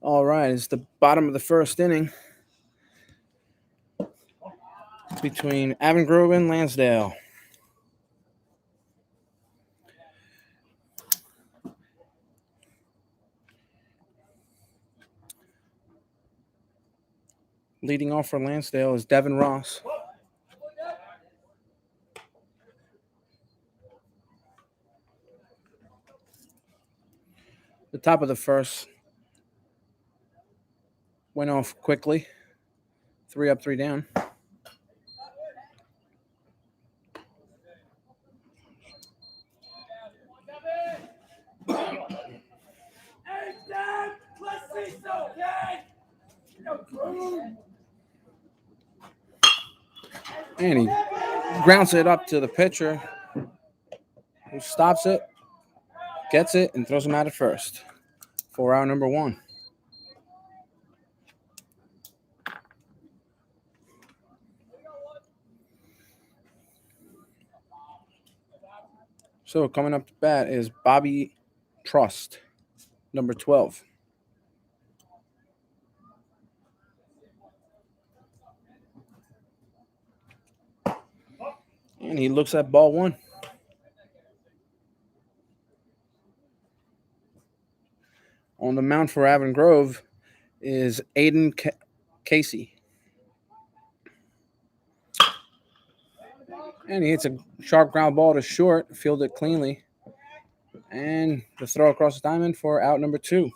All right, it's the bottom of the first inning between AvonGrove and Landsdale. Leading off for Landsdale is Devin Ross. The top of the first went off quickly. 3 up, 3 down. And he grounds it up to the pitcher, who stops it, gets it, and throws him out at first for out number 1. So coming up to bat is Bobby Trust, number 12. And he looks at ball 1. On the mound for AvonGrove is Aiden Casey. And he hits a sharp ground ball to short, fielded cleanly. And the throw across the diamond for out number 2.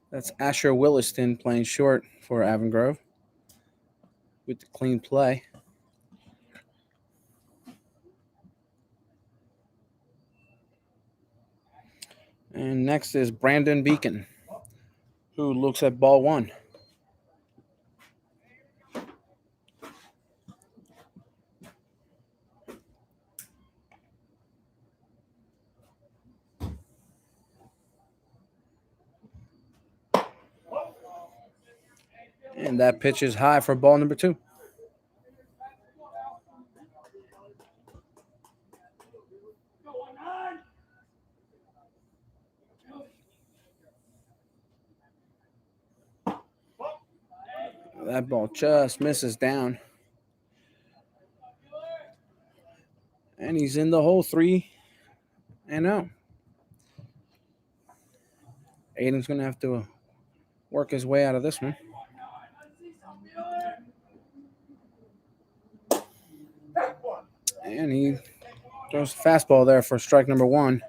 That's Asher Williston playing short for AvonGrove with the clean play. And next is Brandon Beacon, who looks at ball 1. And that pitch is high for ball number 2. That ball just misses down. And he's in the hole, 3-0. Aiden's going to have to work his way out of this one. And he throws a fastball there for strike number 1.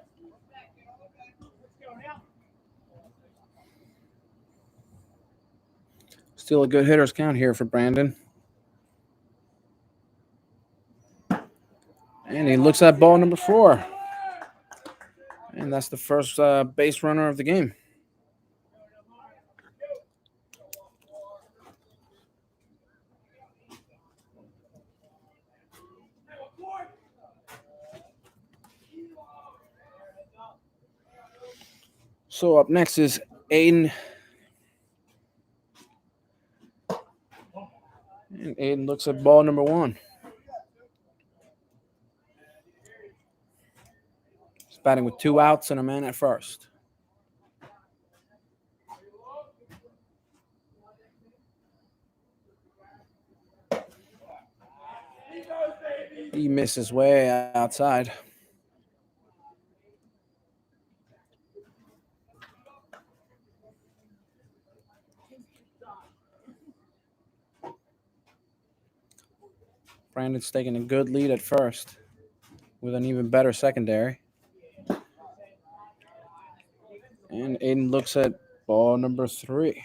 Still a good hitter's count here for Brandon. And he looks at ball number 4. And that's the first base runner of the game. So up next is Aiden. And Aiden looks at ball number 1. He's batting with 2 outs and a man at first. He misses way outside. Brandon's taking a good lead at first with an even better secondary. And Aiden looks at ball number 3.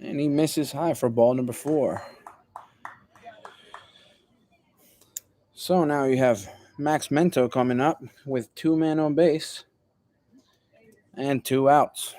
And he misses high for ball number 4. So now you have Max Mento coming up with 2 men on base and 2 outs.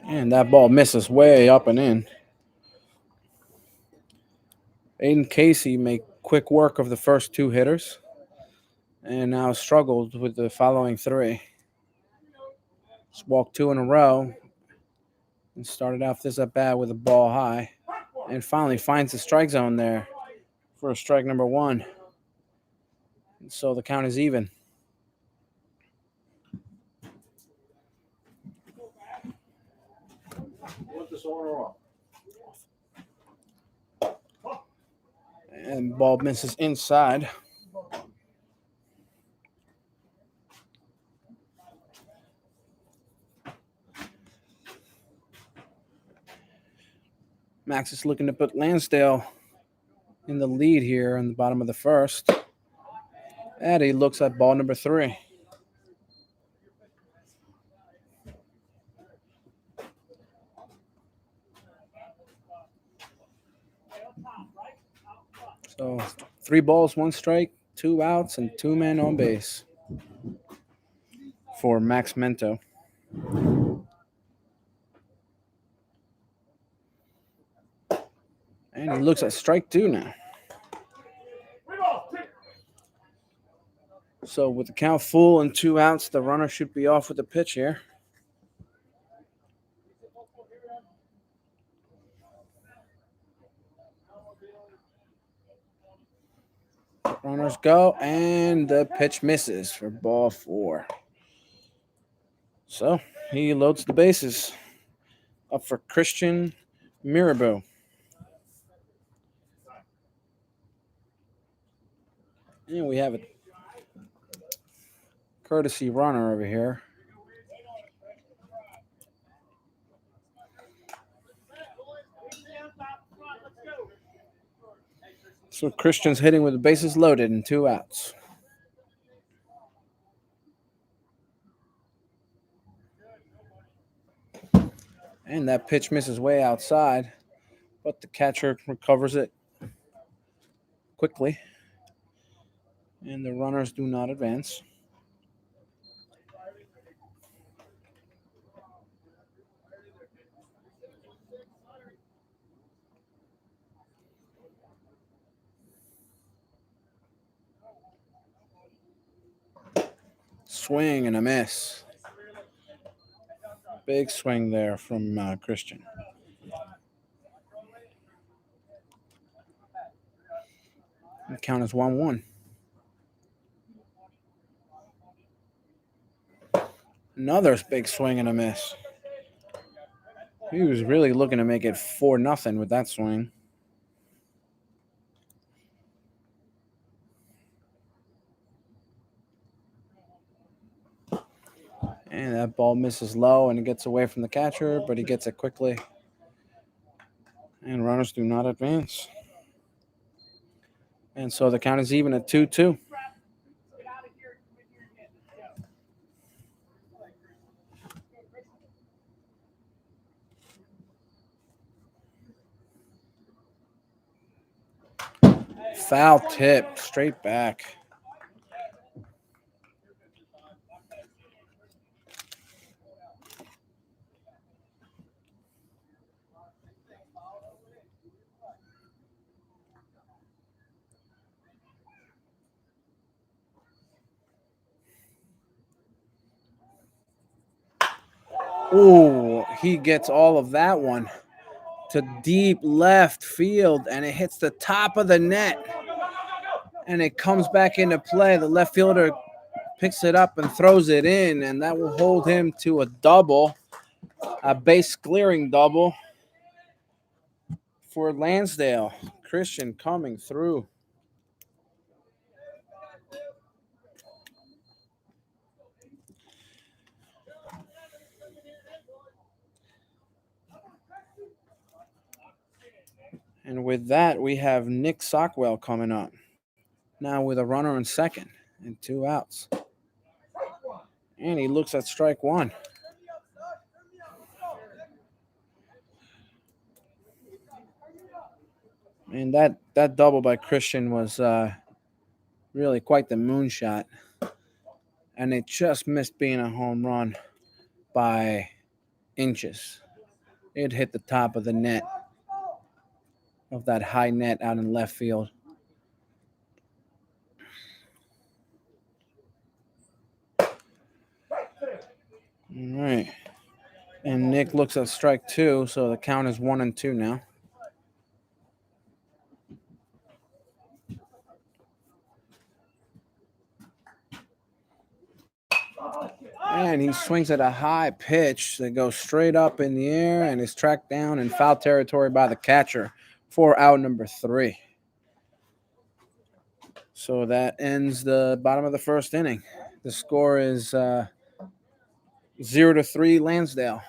And that ball misses way up and in. Aiden Casey made quick work of the first two hitters and now struggled with the following three. Just walked two in a row and started off this at bat with a ball high and finally finds the strike zone there for strike number one. And so the count is even. And ball misses inside. Max is looking to put Landsdale in the lead here in the bottom of the first. And he looks at ball number three. So 3 balls, 1 strike, 2 outs, and 2 men on base for Max Mento. And he looks at strike 2 now. So with the count full and 2 outs, the runner should be off with the pitch here. Runners go, and the pitch misses for ball 4. So he loads the bases. Up for Christian Mirabeau. And we have a courtesy runner over here. So Christian's hitting with the bases loaded and 2 outs. And that pitch misses way outside, but the catcher recovers it quickly. And the runners do not advance. Swing and a miss. Big swing there from Christian. The count is 1-1. Another big swing and a miss. He was really looking to make it 4-0 with that swing. And that ball misses low and it gets away from the catcher, but he gets it quickly. And runners do not advance. And so the count is even at 2-2. Foul tip, straight back. Ooh, he gets all of that one to deep left field, and it hits the top of the net, and it comes back into play. The left fielder picks it up and throws it in, and that will hold him to a double, a base clearing double for Landsdale. Christian coming through. And with that, we have Nick Sockwell coming up. Now with a runner in second and 2 outs. And he looks at strike 1. And that double by Christian was really quite the moonshot. And it just missed being a home run by inches. It hit the top of the net, of that high net out in left field. All right. And Nick looks at strike two, so the count is 1-2 now. And he swings at a high pitch that goes straight up in the air and is tracked down in foul territory by the catcher for out number 3. So that ends the bottom of the first inning. The score is 0-3 Landsdale.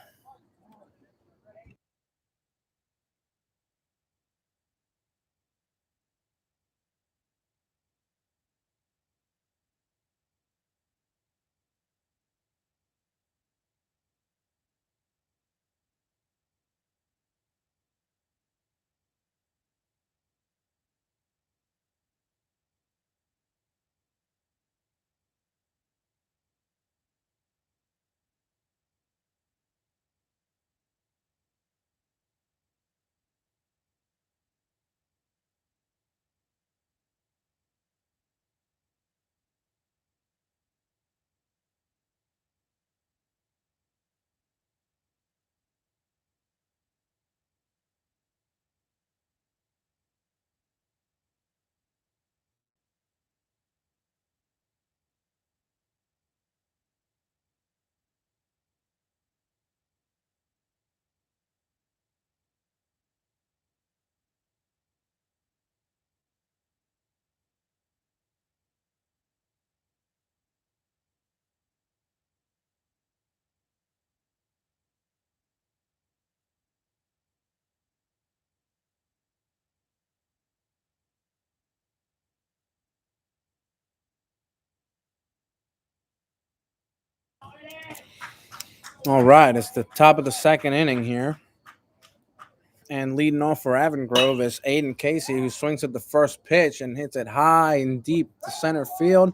All right, it's the top of the second inning here. And leading off for AvonGrove is Aiden Casey, who swings at the first pitch and hits it high and deep to center field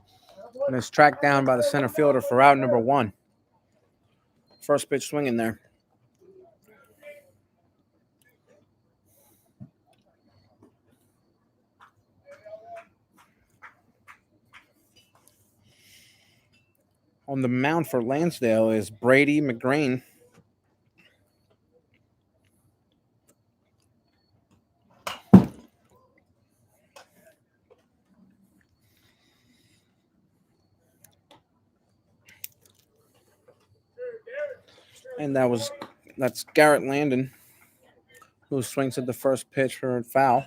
and is tracked down by the center fielder for out number 1. First pitch swinging there. On the mound for Landsdale is Brady McGrain. And that's Garrett Landon, who swings at the first pitch for a foul.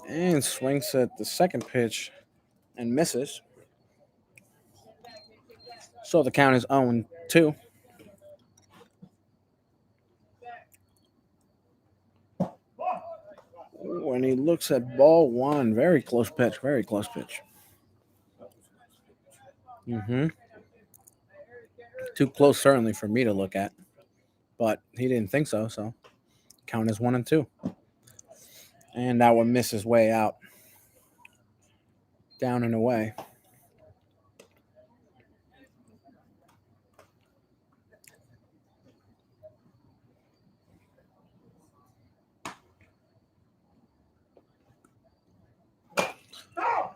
And swings at the second pitch and misses. So the count is 0-2. When he looks at ball 1, very close pitch, very close pitch. Too close, certainly, for me to look at. But he didn't think so, so count is 1-2. And that one misses way out. Down and away.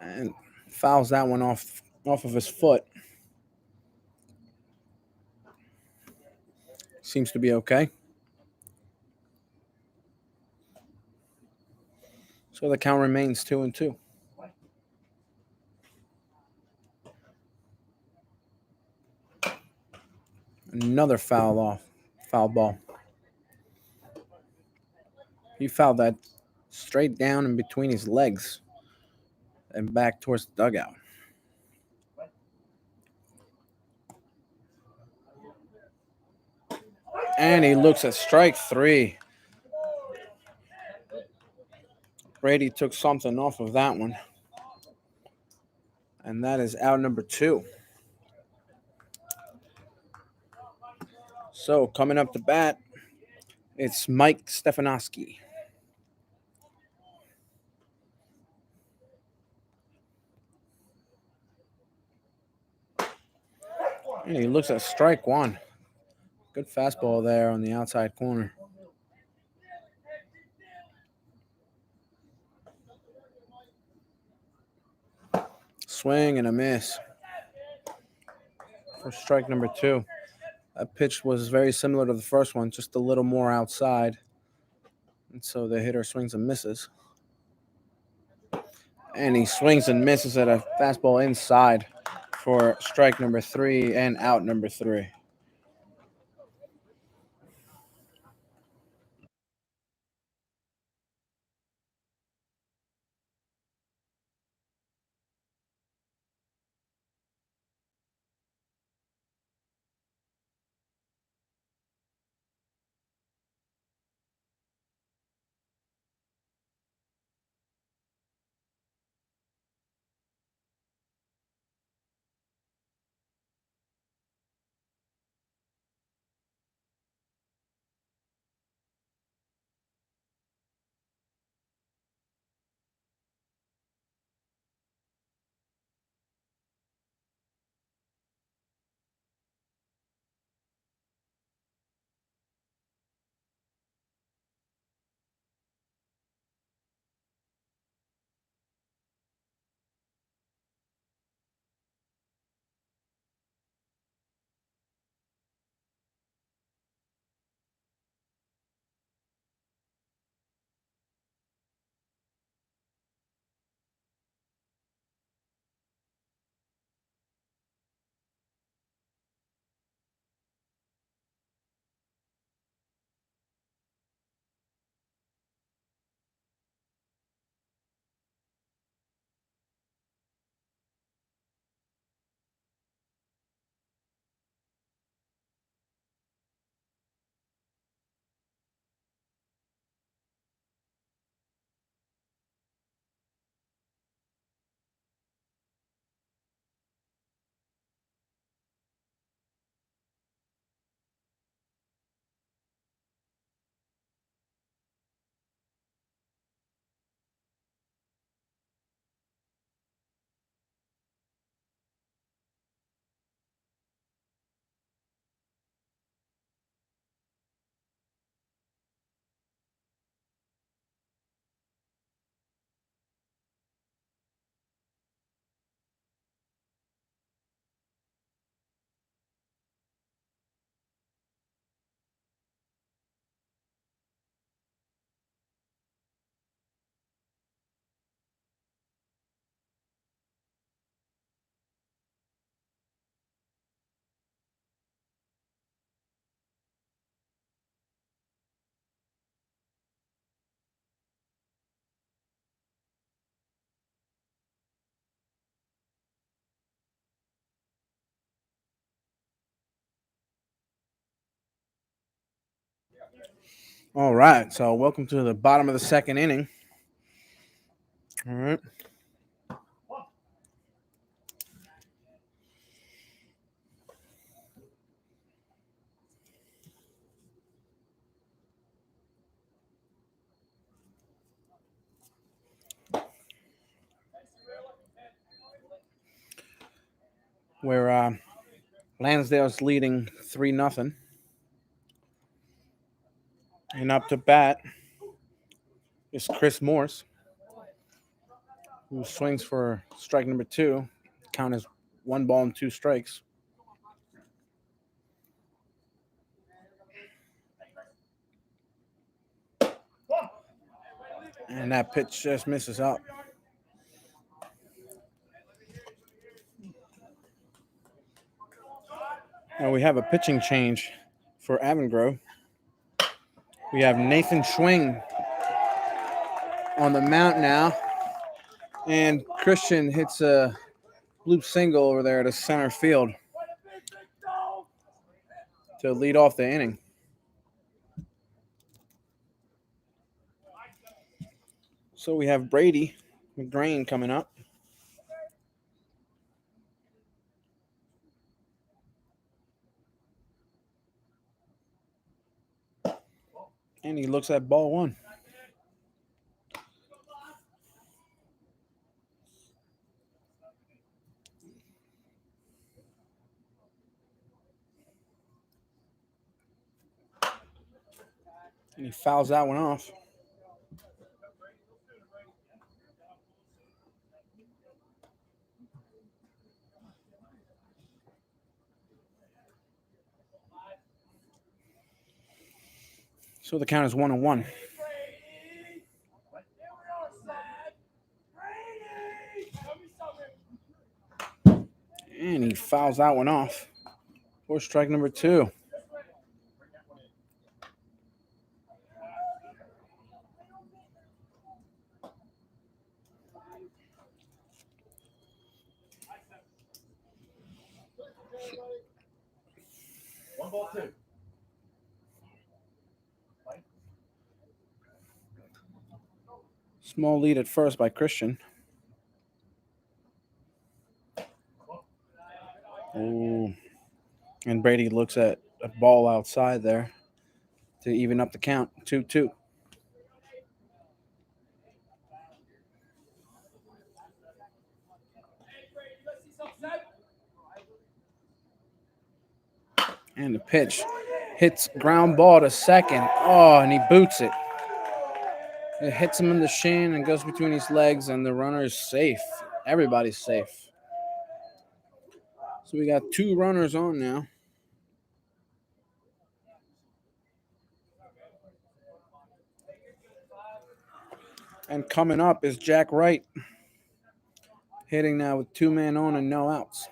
And fouls that one off of his foot. Seems to be okay. So the count remains 2-2. Another foul ball. He fouled that straight down in between his legs and back towards the dugout. And he looks at strike 3. Brady took something off of that one. And that is out number 2. So coming up to bat, it's Mike Stefanowski. And he looks at strike one. Good fastball there on the outside corner. Swing and a miss for strike number two. That pitch was very similar to the first one, just a little more outside. And so the hitter swings and misses. And he swings and misses at a fastball inside for strike number three and out number three. All right, so welcome to the bottom of the second inning. All right. Where Lansdale's leading 3-0. And up to bat is Chris Morse, who swings for strike number two. Count is 1 ball and 2 strikes. And that pitch just misses up. Now we have a pitching change for AvonGrove. We have Nathan Schwing on the mound now. And Christian hits a bloop single over there to center field to lead off the inning. So we have Brady McGrain coming up. And he looks at ball one. And he fouls that one off. So the count is 1-1. And he fouls that one off for strike number 2. Small lead at first by Christian. Ooh. And Brady looks at a ball outside there to even up the count. 2-2. And the pitch hits ground ball to second. Oh, and he boots it. It hits him in the shin and goes between his legs, and the runner is safe. Everybody's safe. So we got 2 runners on now. And coming up is Jack Wright, hitting now with 2 men on and no outs.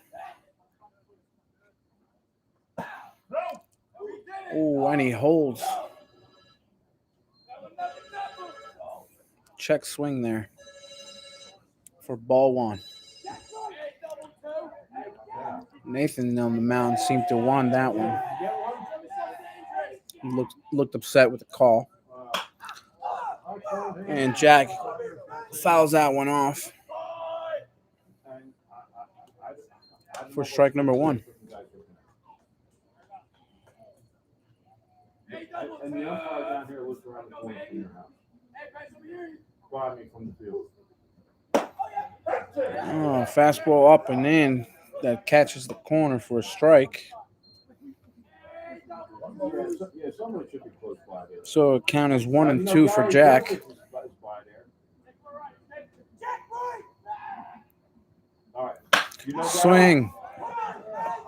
Oh, and he holds. Check swing there for ball 1. Nathan on the mound seemed to want that one. He looked upset with the call. And Jack fouls that one off for strike number 1. And the umpire down here looks around the corner from your house. Quiet me from the field. Oh, fastball up and in that catches the corner for a strike. Yeah, someone should be close by there. So count is 1-2 for Jack. All right. Swing.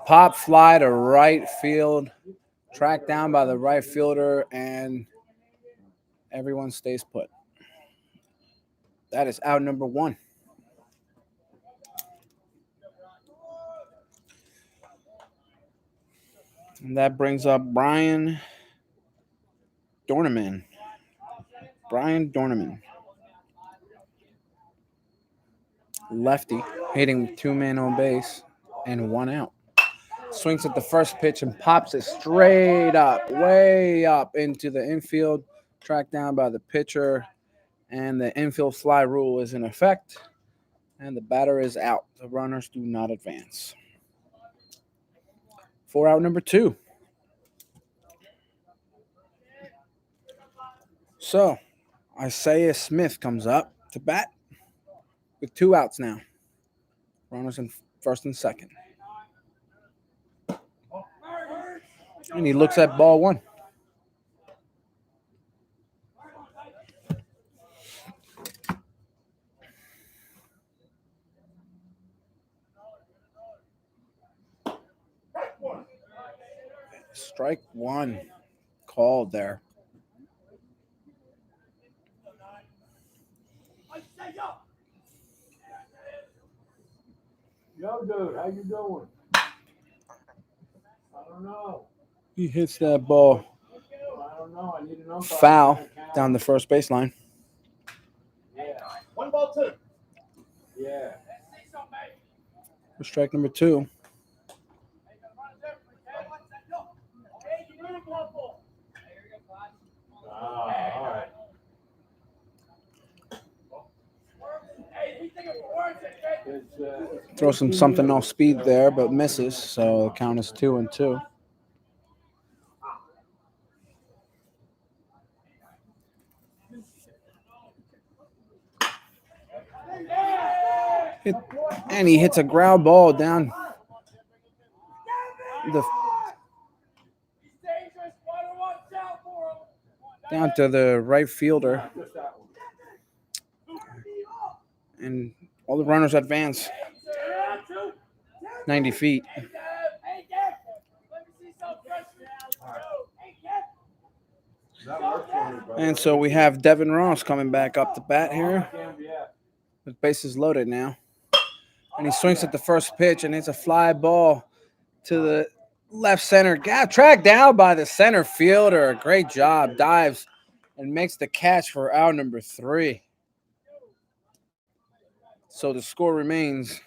Pop fly to right field. Tracked down by the right fielder, and everyone stays put. That is out number 1. And that brings up Brian Dorneman. Lefty, hitting with 2 men on base and 1 out. Swings at the first pitch and pops it straight up, way up into the infield, tracked down by the pitcher, and the infield fly rule is in effect, and the batter is out. The runners do not advance. For out number 2. So, Isaiah Smith comes up to bat with 2 outs now. Runners in first and second. And he looks at ball 1. Strike 1 called there. Yo, dude, how you doing? I don't know. He hits that ball I don't know. I need an umpire. foul down the first baseline. Yeah. 1-2. Yeah. For strike number 2. All right. Throws him something off speed there, but misses. So the count is 2-2. And he hits a ground ball down to the right fielder, and all the runners advance 90 feet. And so we have Devin Ross coming back up to bat here with bases loaded now. And he swings at the first pitch, and it's a fly ball to the left center. Tracked down by the center fielder. Great job. Dives and makes the catch for out number 3. So the score remains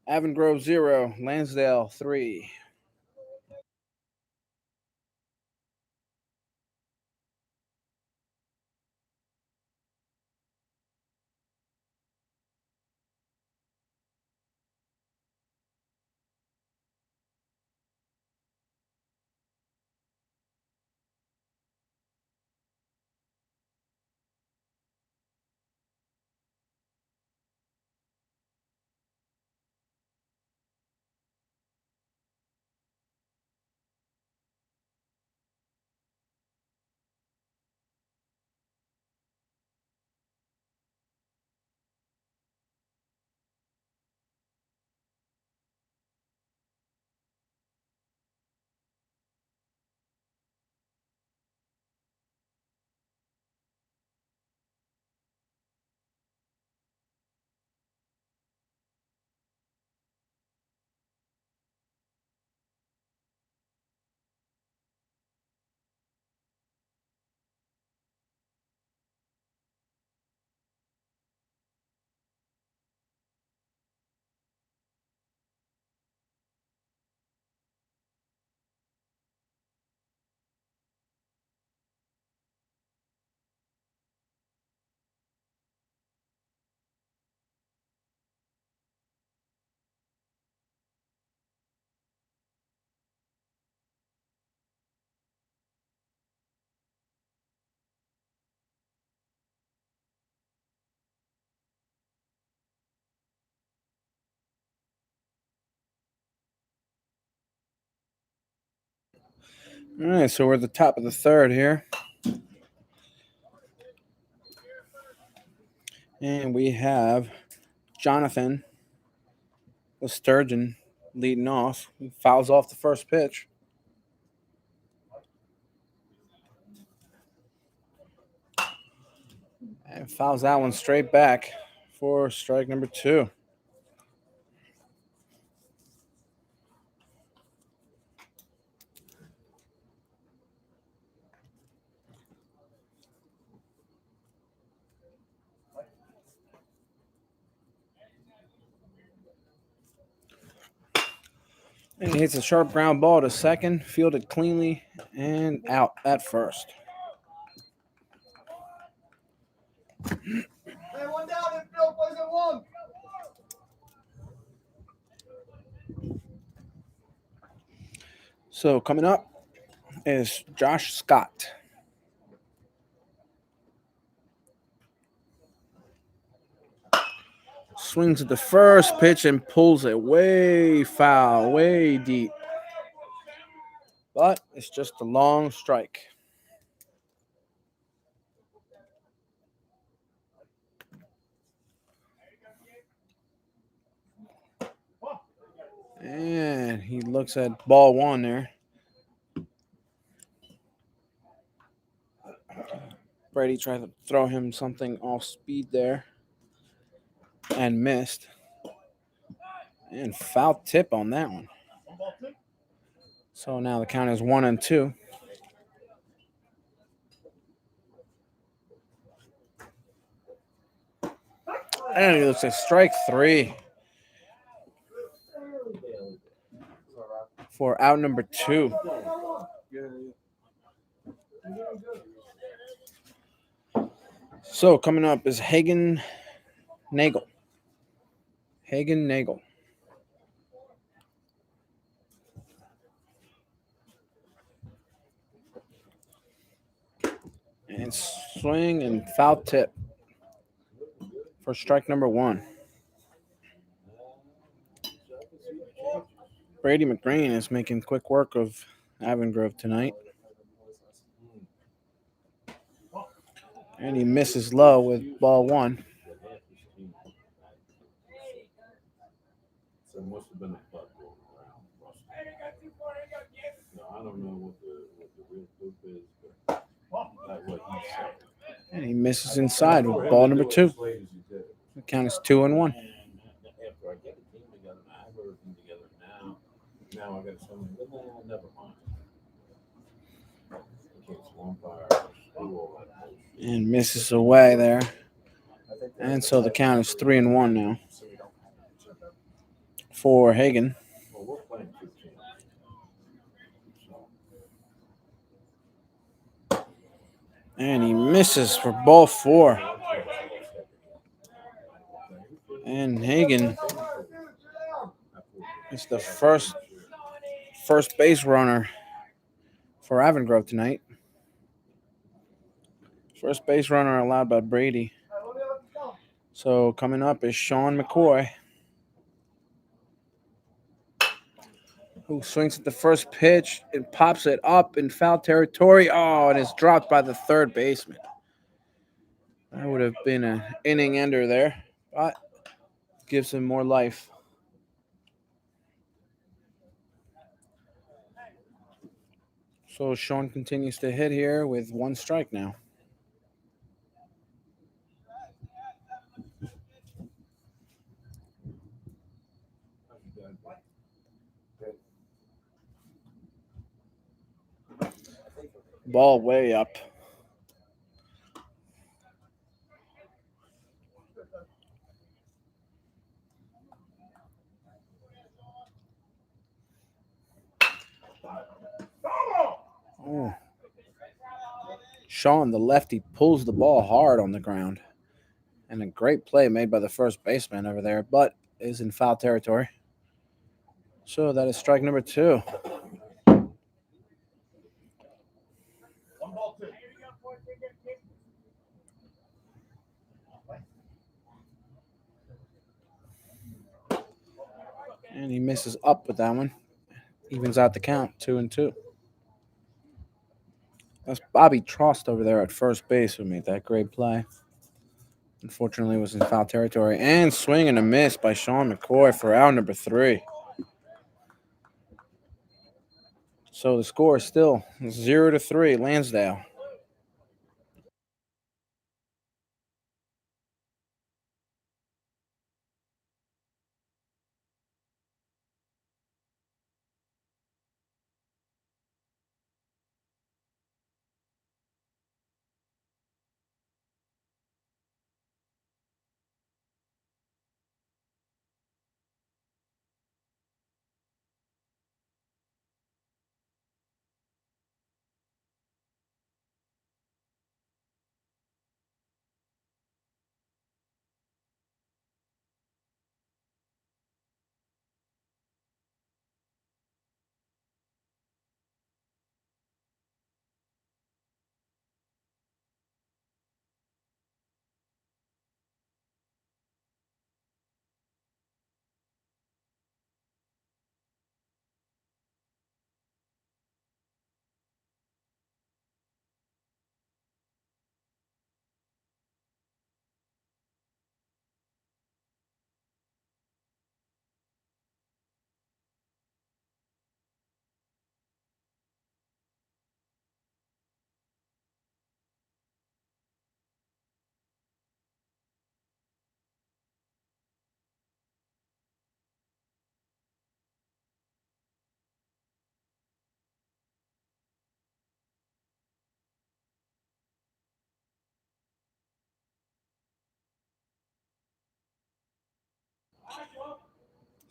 AvonGrove 0, Landsdale 3. All right, so we're at the top of the third here. And we have Jonathan, the Sturgeon, leading off. He fouls off the first pitch. And fouls that one straight back for strike number 2. And he hits a sharp ground ball to second, fielded cleanly, and out at first. Hey, one down, infield, boys at 1. So coming up is Josh Scott. Swings at the first pitch and pulls it way foul, way deep. But it's just a long strike. And he looks at ball 1 there. Brady tried to throw him something off speed there and missed. And foul tip on that one. So now the count is 1-2. And it looks like strike 3 for out number 2. So coming up is Hagen Nagel. And swing and foul tip for strike number 1. Brady McGreen is making quick work of AvonGrove tonight. And he misses low with ball one. So it must have been a butt going around. No, I don't know what the real proof is, but that's what he said. And he misses inside with ball number two. The count is 2-1. After I get a team together, I have everything together now. Now I got something. Never mind. And misses away there. And so the count is 3-1 now for Hagen. Well, we're playing 2 teams. And he misses for ball four. And Hagen is the first base runner for AvonGrove tonight. First base runner allowed by Brady. So coming up is Sean McCoy, who swings at the first pitch and pops it up in foul territory. Oh, and it's dropped by the third baseman. That would have been an inning ender there, but gives him more life. So Sean continues to hit here with 1 strike now. Ball way up. Oh. Sean, the lefty, pulls the ball hard on the ground. And a great play made by the first baseman over there, but is in foul territory. So that is strike number 2. And he misses up with that one. Evens out the count, 2-2. That's Bobby Trost over there at first base who made that great play. Unfortunately, it was in foul territory. And swing and a miss by Sean McCoy for out number 3. So the score is still 0-3, Landsdale.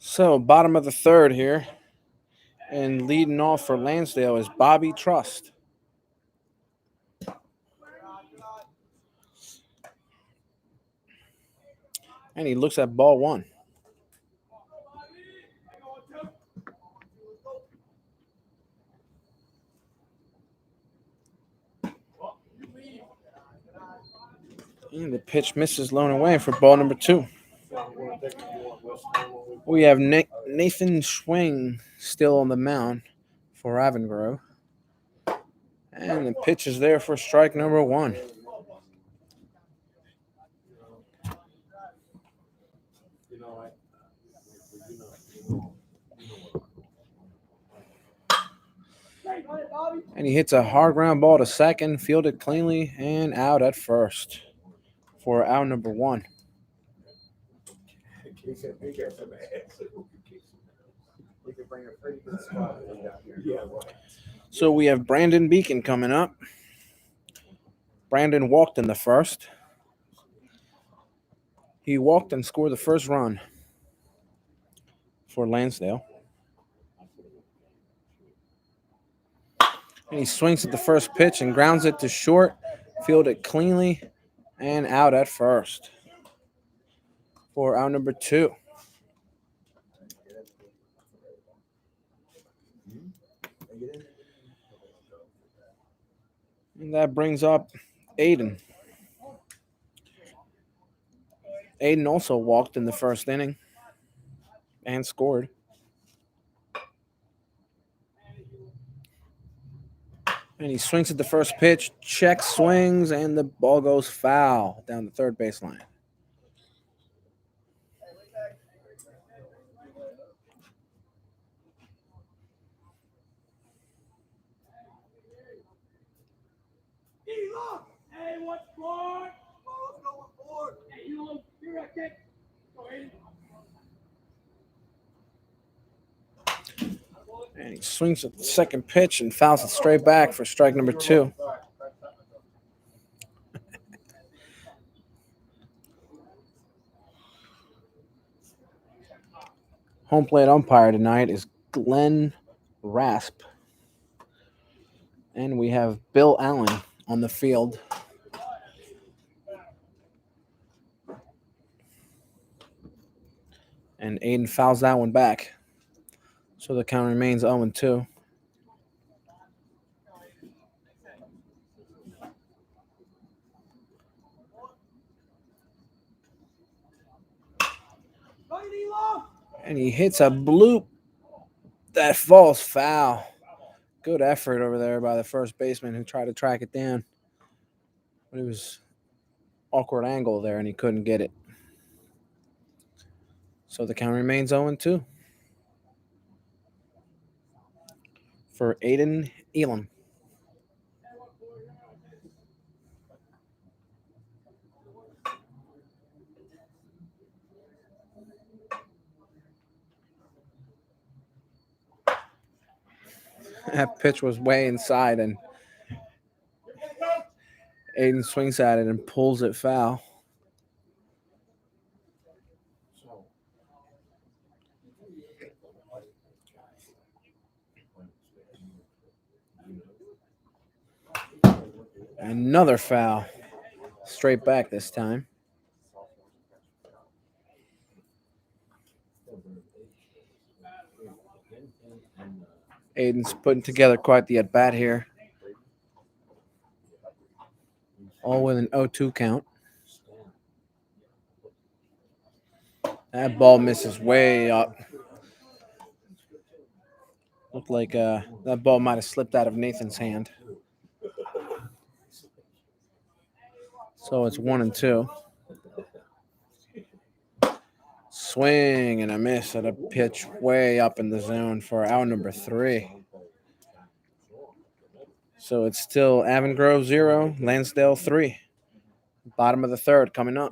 So bottom of the third here. And leading off for Landsdale is Bobby Trost. And he looks at ball 1. And the pitch misses low and away for ball number 2. We have Nathan Schwing still on the mound for AvonGrove. And the pitch is there for strike number 1. You know, And he hits a hard ground ball to second, fielded cleanly, and out at first for out number 1. He could bring a pretty good squad when he got here. yeah, right. So we have Brandon Beacon coming up. Brandon walked in the first. He walked and scored the first run for Landsdale. And he swings at the first pitch and grounds it to short, fielded cleanly, and out at first for out number 2. And that brings up Aiden. Aiden also walked in the first inning and scored. And he swings at the first pitch, checks, swings, and the ball goes foul down the third baseline. Hey, what's for? Ball's going forward. Hey, you look, you're a kick. Go ahead. And he swings at the second pitch and fouls it straight back for strike number 2. Home plate umpire tonight is Glenn Rasp. And we have Bill Allen on the field. And Aiden fouls that one back. So the count remains 0-2. And he hits a bloop that falls foul. Good effort over there by the first baseman who tried to track it down. But it was awkward angle there and he couldn't get it. So the count remains 0-2 for Aiden Elam. That pitch was way inside, and Aiden swings at it and pulls it foul. Another foul. Straight back this time. Aiden's putting together quite the at-bat here. All with an 0-2 count. That ball misses way up. Looked like that ball might have slipped out of Nathan's hand. So it's 1-2. Swing and a miss at a pitch way up in the zone for out number 3. So it's still AvonGrove 0, Landsdale 3. Bottom of the third coming up.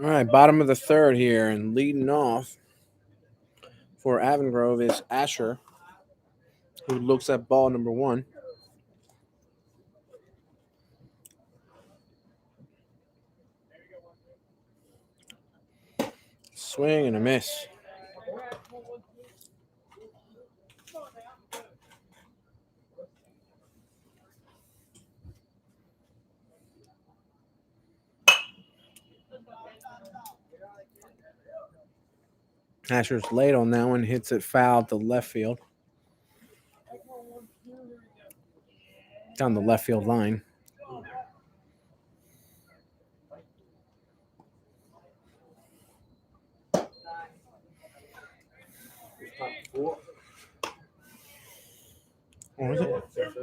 All right, bottom of the third here, and leading off for AvonGrove is Asher, who looks at ball number 1. Swing and a miss. Asher's late on that one, hits it foul to left field. Down the left field line. Top 4. What was it? Yeah, it says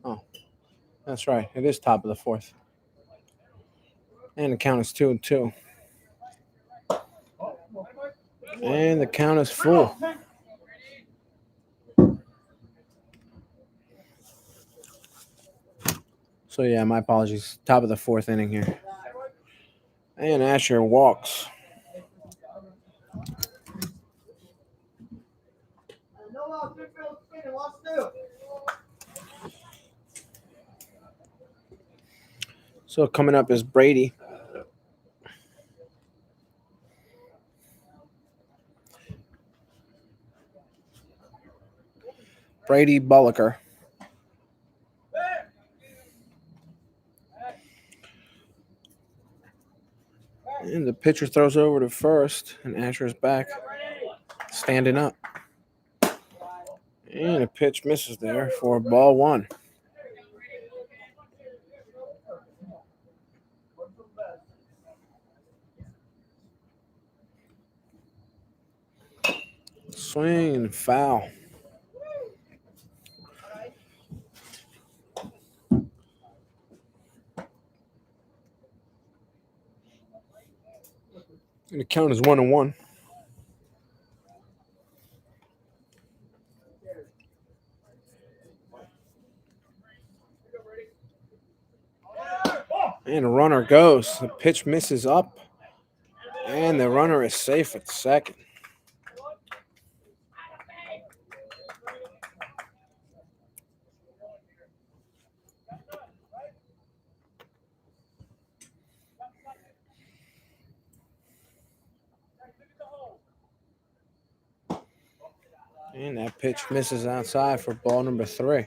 so. That's right. It is top of the 4th. And the count is 2-2. And the count is full. So, yeah, my apologies. Top of the 4th inning here. And Asher walks. So, coming up is Brady. Brady Bullocker. And the pitcher throws over to first, and Asher's back, standing up. And a pitch misses there for ball 1. Swing and foul. And the count is 1-1. And the runner goes. The pitch misses up. And the runner is safe at second. And that pitch misses outside for ball number 3.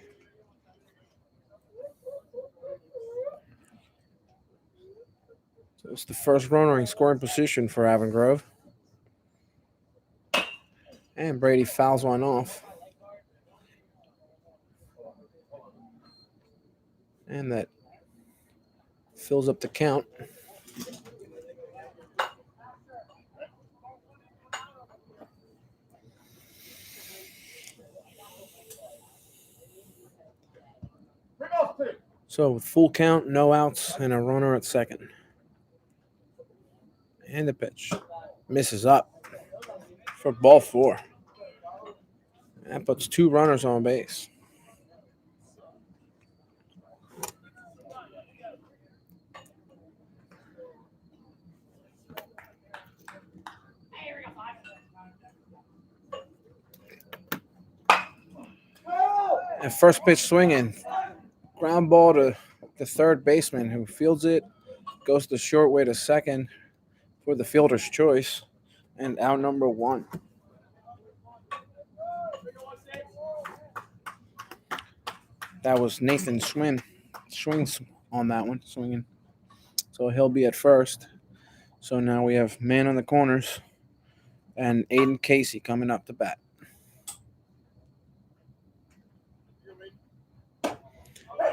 So it's the first runner in scoring position for AvonGrove. And Brady fouls one off. And that fills up the count. So with full count, no outs, and a runner at second. And the pitch misses up for ball 4. That puts 2 runners on base. And first pitch swinging. Ground ball to the third baseman, who fields it, goes the short way to second for the fielder's choice, and out number 1. That was Nathan Swings on that one, swinging. So he'll be at first. So now we have man on the corners and Aiden Casey coming up to bat.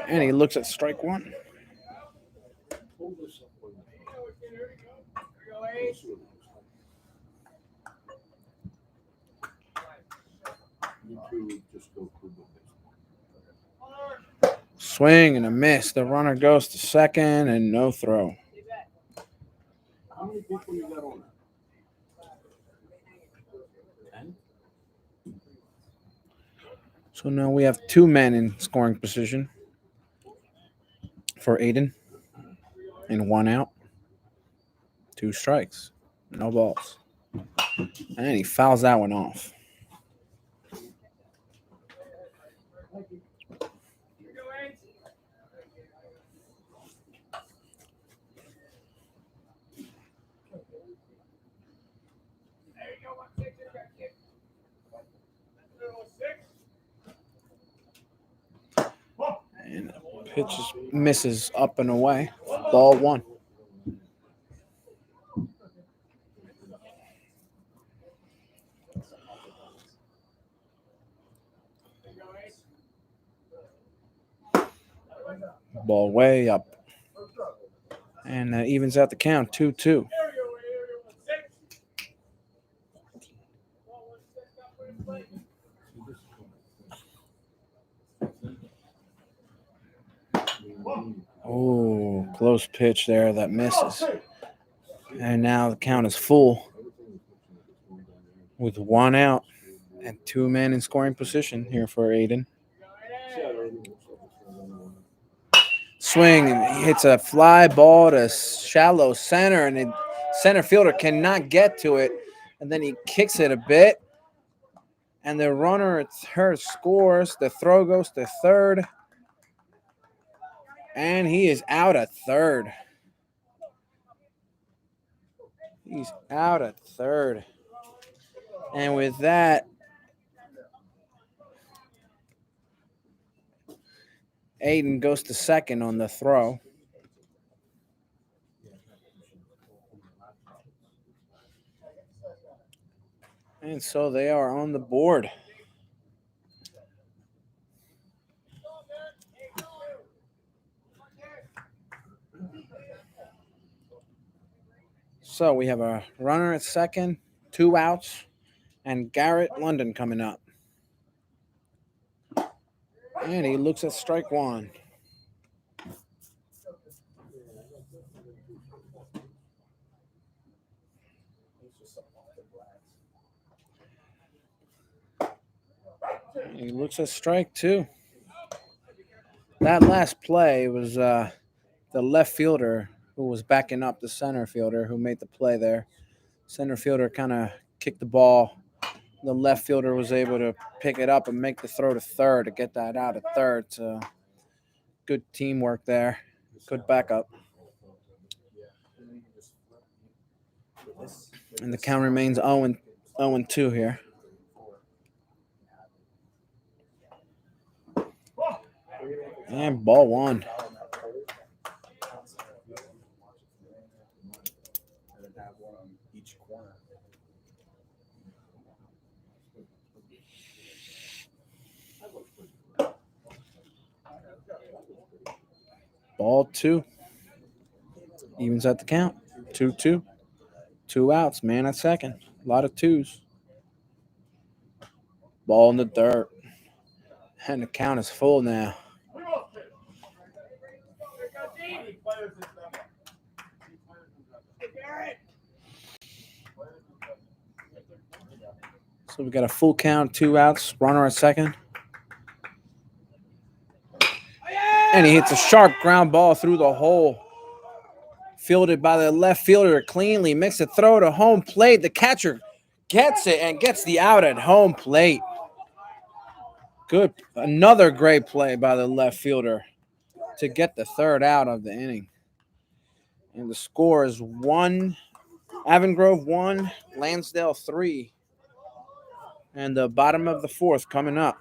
And he looks at strike 1. Hold this up with me. You two just go through the baseball. Swing and a miss. The runner goes to second and no throw. How many people you got on that? 10? So now we have 2 men in scoring position for Aiden and 1 out. 2 strikes. No balls. And he fouls that one off. And the pitch misses up and away. Ball 1. Ball way up. And that evens out the count, 2-2. Oh, close pitch there that misses. And now the count is full with 1 out and 2 men in scoring position here for Aiden. Swing, and he hits a fly ball to shallow center, and the center fielder cannot get to it. And then he kicks it a bit, and the runner at third scores. The throw goes to third, and he is out at third. He's out at third. And with that, Aiden goes to second on the throw. And so they are on the board. So we have a runner at second, 2 outs, and Garrett London coming up. And he looks at strike 1. He looks at strike 2. That last play was the left fielder who was backing up the center fielder who made the play there. Center fielder kind of kicked the ball. The left fielder was able to pick it up and make the throw to third to get that out at third. So good teamwork there. Good backup. And the count remains 0-2 here. And ball 1. Ball 2. Evens at the count. 2-2. 2 outs, man at second. A lot of 2s. Ball in the dirt. And the count is full now. So we got a full count, 2 outs, runner at second. And he hits a sharp ground ball through the hole. Fielded by the left fielder cleanly. Makes a throw to home plate. The catcher gets it and gets the out at home plate. Good. Another great play by the left fielder to get the third out of the inning. And the score is 1, AvonGrove 1, Landsdale 3. And the bottom of the 4th coming up.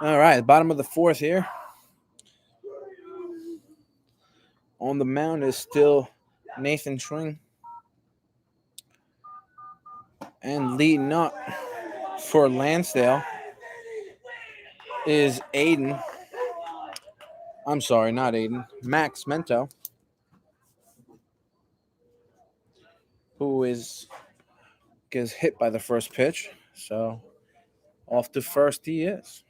All right, bottom of the fourth here. On the mound is still Nathan Schwing. And leading up for Landsdale is Aiden. I'm sorry, not Aiden. Max Mento, who gets hit by the first pitch. So off to first he is.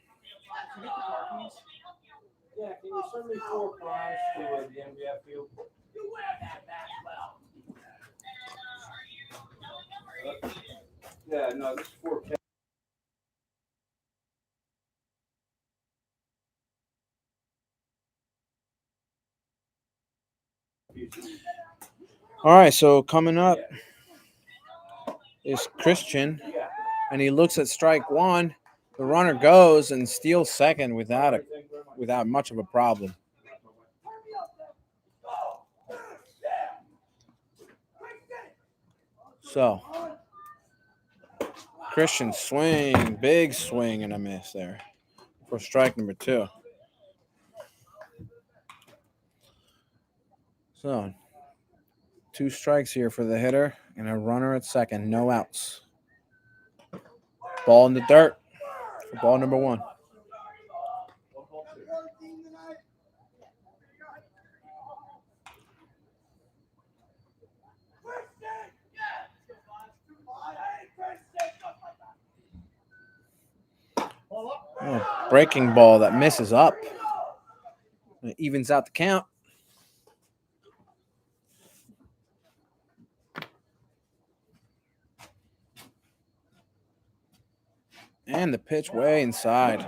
Yeah, can you send me 4 prize to the MVF field? You wear that mask well. Yeah, no, this is 4 All right, so coming up is Christian, and he looks at strike one. The runner goes and steals second without much of a problem. So Christian swing, big swing and a miss there for strike number 2. So 2 strikes here for the hitter and a runner at second, no outs. Ball in the dirt for ball number 1. Oh, breaking ball that misses up. It evens out the count. And the pitch way inside.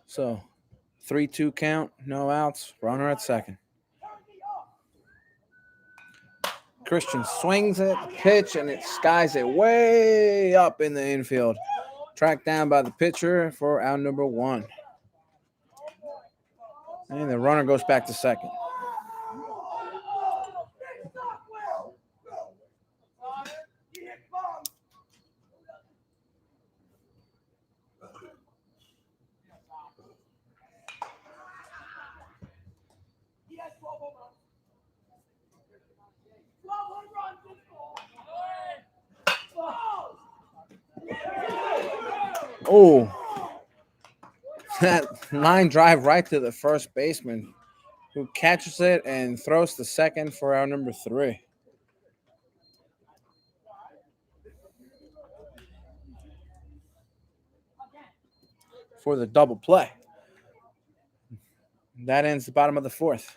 So 3-2 count, no outs, runner at second. Christian swings it, pitch, and it skies it way up in the infield. Tracked down by the pitcher for out number 1. And the runner goes back to second. Oh, that line drive right to the first baseman, who catches it and throws to second for out number 3. For the double play. That ends the bottom of the fourth.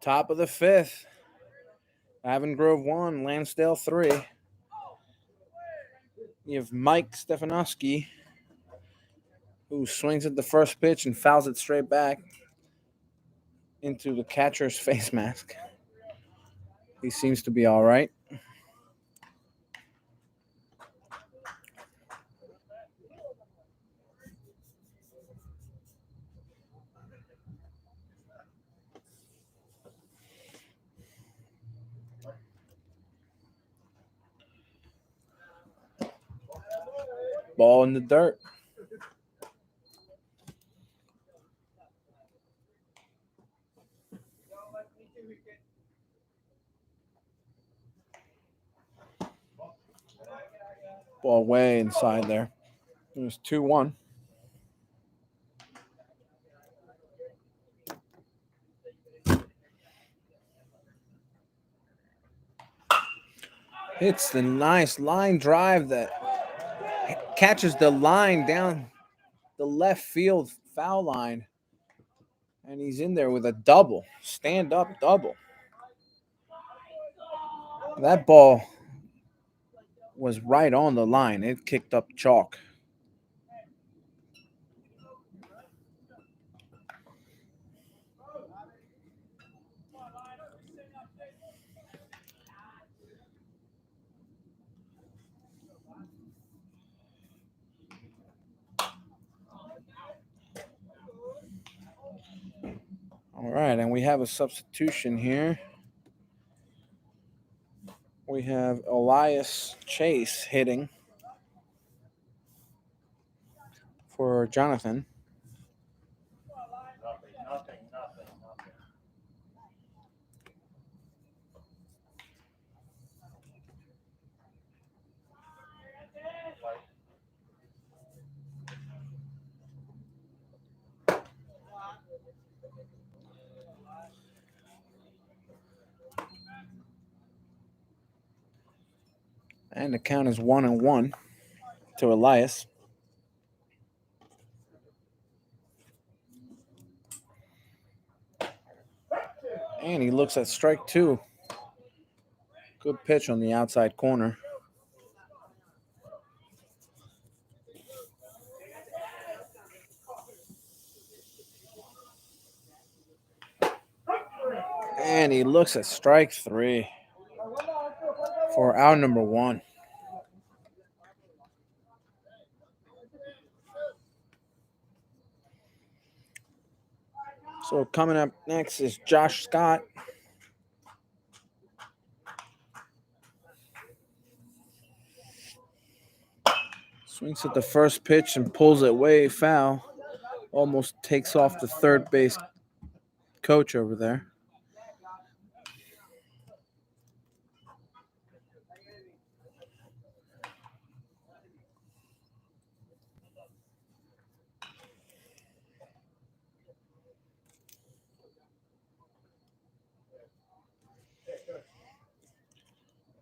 Top of the fifth. AvonGrove 1, Landsdale 3. You have Mike Stefanowski, who swings at the first pitch and fouls it straight back. into the catcher's face mask. He seems to be all right. Ball in the dirt. Ball way inside there. It was 2-1. Hits the nice line drive that catches the line down the left field foul line. And he's in there with a double, stand-up double. That ball was right on the line. It kicked up chalk. All right, and we have a substitution here. We have Elias Chase hitting for Jonathan. Nothing. And the count is 1-1 to Elias. And he looks at strike two. Good pitch on the outside corner. And he looks at strike three for out number one. So coming up next is Josh Scott. Swings at the first pitch and pulls it way foul. Almost takes off the third base coach over there.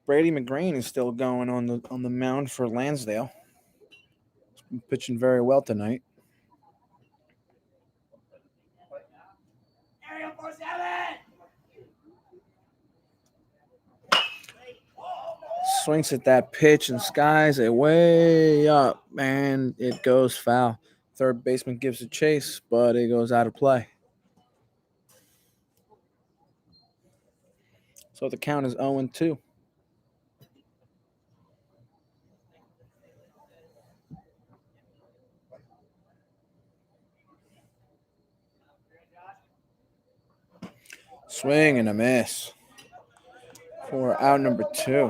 Brady McGrain is still going on the mound for Landsdale. He's been pitching very well tonight. Swings at that pitch and skies it way up, and it goes foul. Third baseman gives a chase, but it goes out of play. So the count is 0-2. Swing and a miss for out number two.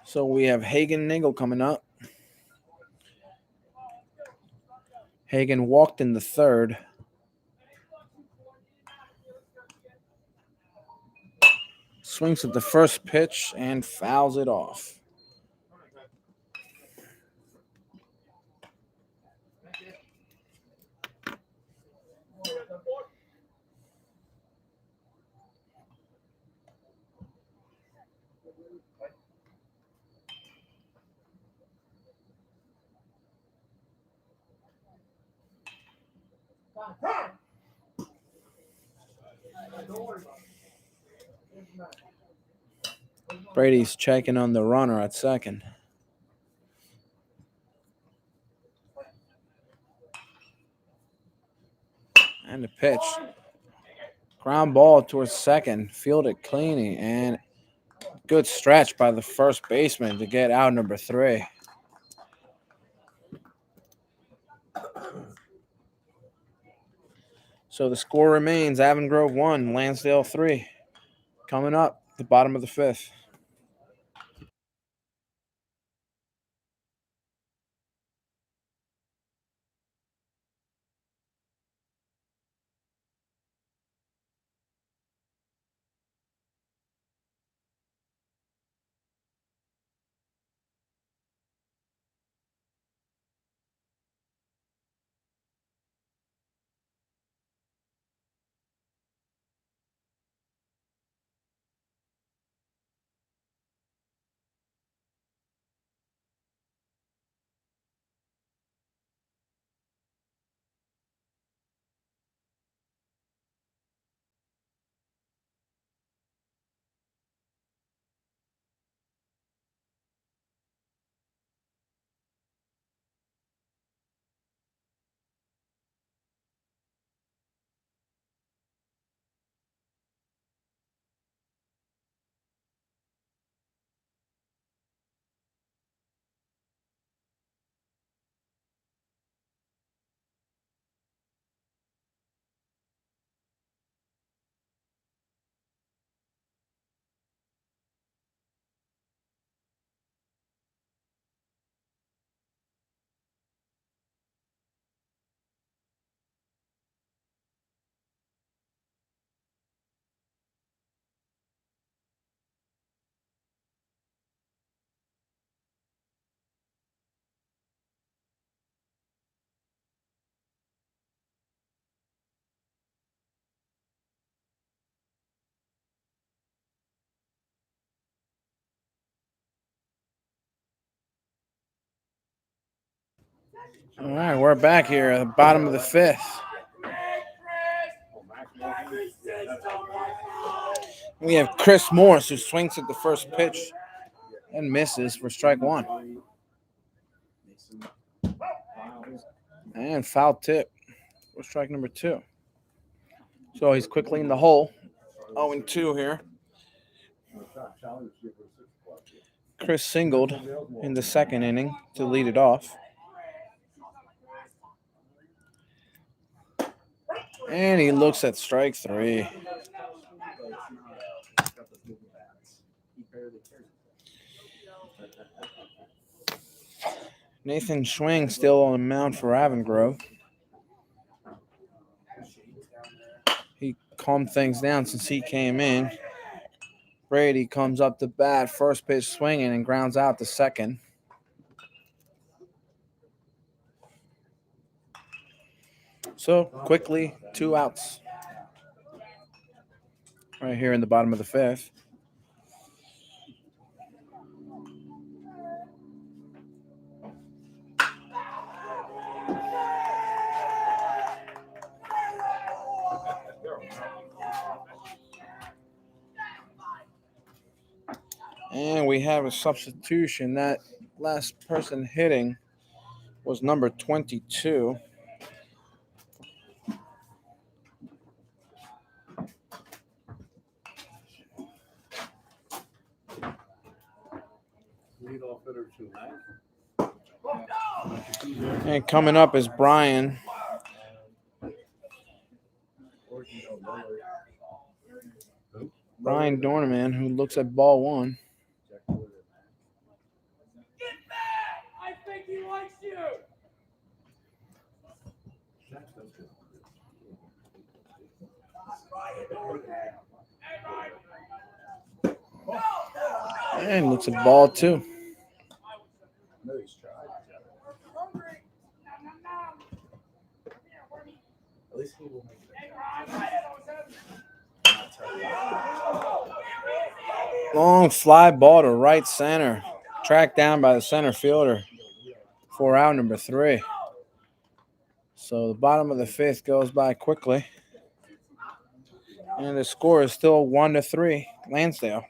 So we have Hagen Nagel coming up. Hagen walked in the third. Swings at the first pitch and fouls it off. Brady's checking on the runner at second. And the pitch. Ground ball towards second. Fielded cleanly. And good stretch by the first baseman to get out number 3. So the score remains AvonGrove 1, Landsdale 3. Coming up, the bottom of the 5th. All right, we're back here at the bottom of the 5th. We have Chris Morris, who swings at the first pitch and misses for strike 1. And foul tip for strike number 2. So he's quickly in the hole. 0-2 here. Chris singled in the second inning to lead it off. And he looks at strike 3. Nathan Schwing still on the mound for AvonGrove. He calmed things down since he came in. Brady comes up to bat, first pitch swinging, and grounds out to second. So quickly, 2 outs. Right here in the bottom of the 5th. And we have a substitution. That last person hitting was number 22. And coming up is Brian. Brian Dorneman, who looks at ball 1. Get back! I think he likes you. And looks at ball 2. Long fly ball to right center. Tracked down by the center fielder for out number 3. So the bottom of the 5th goes by quickly. And the score is still 1-3, Landsdale.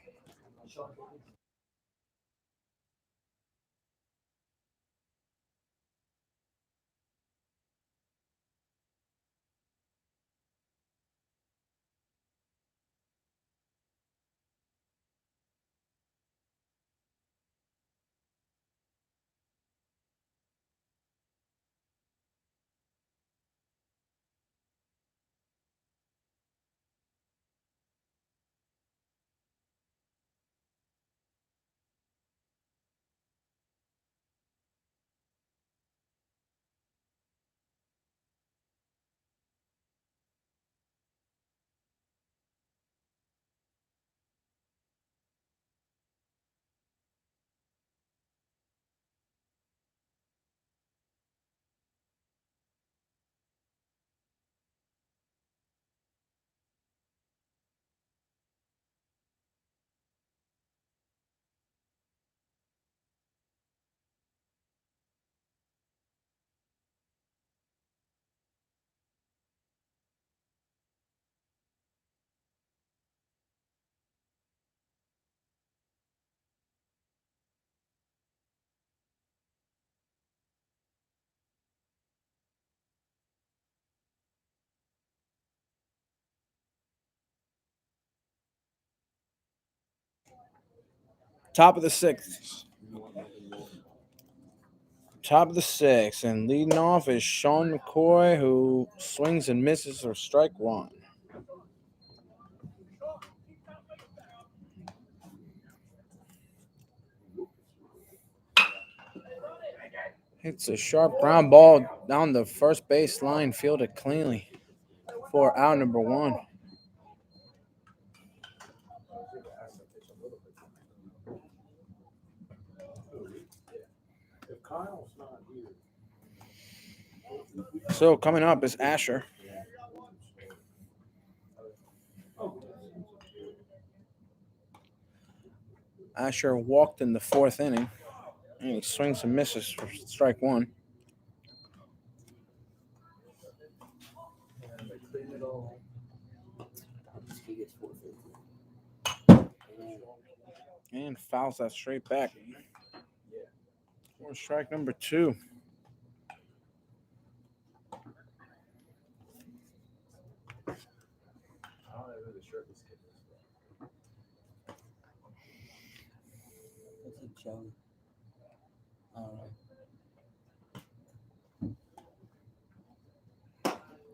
Top of the sixth. Top of the sixth. And leading off is Sean McCoy, who swings and misses for strike one. Hits a sharp ground ball down the first base line, fielded cleanly for out number one. If Kyle's not here, So coming up is Asher. Asher walked in the fourth inning, and he swings and misses for strike one. And fouls that straight back. For strike number two.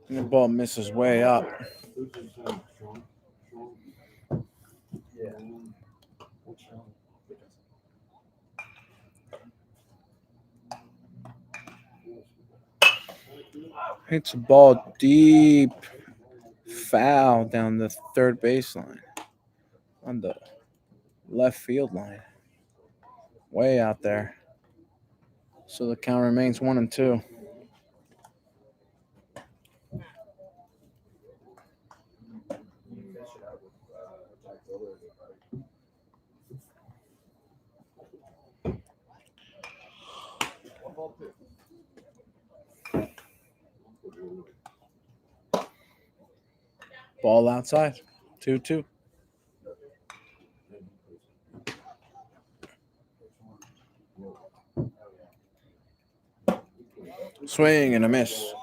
And the ball misses way up. who's his son? Sean? Yeah. Hits a ball deep, foul down the third baseline on the left field line. Way out there. So the count remains 1-2. Ball outside. 2-2. Swing and a miss.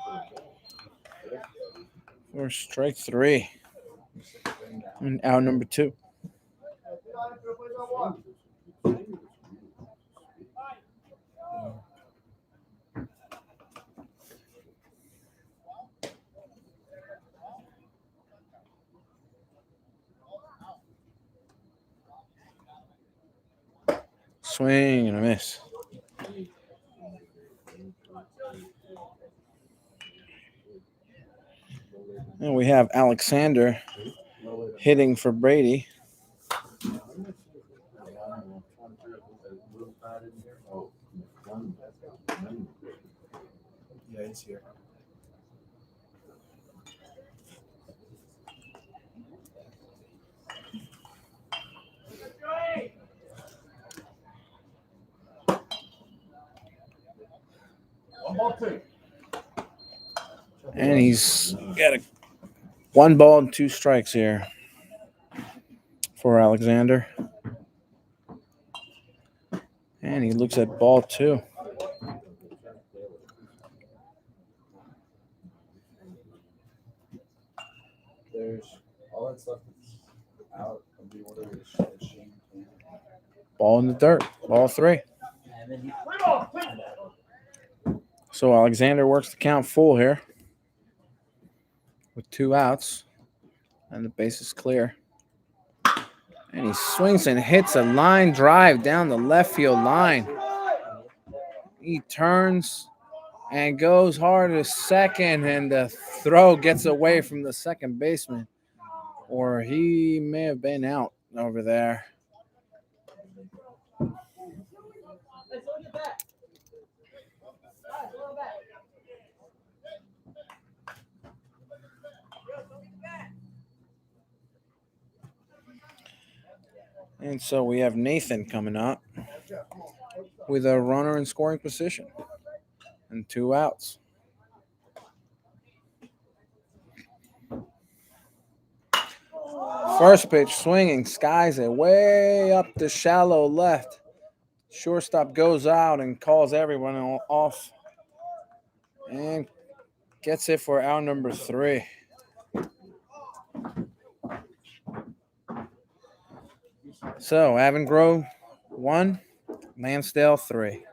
For strike three. And out number two. Swing and a miss. And we have Alexander hitting for Brady. Yeah, he's here. And he's got 1 ball and 2 strikes here for Alexander. And he looks at ball 2. There's all that stuff that's out of the order is Shane. Ball in the dirt. Ball 3. So Alexander works the count full here with 2 outs. And the base is clear. And he swings and hits a line drive down the left field line. He turns and goes hard to second, and the throw gets away from the second baseman. Or he may have been out over there. And so we have Nathan coming up with a runner in scoring position and 2 outs. First pitch swinging, skies it way up the shallow left. Shortstop goes out and calls everyone off and gets it for out number 3. So AvonGrove 1, Landsdale 3.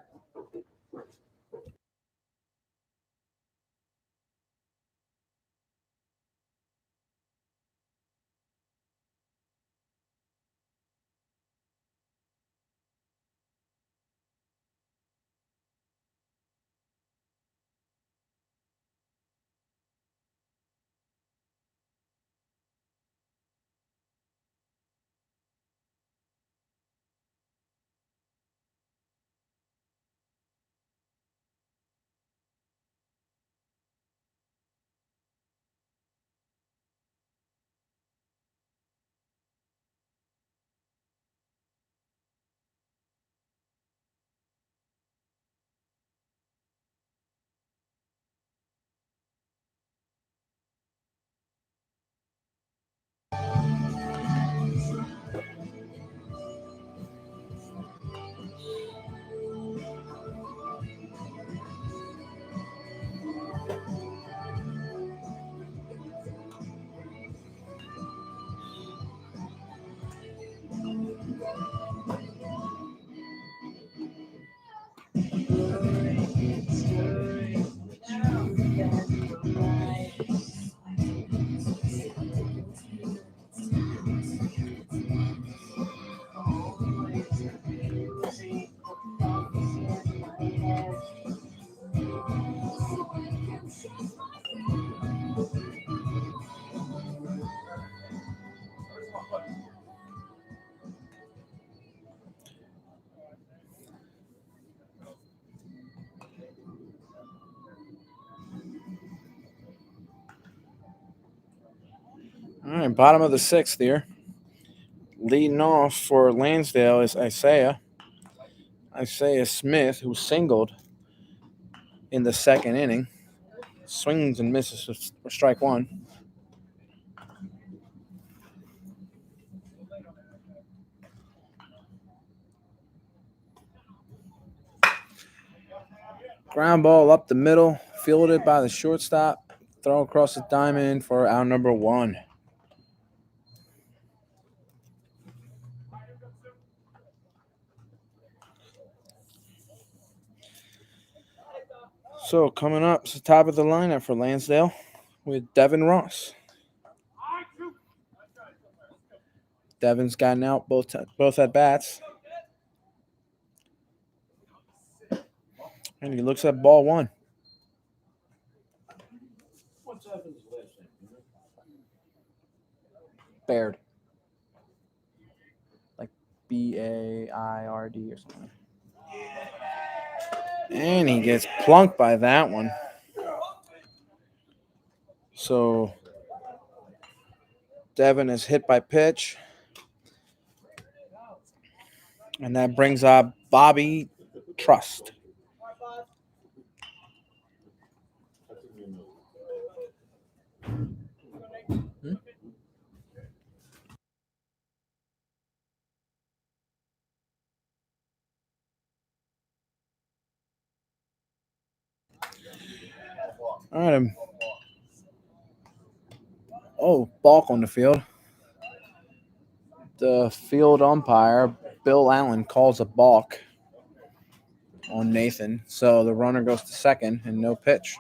All right, bottom of the 6th here. Leading off for Landsdale is Isaiah Smith, who singled in the 2nd inning. Swings and misses for strike 1. Ground ball up the middle, fielded by the shortstop. Throw across the diamond for out number 1. So coming up is the top of the lineup for Landsdale with Devin Ross. Devin's gotten out both at bats. And he looks at ball 1. What's Evans' last name? You know? Baird. Like Baird or something. And he gets plunked by that one. So Devin is hit by pitch. And that brings up Bobby Trust. That's a new move. All right. Balk on the field. The field umpire, Bill Allen, calls a balk on Nathan. So the runner goes to second and no pitch.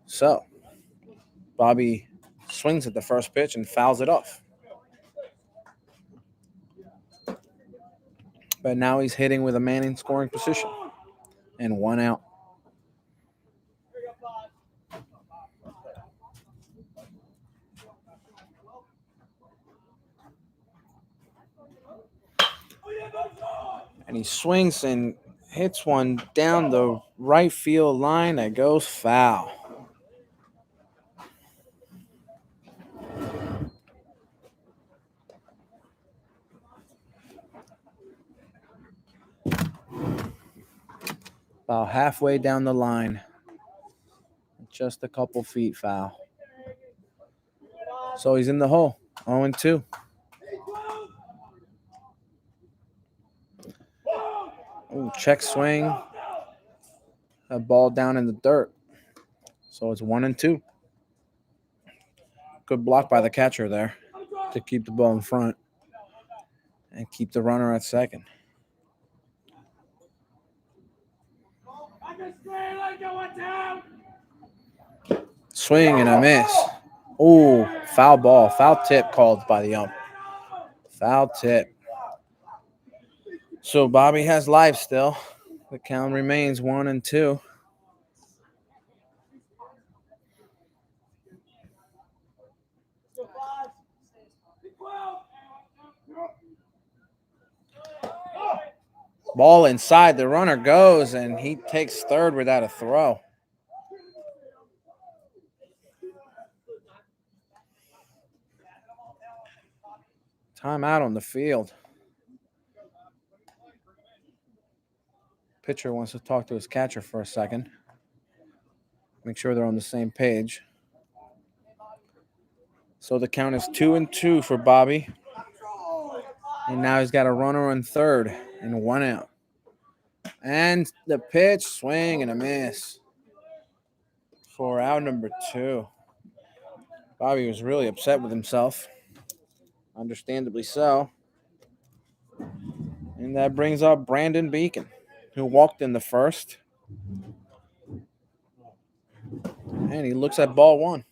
So Bobby swings at the first pitch and fouls it off. But now he's hitting with a man in scoring position and 1 out. And he swings and hits one down the right field line that goes foul. About halfway down the line. Just a couple feet foul. So he's in the hole. 0-2. Ooh, check swing. A ball down in the dirt. So it's 1-2. Good block by the catcher there to keep the ball in front. and keep the runner at second. I can scream like you went down. Swing and a miss. Ooh, foul ball. Foul tip called by the ump. Foul tip. So Bobby has life still. The count remains 1-2. Ball inside. The runner goes, and he takes third without a throw. Timeout on the field. Pitcher wants to talk to his catcher for a second. Make sure they're on the same page. So the count is 2-2 for Bobby. And now he's got a runner on third and 1 out. And the pitch, swing and a miss for out number 2. Bobby was really upset with himself. Understandably so. And that brings up Brandon Beacon, who walked in the first. And he looks at ball 1.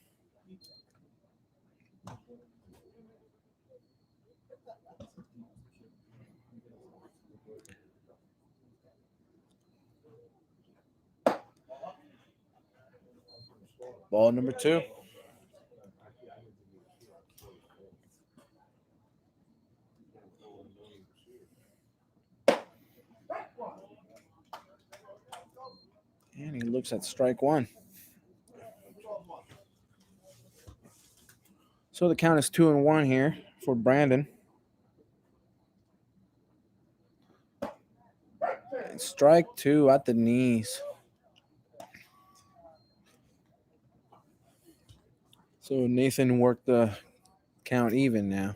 Ball number 2. And he looks at strike 1. So the count is 2-1 here for Brandon. And strike 2 at the knees. So Nathan worked the count even now.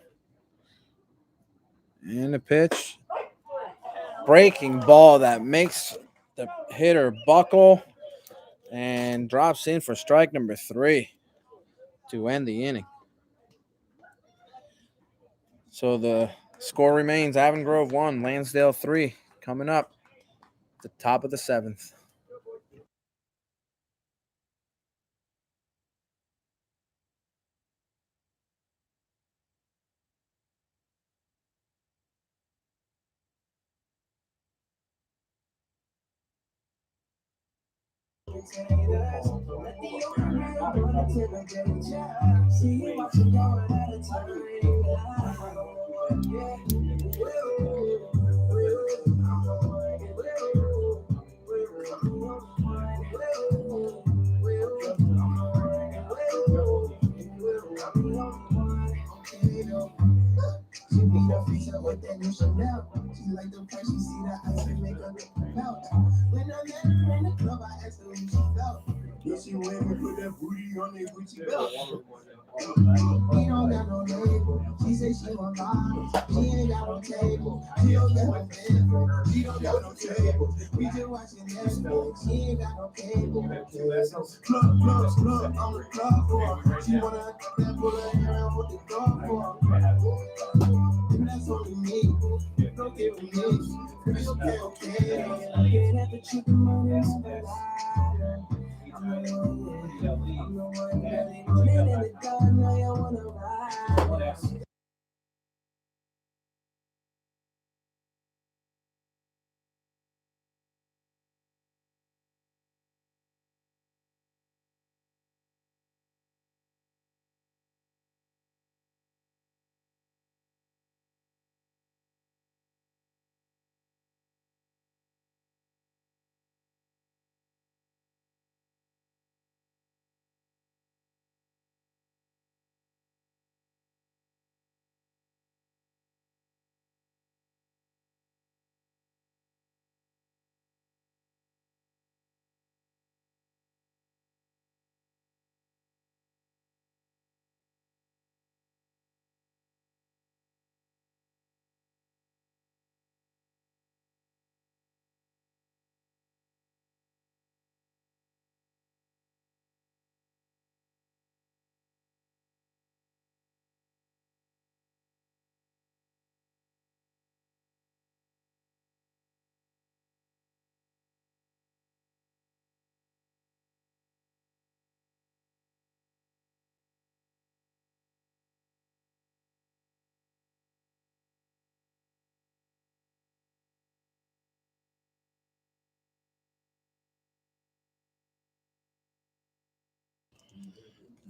And the pitch. Breaking ball that makes the hitter buckle and drops in for strike number 3 to end the inning. So the score remains AvonGrove 1, Landsdale 3, coming up at the top of the 7th. She beat her face up with that new Chanel. She like the price, she see the ice and make her melt. When I met her in the club, I asked her who she felt. Yeah, she went and put that booty on that Gucci belt. He don't got no label. She say she want bottles. She ain't got no table. She don't got no bedroom. She don't got no table. We just watching Netflix. She ain't got no cable. Club on the club for her. She wanna that pull her hair out with the dog for her. Maybe that's only me. Don't give me this. Okay. Looking at the chicken money on the ladder. I'm the one that ain't running in the dark. Now you wanna ride.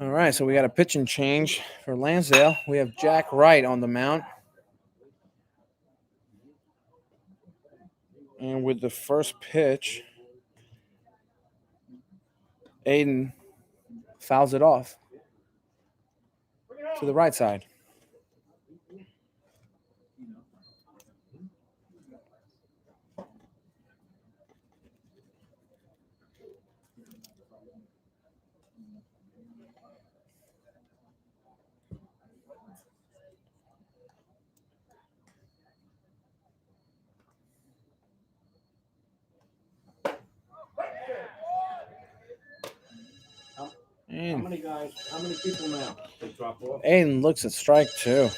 All right, so we got a pitching change for Landsdale. We have Jack Wright on the mound. And with the first pitch, Aiden fouls it off to the right side. How And many guys? How many people now? They drop off. Aiden looks at strike two.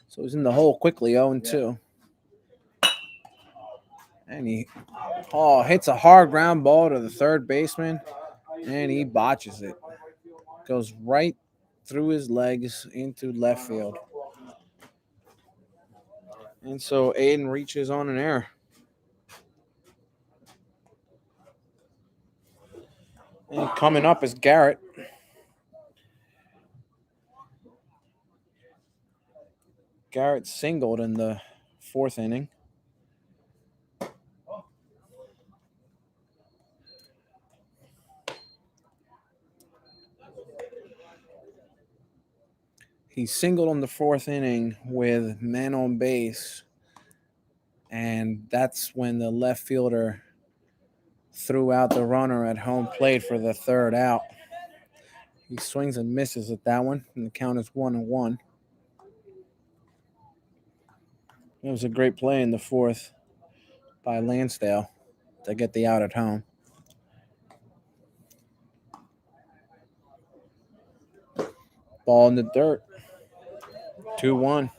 So he's in the hole quickly, 0-2. And he hits a hard ground ball to the third baseman, and he botches it. Goes right through his legs into left field. And so Aiden reaches on an error. And coming up is Garrett. Garrett singled in the fourth inning. He singled in the fourth inning with men on base, and that's when the left fielder threw out the runner at home plate for the third out. He swings and misses at that one, and the count is 1-1. It was a great play in the fourth by Landsdale to get the out at home. Ball in the dirt. 2-1.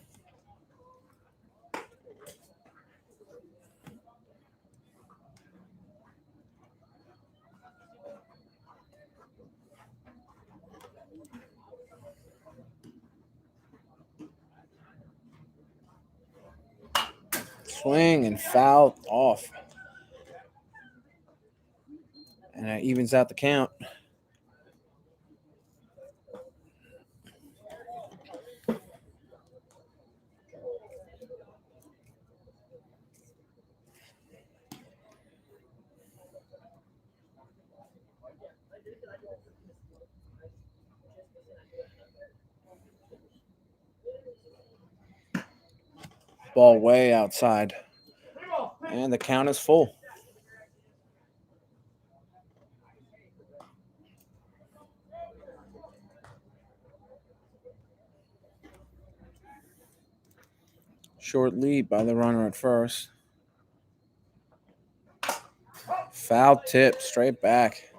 Swing and foul off. And that evens out the count. Ball way outside. And the count is full. Short lead by the runner at first. Foul tip straight back.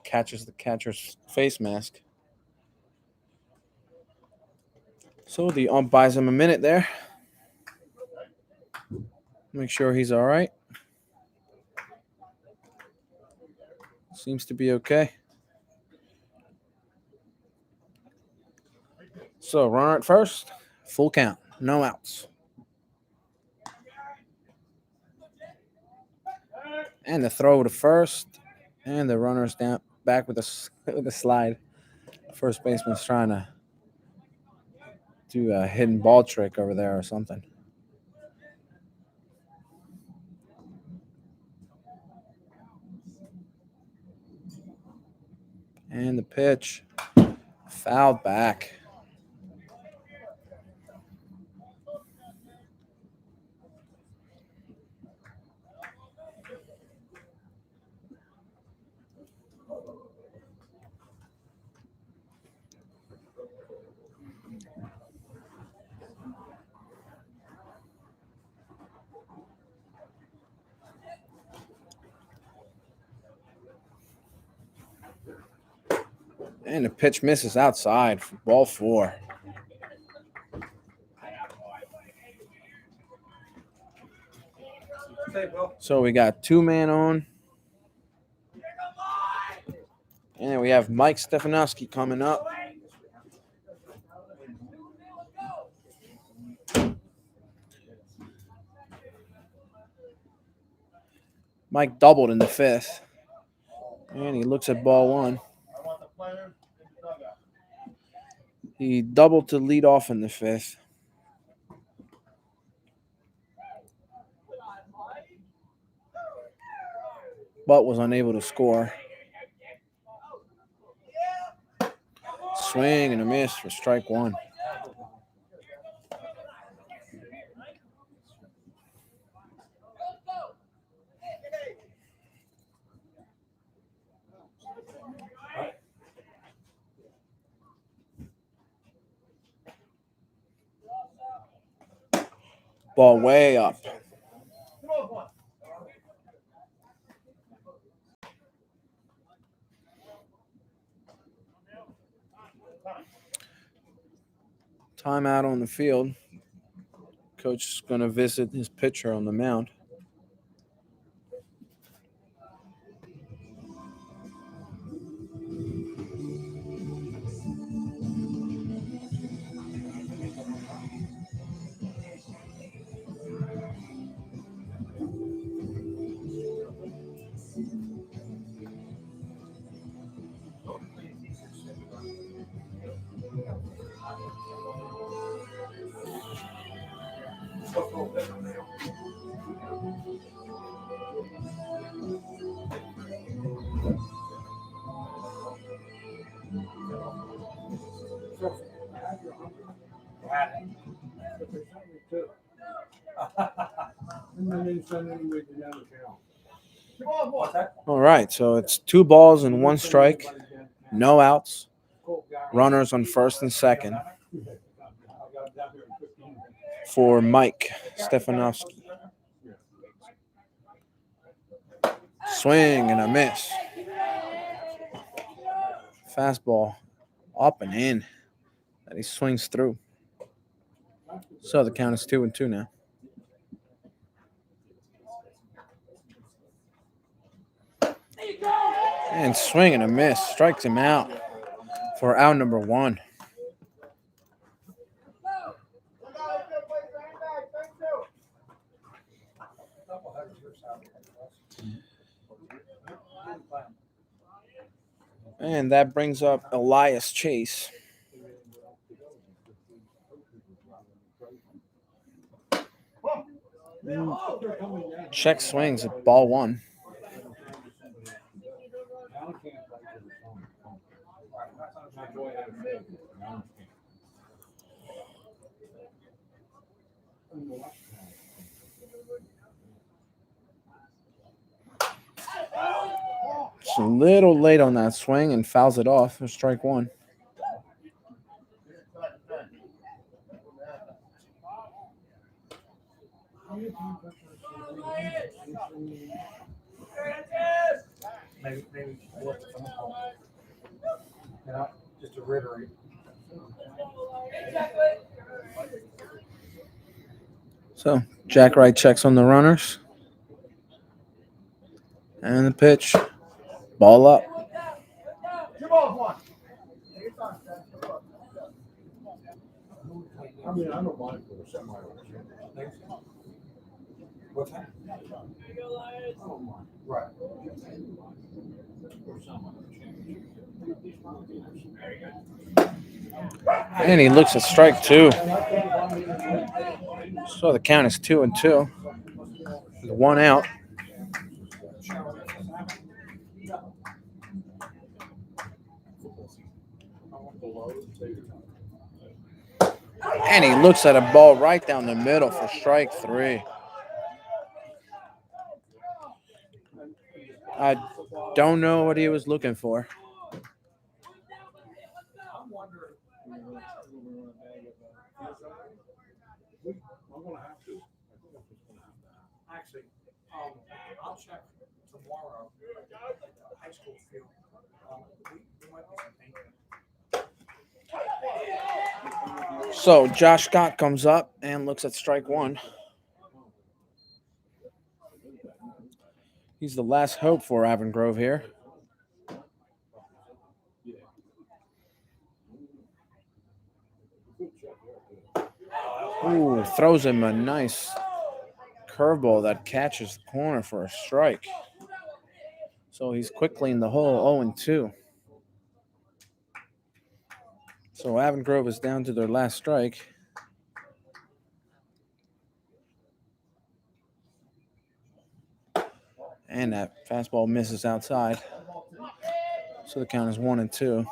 Catches the catcher's face mask. So the ump buys him a minute there. Make sure he's all right. Seems to be okay. So runner at first, full count, no outs. And the throw to first, and the runner's down back with a slide. First baseman's trying to do a hidden ball trick over there or something. And the pitch, fouled back. And the pitch misses outside for ball four. So we got two man on. And then we have Mike Stefanowski coming up. Mike doubled in the fifth. And he looks at ball one. He doubled to lead off in the fifth. But was unable to score. Swing and a miss for strike one. Ball way up. Timeout on the field. Coach is going to visit his pitcher on the mound. All right, so it's 2 balls and 1 strike, no outs, runners on first and second for Mike Stefanovsky. Swing and a miss. Fastball up and in that he swings through. So the count is 2-2 now. And swing and a miss. Strikes him out for out number 1. And that brings up Elias Chase. Check swings at ball 1. It's a little late on that swing and fouls it off for strike 1. Maybe just to reiterate. So Jack Wright checks on the runners. And the pitch. Ball up. I mean, I don't mind for the semi. What's that? I don't mind. Right. And he looks at strike 2. So the count is 2-2. With 1 out. And he looks at a ball right down the middle for strike 3. I don't know what he was looking for. Actually, I'll check tomorrow. High school field. We might be some So Josh Scott comes up and looks at strike 1. He's the last hope for AvonGrove here. Ooh, throws him a nice curveball that catches the corner for a strike. So he's quickly in the hole, 0-2. So AvonGrove is down to their last strike. And that fastball misses outside. So the count is 1-2.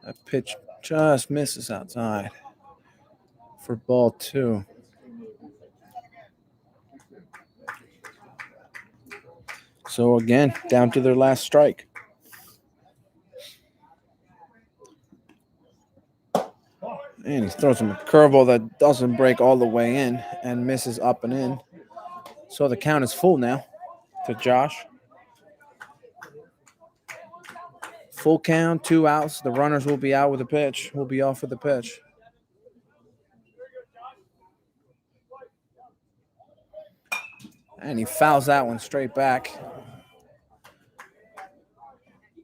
That pitch just misses outside for ball 2. So again, down to their last strike. And he throws him a curveball that doesn't break all the way in and misses up and in. So the count is full now to Josh. Full count, 2 outs. The runners will be out with the pitch. Will be off with the pitch. And he fouls that one straight back.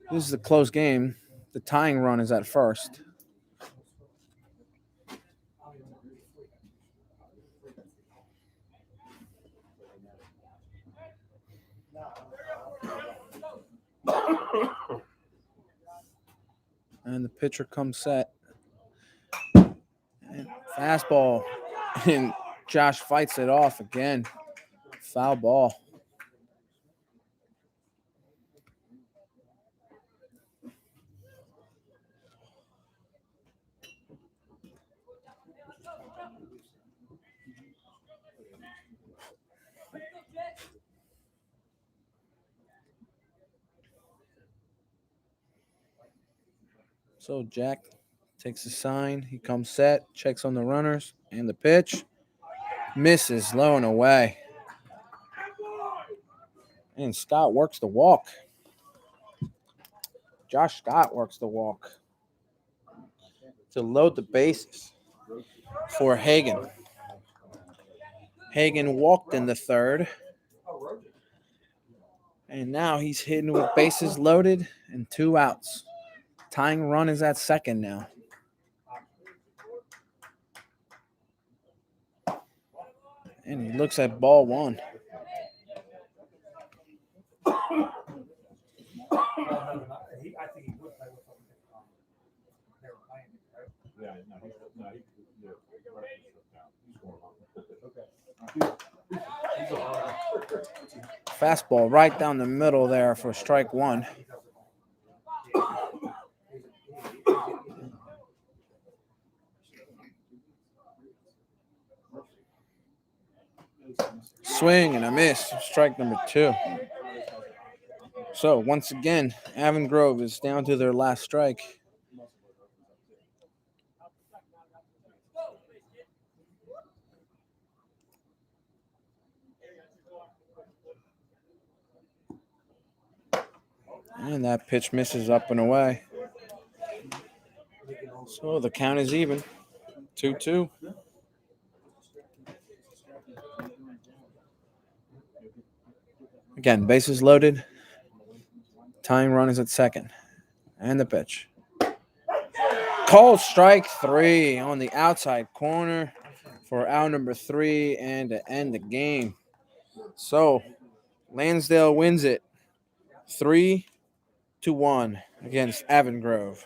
This is a close game. The tying run is at first. And the pitcher comes set. And fastball. And Josh fights it off again. Foul ball. So Jack takes a sign. He comes set, checks on the runners, and the pitch misses low and away. And Scott works the walk. Josh Scott works the walk to load the bases for Hagan. Hagan walked in the third. And now he's hitting with bases loaded and 2 outs. Tying run is at second now. And he looks at ball 1. Fastball right down the middle there for strike 1. Swing and a miss. Strike number 2. So once again, AvonGrove is down to their last strike. And that pitch misses up and away. So the count is even. 2-2. Again, bases loaded. Tying run is at second. And the pitch. Called strike 3 on the outside corner for out number 3 and to end the game. So Landsdale wins it 3-1 against AvonGrove.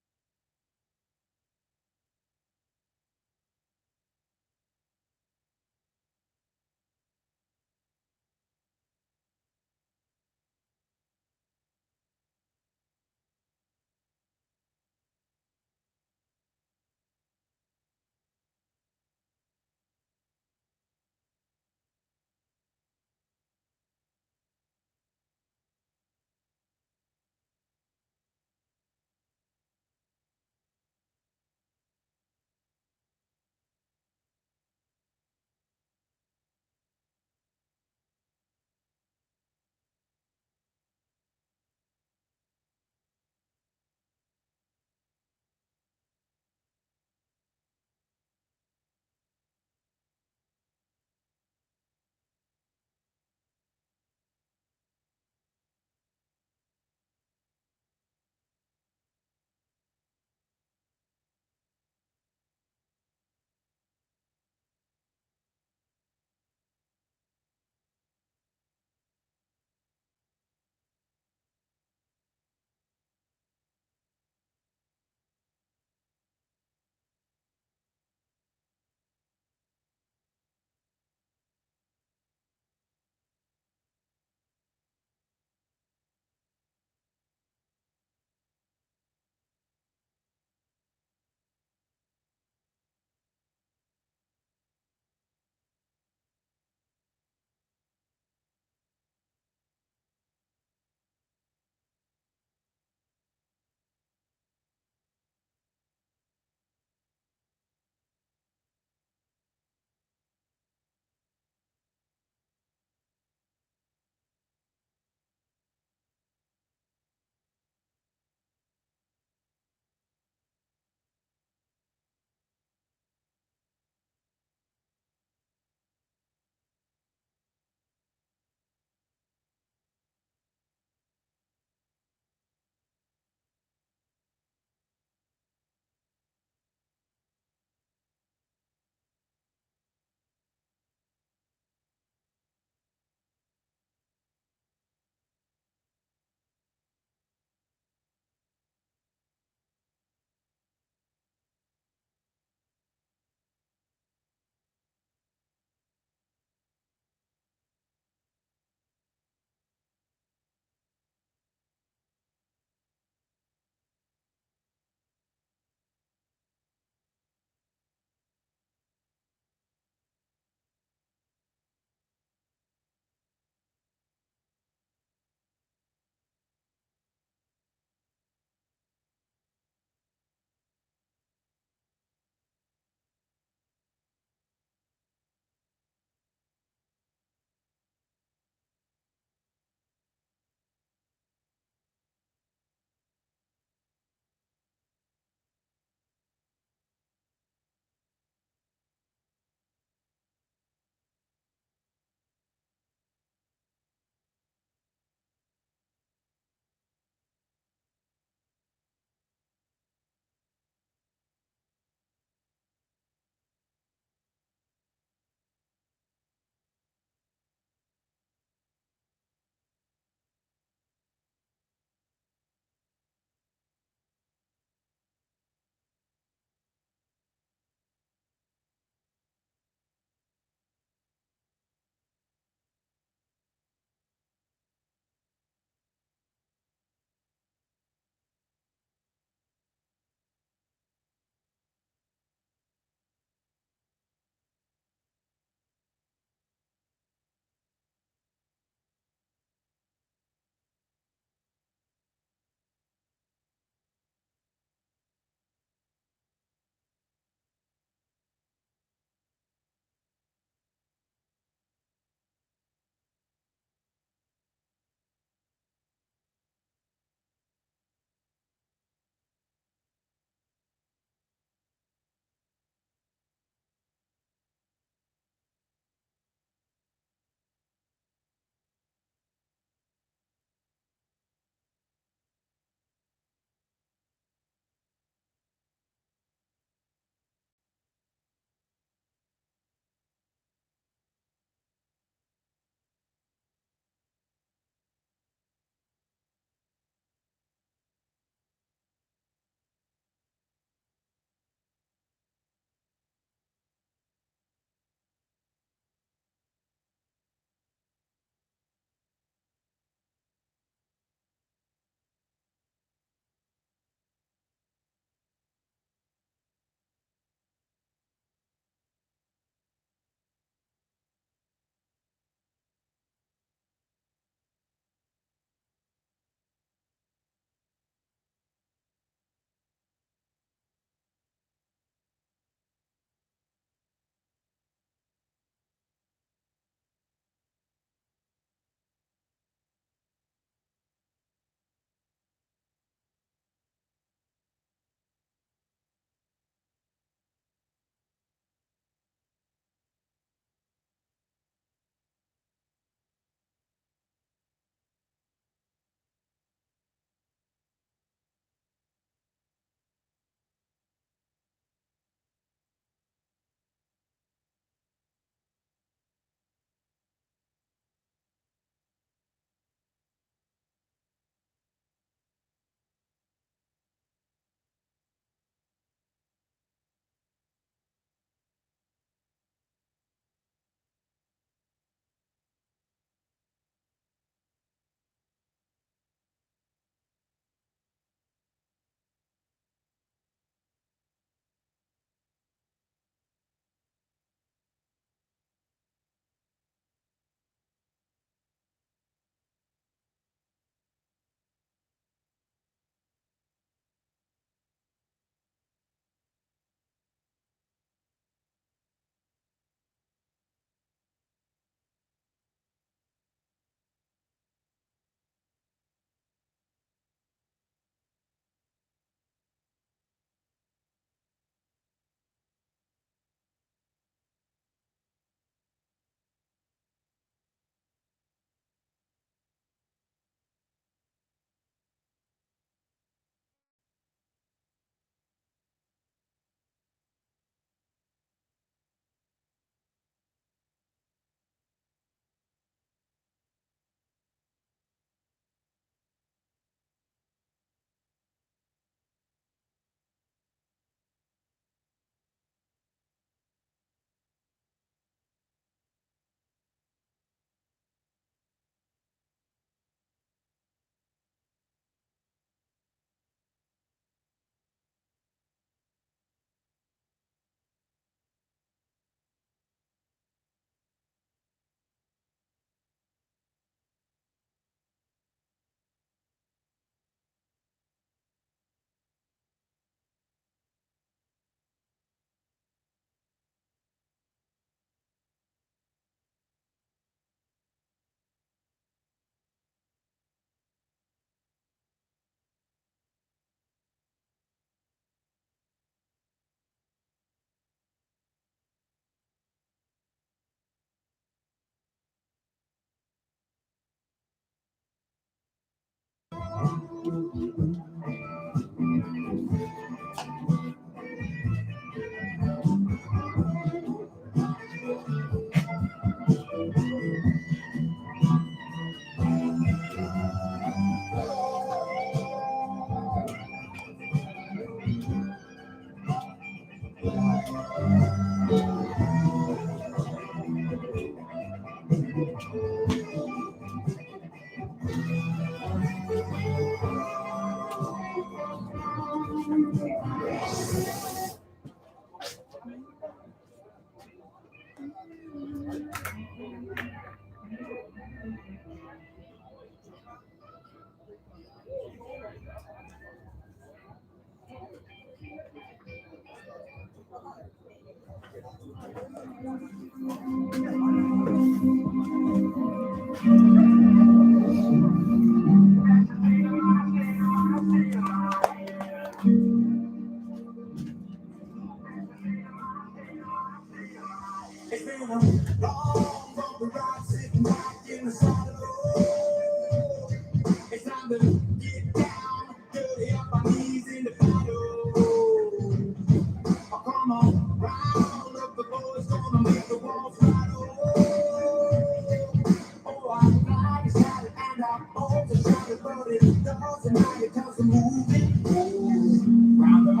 to move it. Ooh, round them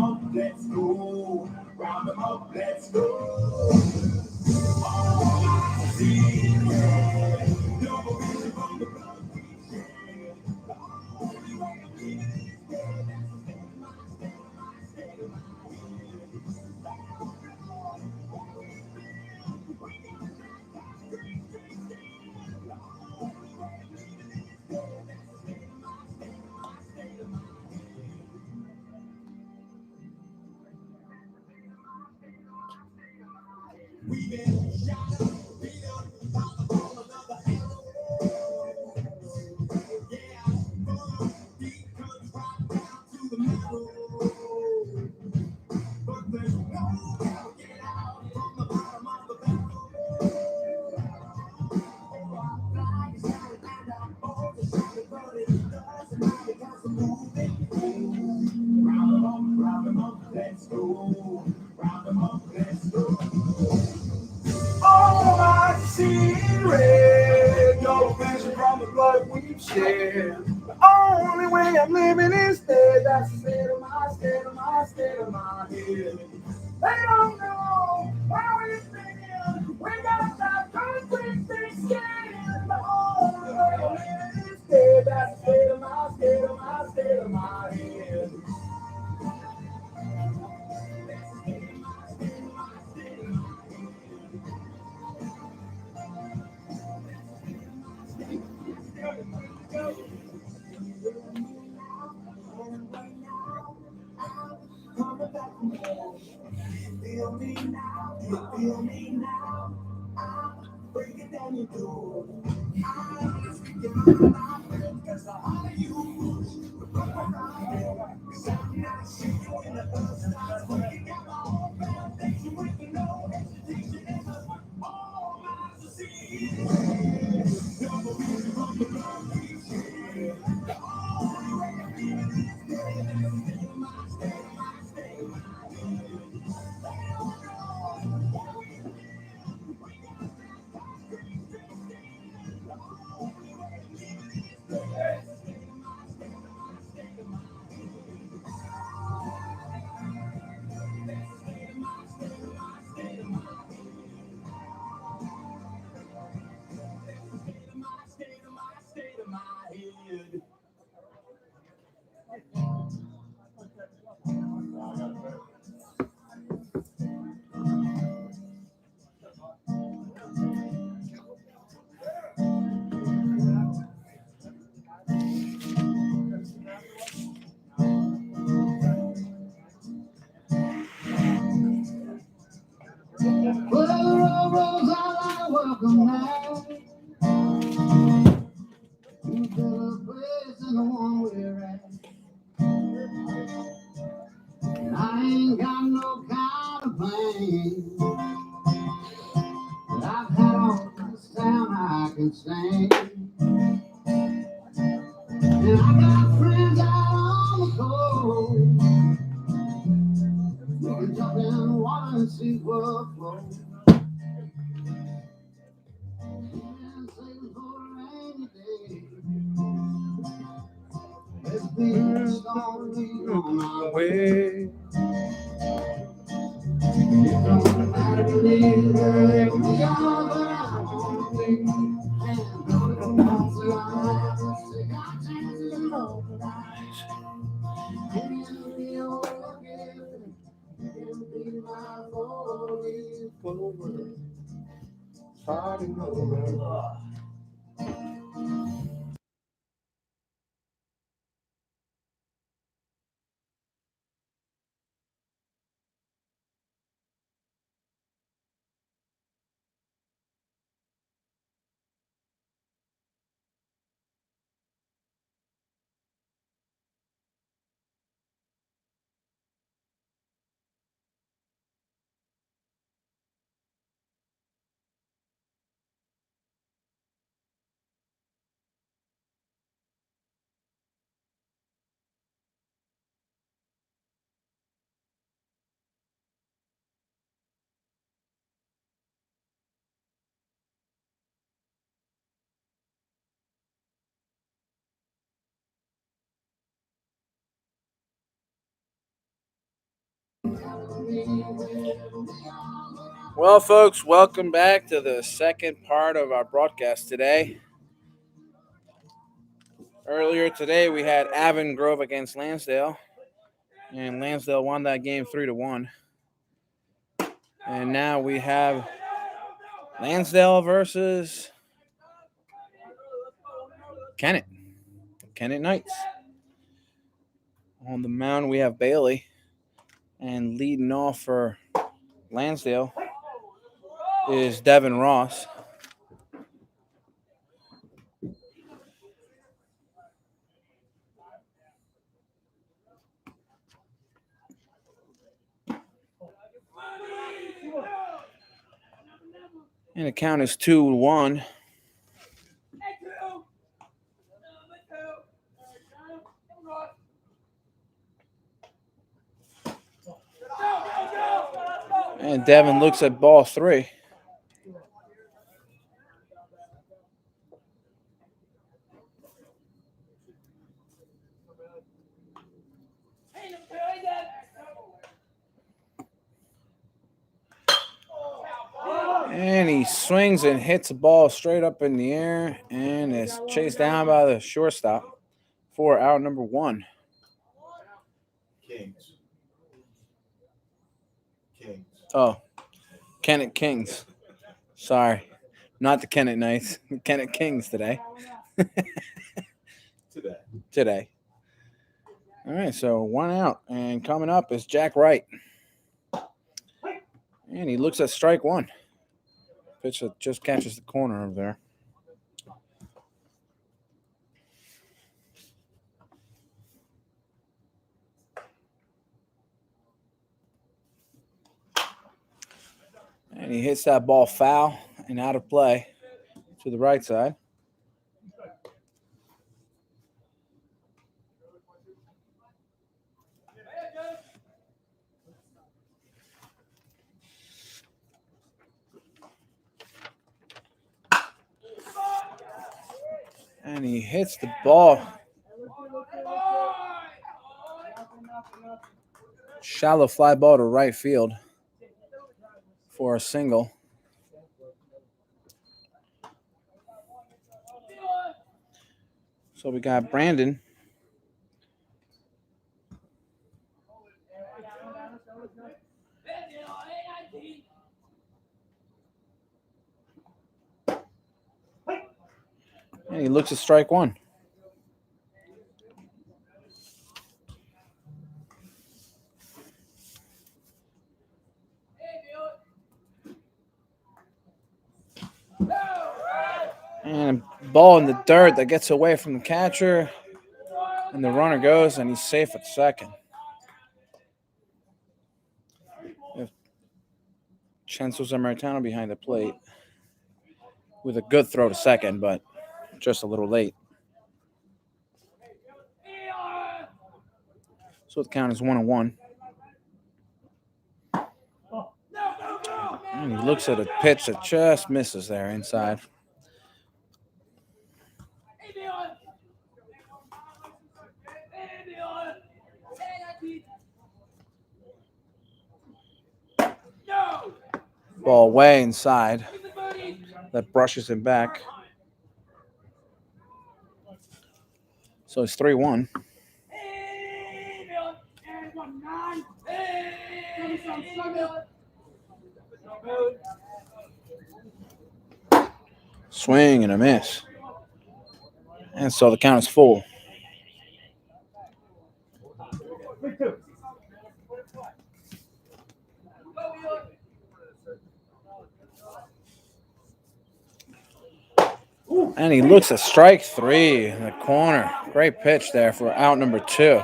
up, let's go. Round them up, let's go. Oh, I see it. Double vision from the blood we share. The only way I'm living is dead. That's the state of my, state of my, state of my we've been shot up, beat up, about to fall another arrow. Yeah, full deep cuts right down to the marrow. But there's no way to get out from the bottom of the barrel. Oh, I fly is out and I hold the shot, but it doesn't matter because I'm moving. Round them up, let's go. Round them up, let's go. All I see in red, no vision from the blood we've shared. The only way I'm living is dead. That's the state of my, state of my, state of my head. They don't know where we've been. We got that concrete thing skin. The only way I'm living is dead. That's the state of my, state of my, state of my head. Feel me now, you feel me now. I'm breaking down your door. I'm speaking my mind, cause the harder you push, the quicker I am. Cause I'm not shooting when the buzz starts working out my own foundation with no hesitation in the all my succeed. Double vision from the love we share. The only way I'm living is dead. That's the state of my, state of my, state of my head. State of my head. Well, the road rolls out like a welcome mat. You build a place in the one we're at. And I ain't got no kind of plan, but I've had all this town I can stand. And I got friends out on the coast. We can jump in the water and see what flows. And save for a rainy day. Let's be slowly on our way. It don't matter to me where we are, but I wanna be. And don't want to have to take our chances and roll the dice. And we all again, and be my forward, starting over. Well, folks, welcome back to the second part of our broadcast today. Earlier today, we had AvonGrove against Landsdale, and Landsdale won that game 3-1. And now we have Landsdale versus Kennett Knights. On the mound, we have Bailey, and leading off for Landsdale is Devin Ross. And the count is 2-1. And Devin looks at ball 3. And he swings and hits the ball straight up in the air and is chased down by the shortstop for out number 1. Kings. Oh, Kennett Kings. Sorry, not the Kennett Knights. Kennett Kings today. Today. All right, so 1 out. And coming up is Jack Wright. And he looks at strike 1. Pitch that just catches the corner over there. And he hits that ball foul and out of play to the right side. And he hits the ball. Shallow fly ball to right field for a single. So we got Brandon. And he looks at strike 1. And a ball in the dirt that gets away from the catcher. And the runner goes, and he's safe at second. Chenzo Zamorano behind the plate with a good throw to second, but just a little late. So the count is 1-1. And he looks at a pitch that just misses there inside. Ball way inside. That brushes him back. So it's 3-1. Swing and a miss. And so the count is full. And he looks at strike 3 in the corner. Great pitch there for out number 2.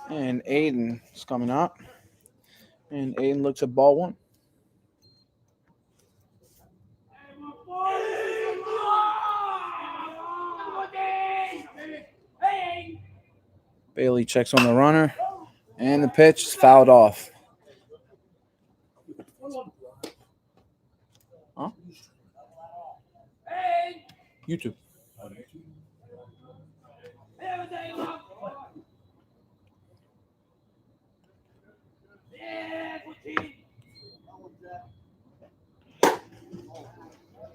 And Aiden is coming up. And Aiden looks at ball 1. Bailey checks on the runner, and the pitch is fouled off. Huh? YouTube.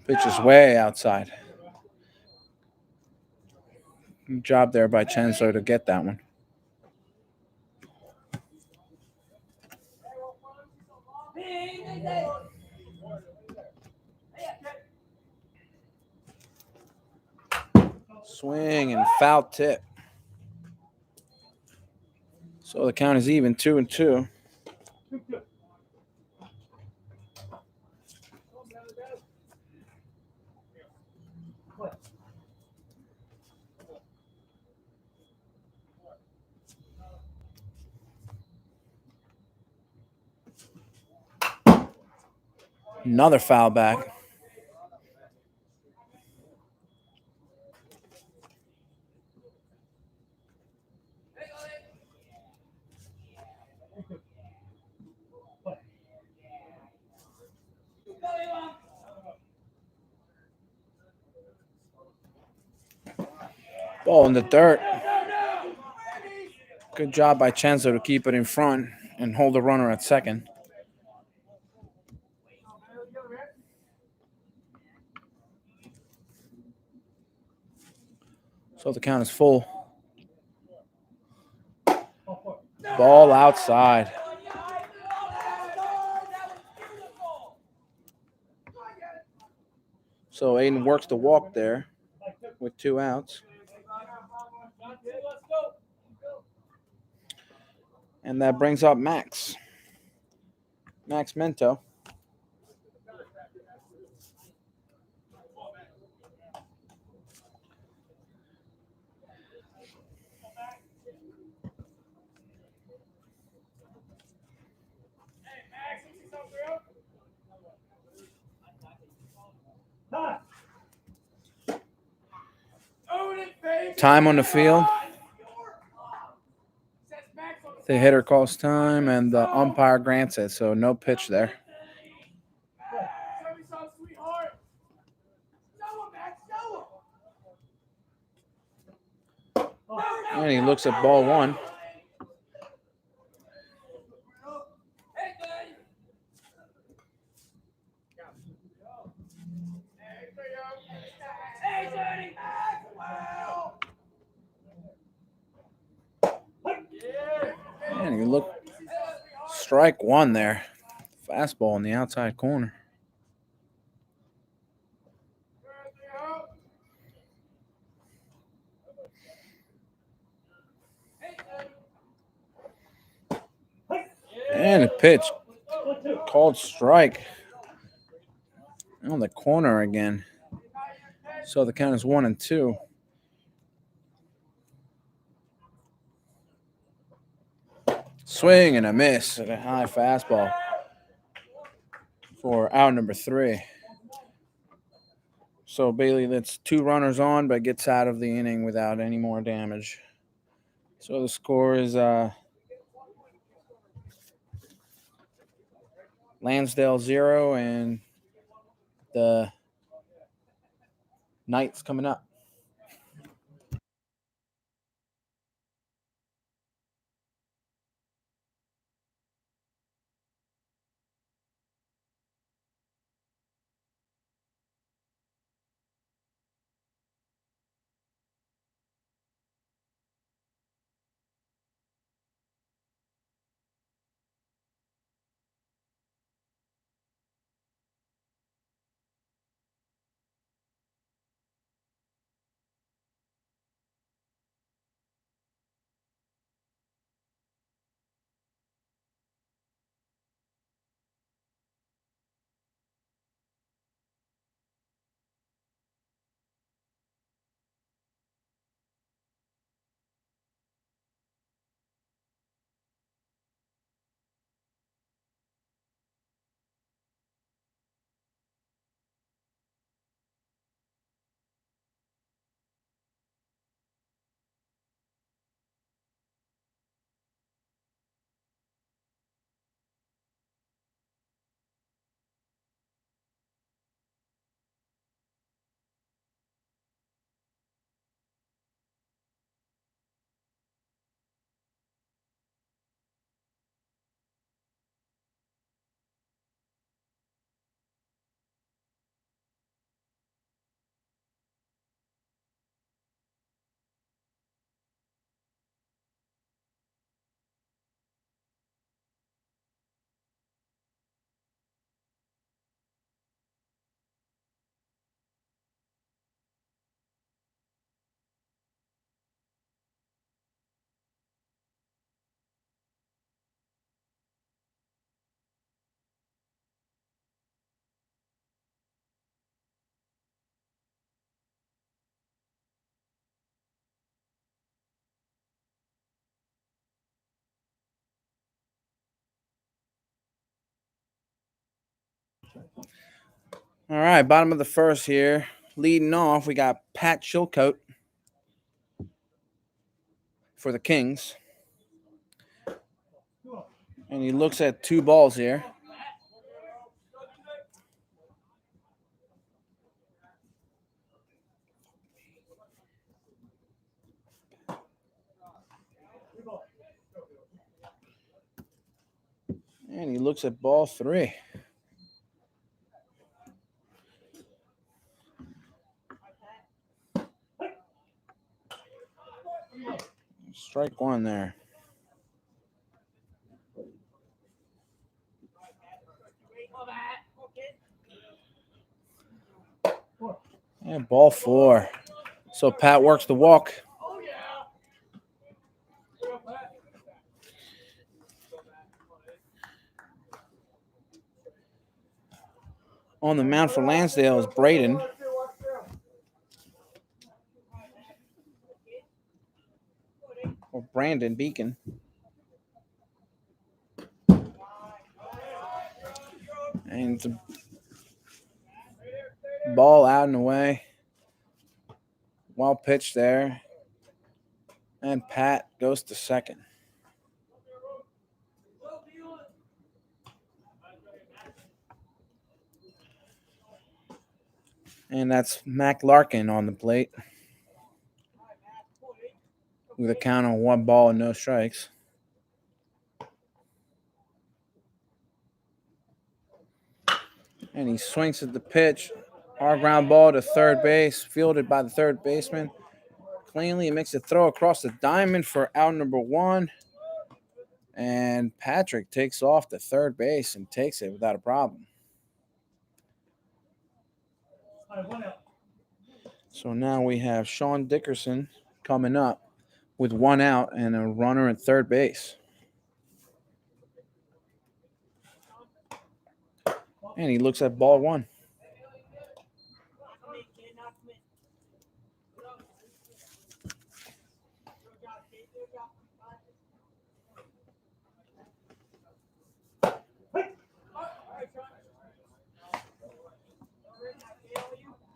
Pitch is way outside. Good job there by Chancellor to get that one. Swing and foul tip. So the count is even, 2-2. Another foul back. Ball in the dirt. Good job by Chancellor to keep it in front and hold the runner at second. So the count is full. Ball outside. So Aiden works the walk there with 2 outs. And that brings up Max Mento. Time on the field. The hitter calls time, and the umpire grants it, so no pitch there. And he looks at ball 1. And he looked strike 1 there. Fastball in the outside corner. And a pitch. Called strike. On the corner again. So the count is 1-2. Swing and a miss at a high fastball for out number 3. So Bailey lets 2 runners on, but gets out of the inning without any more damage. So the score is Landsdale 0 and the Knights coming up. All right, bottom of the first here. Leading off, we got Pat Chilcote for the Kings. And he looks at 2 balls here. And he looks at ball 3. Strike 1 there. And ball 4. So Pat works the walk. On the mound for Landsdale is Braden. Or Brandon Beacon. And it's a ball out and away. Well pitched there. And Pat goes to second. And that's Mac Larkin on the plate. With a count on 1 ball and no strikes. And he swings at the pitch. Hard ground ball to third base. Fielded by the third baseman. Cleanly makes a throw across the diamond for out number 1. And Patrick takes off to third base and takes it without a problem. So now we have Sean Dickerson coming up with 1 out and a runner at third base. And he looks at ball 1.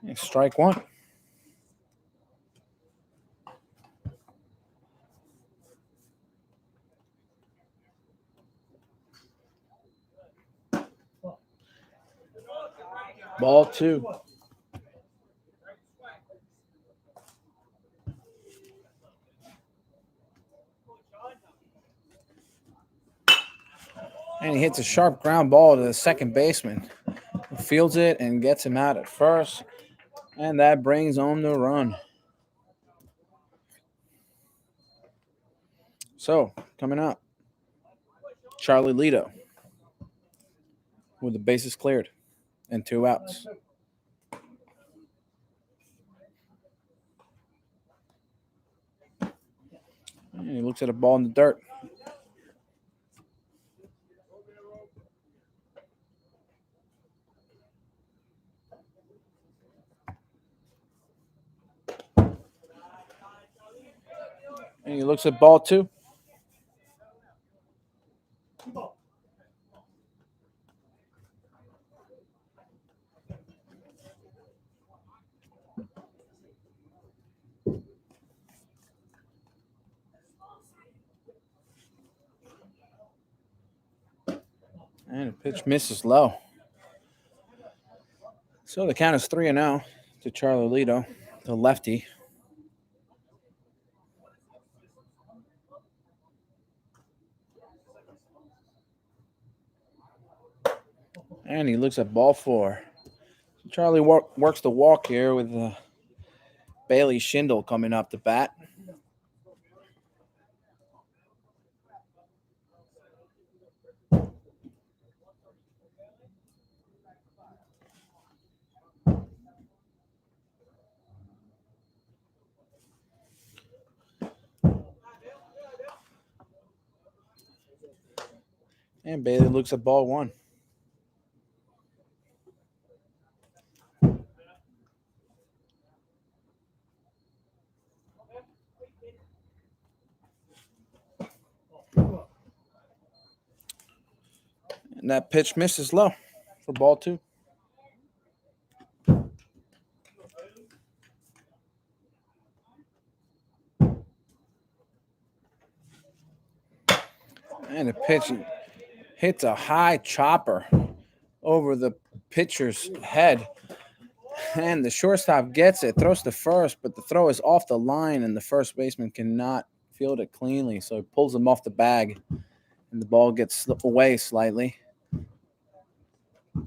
And strike 1. Ball 2. And he hits a sharp ground ball to the second baseman, who fields it and gets him out at first. And that brings home the run. So, coming up, Charlie Lito with the bases cleared and 2 outs. And he looks at a ball in the dirt. And he looks at ball 2. And the pitch misses low. So the count is 3-0 to Charlie Lito, the lefty. And he looks at ball 4. Charlie works the walk here with Bailey Schindel coming up to bat. And Bailey looks at ball 1. And that pitch misses low for ball 2. And the pitch hits a high chopper over the pitcher's head. And the shortstop gets it, throws to first, but the throw is off the line, and the first baseman cannot field it cleanly. So he pulls him off the bag, and the ball gets slipped away slightly.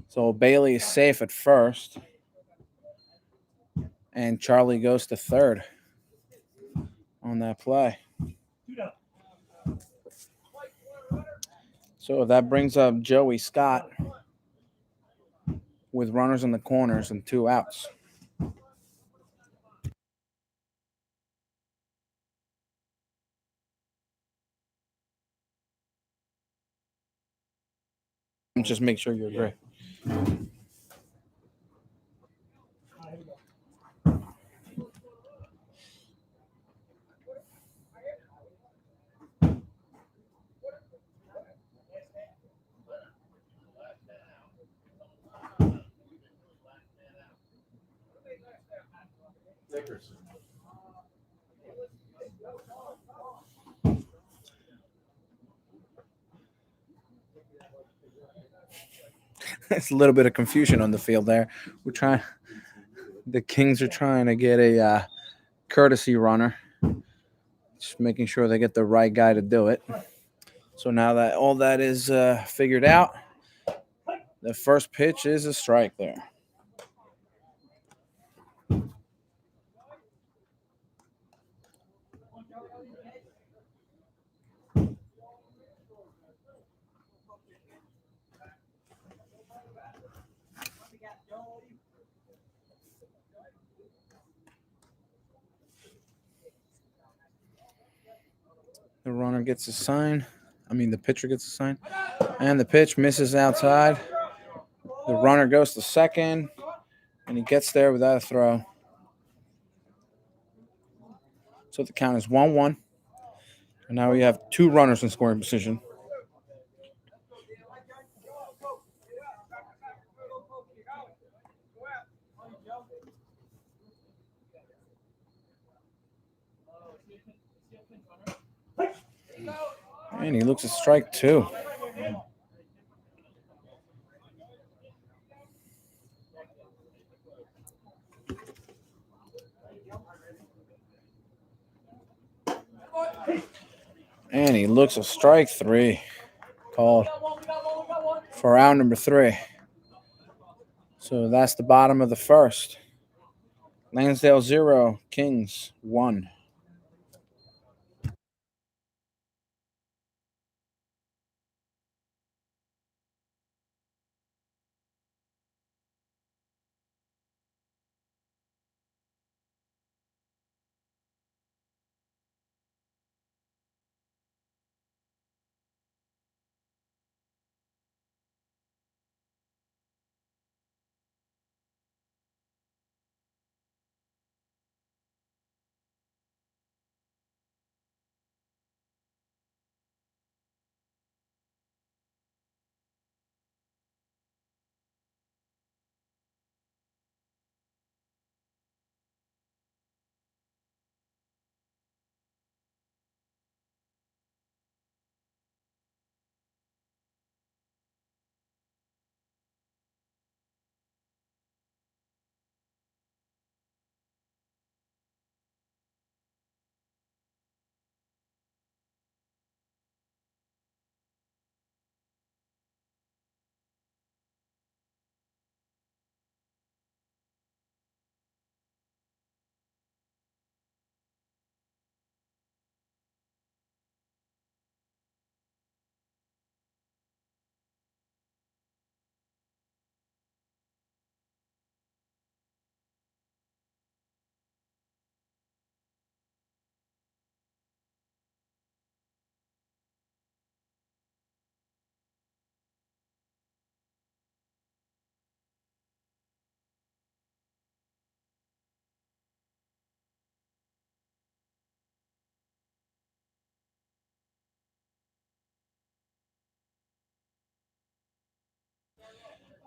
So Bailey is safe at first, and Charlie goes to third on that play. So that brings up Joey Scott with runners in the corners and 2 outs. Just make sure you agree. Dickerson. It's a little bit of confusion on the field there. The Kings are trying to get a courtesy runner, just making sure they get the right guy to do it. So now that all that is figured out, the first pitch is a strike there. The runner gets a sign. The pitcher gets a sign. And the pitch misses outside. The runner goes to second, and he gets there without a throw. So the count is 1-1. And now we have 2 runners in scoring position. And he looks at strike 2. And he looks at strike 3. Called for out number 3. So that's the bottom of the first. Landsdale 0, Kings 1.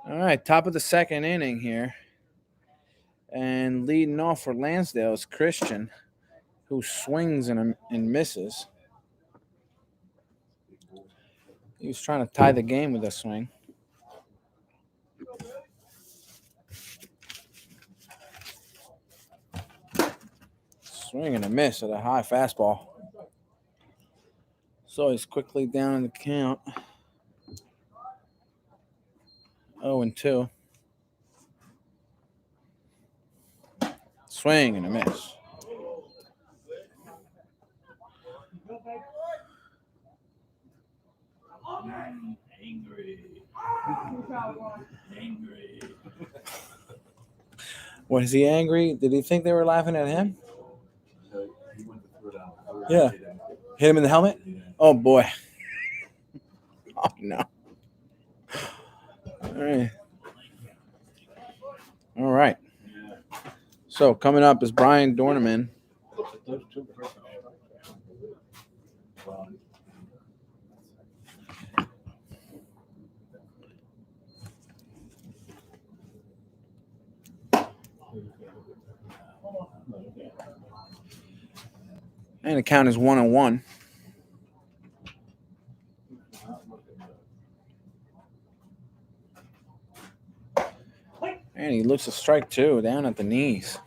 All right, top of the second inning here. And leading off for Lansdale is Christian, who swings and misses. He was trying to tie the game with a swing. Swing and a miss at a high fastball. So he's quickly down in the count. 0-2. Swing and a miss. Angry. Was he angry? Did he think they were laughing at him? So he went to throw down. Yeah. Hit him in the helmet? Yeah. Oh, boy. Oh, no. All right. All right. Yeah. So coming up is Brian Dorneman. But those two first. Well, And the count is 1-1. And he looks a strike two down at the knees.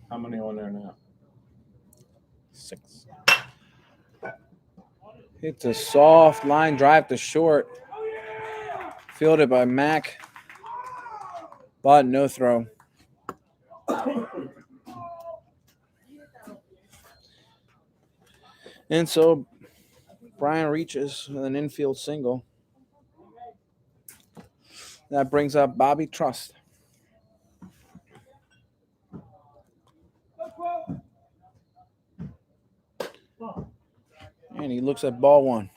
how many on there now? 6. Hits a soft line drive to short. Fielded by Mack. But no throw. And so Brian reaches with an infield single. That brings up Bobby Trust. And he looks at ball one.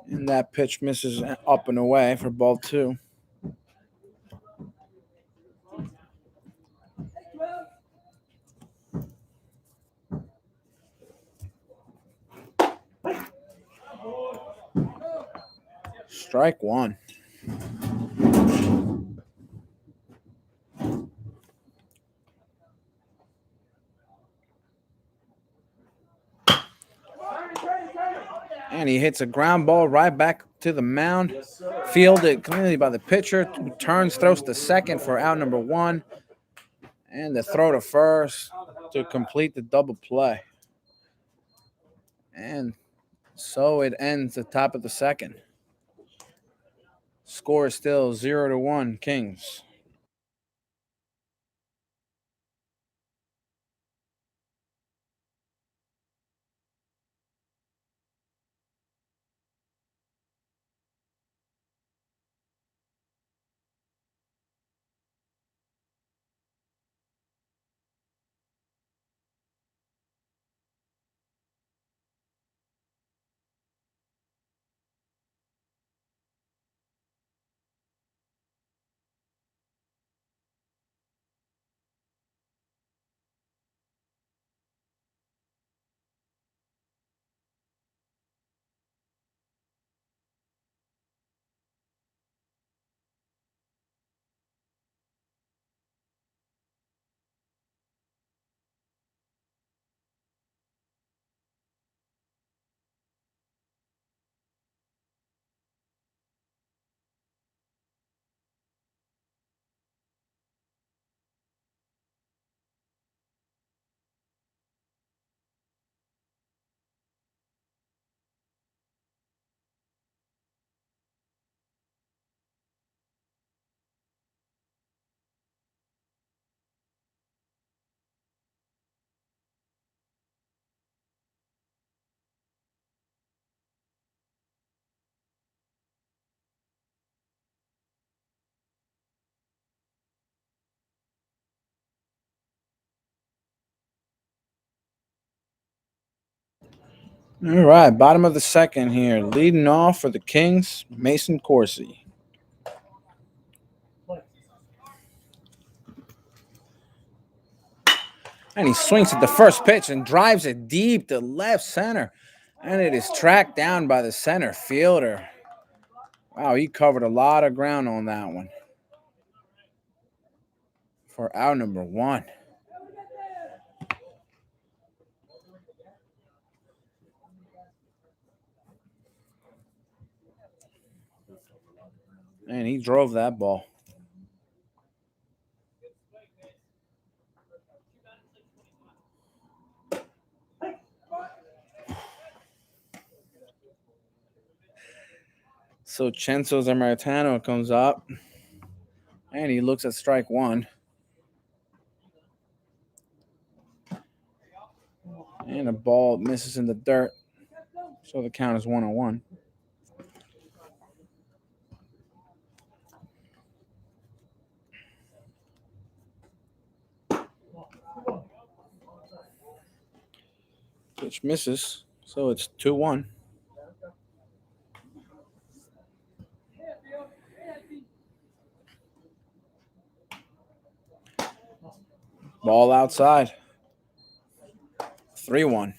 And that pitch misses up and away for ball two. Strike one. And he hits a ground ball right back to the mound. Fielded cleanly by the pitcher. Turns, throws to second for out number one. And the throw to first to complete the double play. And so it ends the top of the second. Score is still 0-1 Kings. All right, bottom of the second here. Leading off for the Kings, Mason Corsi. And he swings at the first pitch and drives it deep to left center. And it is tracked down by the center fielder. Wow, he covered a lot of ground on that one. For out number 1. And he drove that ball. So Chenzo Zamorano comes up. And he looks at strike 1. And a ball misses in the dirt. So the count is 1-1. Pitch misses. So it's 2-1. Ball outside. 3-1.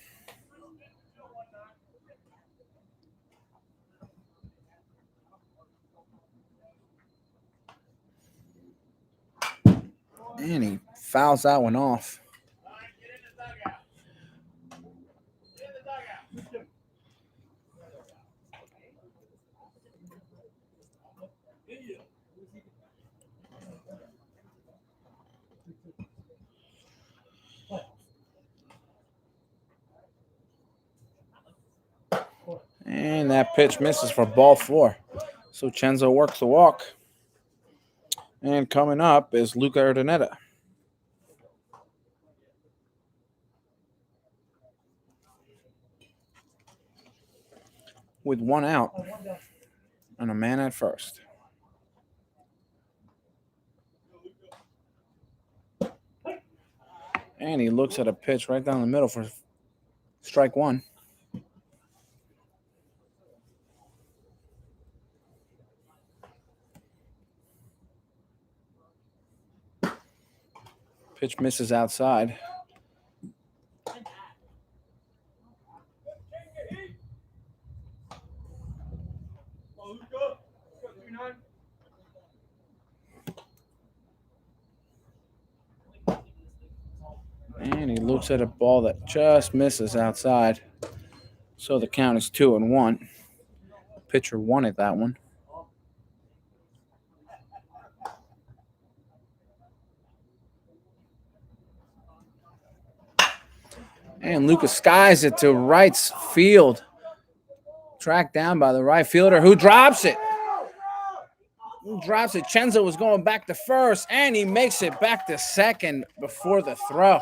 And he fouls that one off. And that pitch misses for ball 4. So Chenzo works the walk. And coming up is Luca Urdaneta. With 1 out and a man at first. And he looks at a pitch right down the middle for strike 1. Pitch misses outside. And he looks at a ball that just misses outside. So the count is 2-1. Pitcher wanted that one. And Lucas skies it to right field. Tracked down by the right fielder who drops it. Chenzo was going back to first, and he makes it back to second before the throw.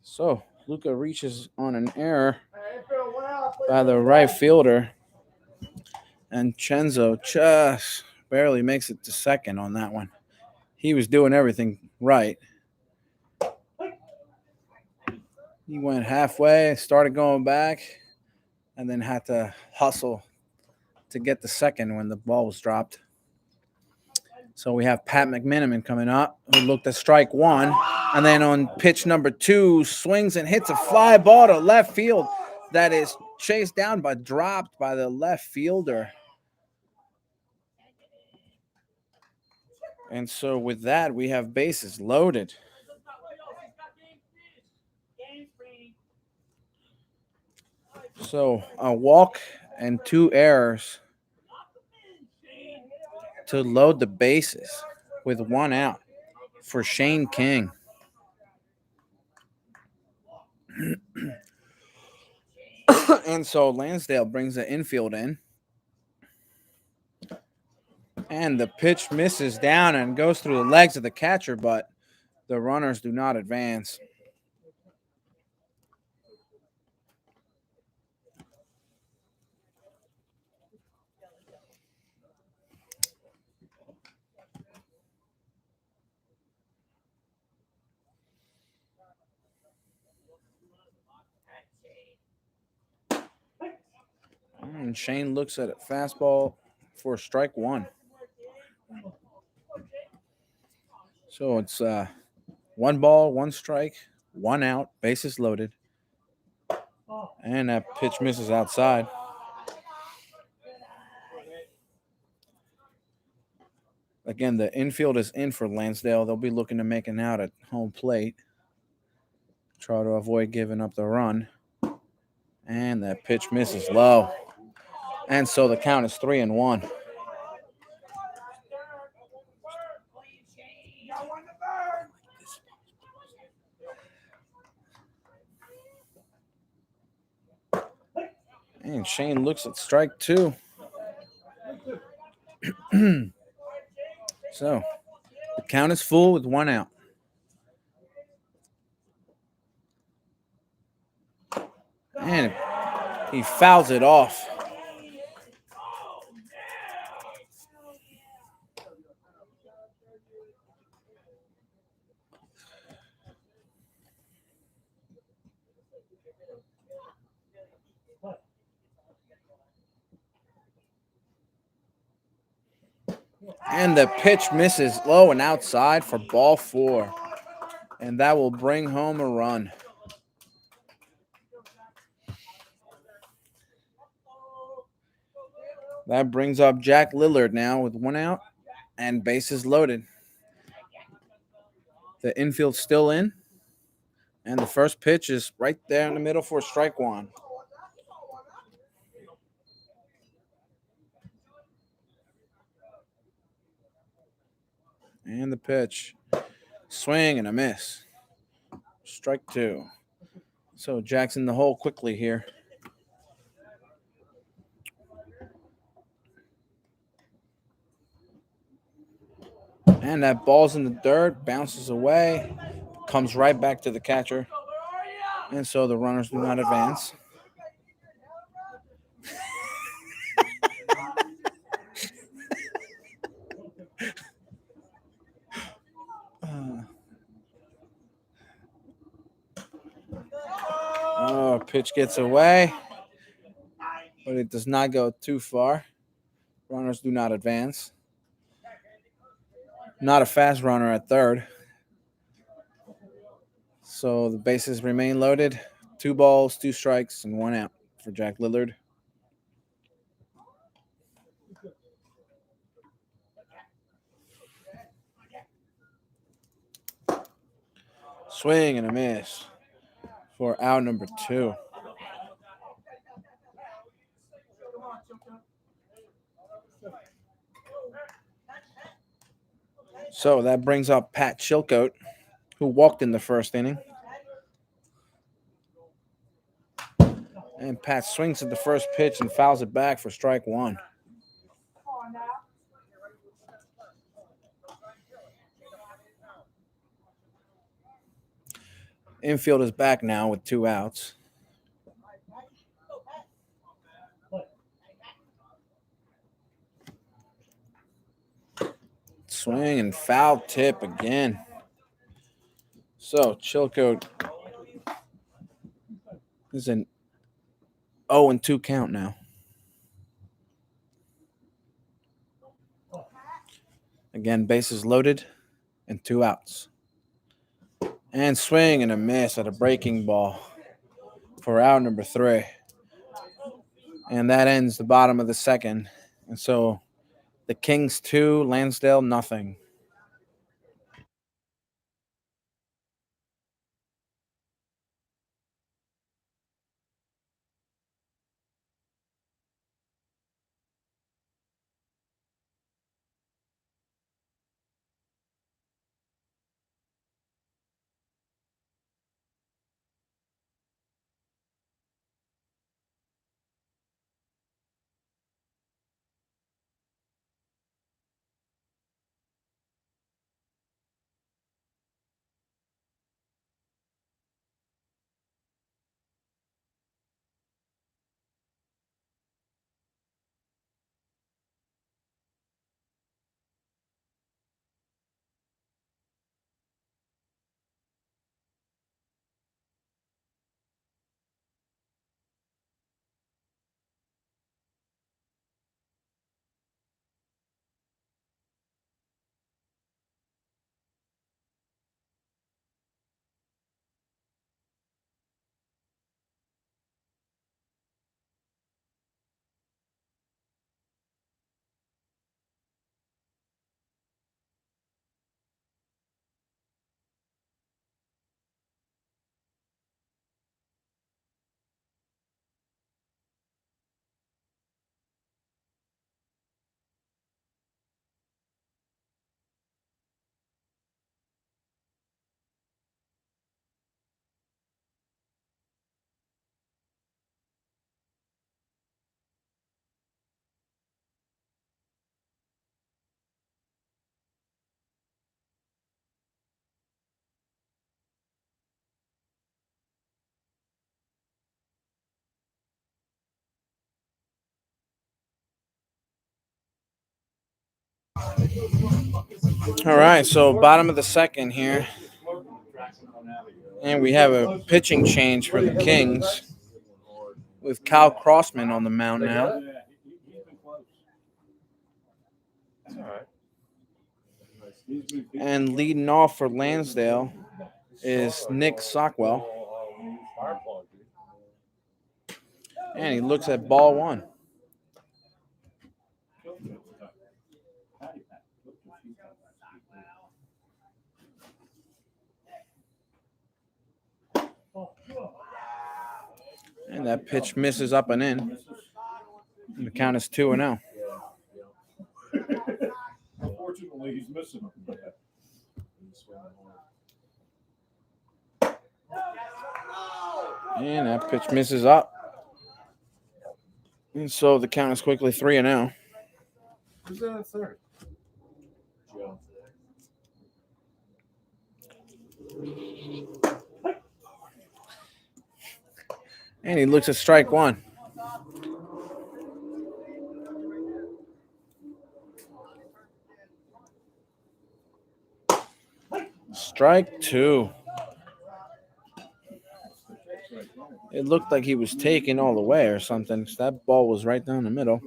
So Luca reaches on an error by the right fielder, and Chenzo just barely makes it to second on that one. He was doing everything right. He went halfway, started going back, and then had to hustle to get the second when the ball was dropped. So we have Pat McMiniman coming up, who looked at strike 1, and then on pitch number 2, swings and hits a fly ball to left field that is chased down but dropped by the left fielder. And so with that, we have bases loaded. So a walk and 2 errors to load the bases with 1 out for Shane King. And so Landsdale brings the infield in. And the pitch misses down and goes through the legs of the catcher, but the runners do not advance. And Shane looks at a fastball for strike one. So it's 1 ball, 1 strike, 1 out, bases loaded. And that pitch misses outside. Again, the infield is in for Landsdale. They'll be looking to make an out at home plate. Try to avoid giving up the run. And that pitch misses low. And so the count is 3-1. And Shane looks at strike two. So the count is full with 1 out. And he fouls it off. And the pitch misses low and outside for ball 4. And that will bring home a run. That brings up Jack Lillard now with 1 out and bases loaded. The infield's still in. And the first pitch is right there in the middle for strike one. And the pitch. Swing and a miss. Strike two. So Jack's in the hole quickly here. And that ball's in the dirt, bounces away, comes right back to the catcher. And so the runners do not advance. Pitch gets away, but it does not go too far. Runners do not advance. Not a fast runner at third. So the bases remain loaded. 2 balls, 2 strikes, and 1 out for Jack Lillard. Swing and a miss for out number 2. So that brings up Pat Chilcote, who walked in the first inning. And Pat swings at the first pitch and fouls it back for strike one. Infield is back now with 2 outs. Swing and foul tip again. So Chilcote is an 0-2 count now. Again, bases loaded and 2 outs. And swing and a miss at a breaking ball for out number 3. And that ends the bottom of the second. And so the Kings 2, Landsdale nothing. All right, so bottom of the second here. And we have a pitching change for the Kings with Kyle Crossman on the mound now. And leading off for Landsdale is Nick Sockwell. And he looks at ball one. And that pitch misses up and in. And the count is 2-0. Unfortunately, he's missing them. And that pitch misses up. And so the count is quickly 3-0. Who's that at third? Joe. And he looks at strike one. Strike two. It looked like he was taken all the way or something. That ball was right down the middle.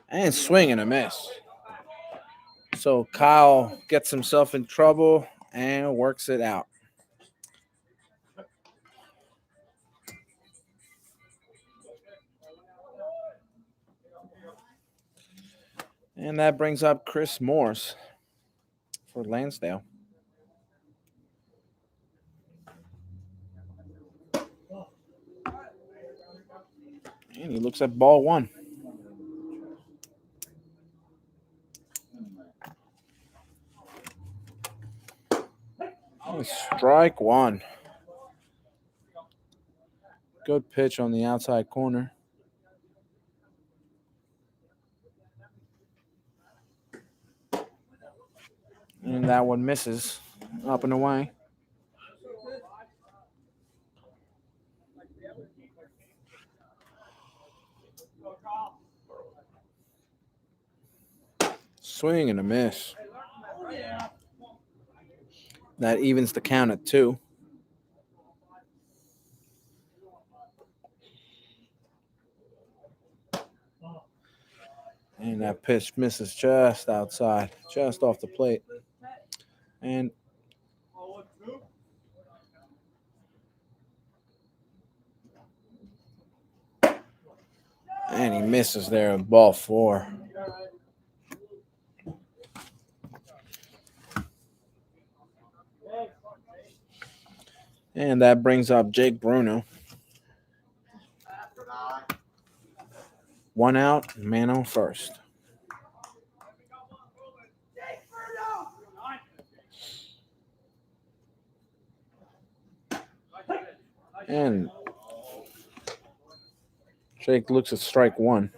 And swing and a miss. So Kyle gets himself in trouble and works it out. And that brings up Chris Morse for Landsdale. And he looks at ball one. And strike one. Good pitch on the outside corner. And that one misses up and away. Swing and a miss. That evens the count at 2. And that pitch misses just outside, just off the plate. And he misses there with ball 4. And that brings up Jake Bruno. 1 out, man on first. And Jake looks at strike one.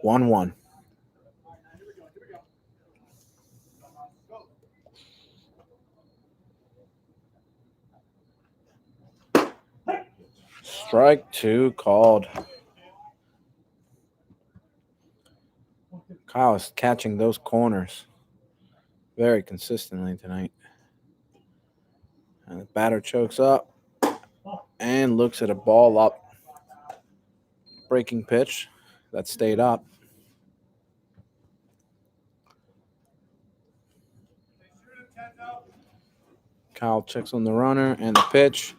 One. Strike two called. Kyle is catching those corners very consistently tonight. And the batter chokes up and looks at a ball up. Breaking pitch that stayed up. Kyle checks on the runner and the pitch.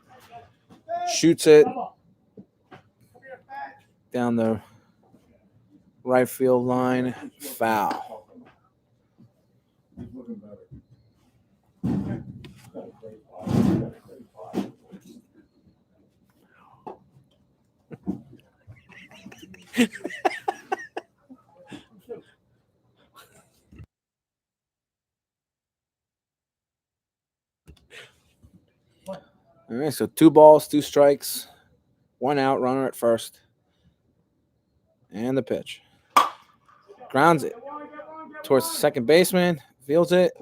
Shoots it down the right field line. Foul. All right, so 2 balls, 2 strikes, 1 out, runner at first. And the pitch. Grounds it. towards the second baseman, fields it,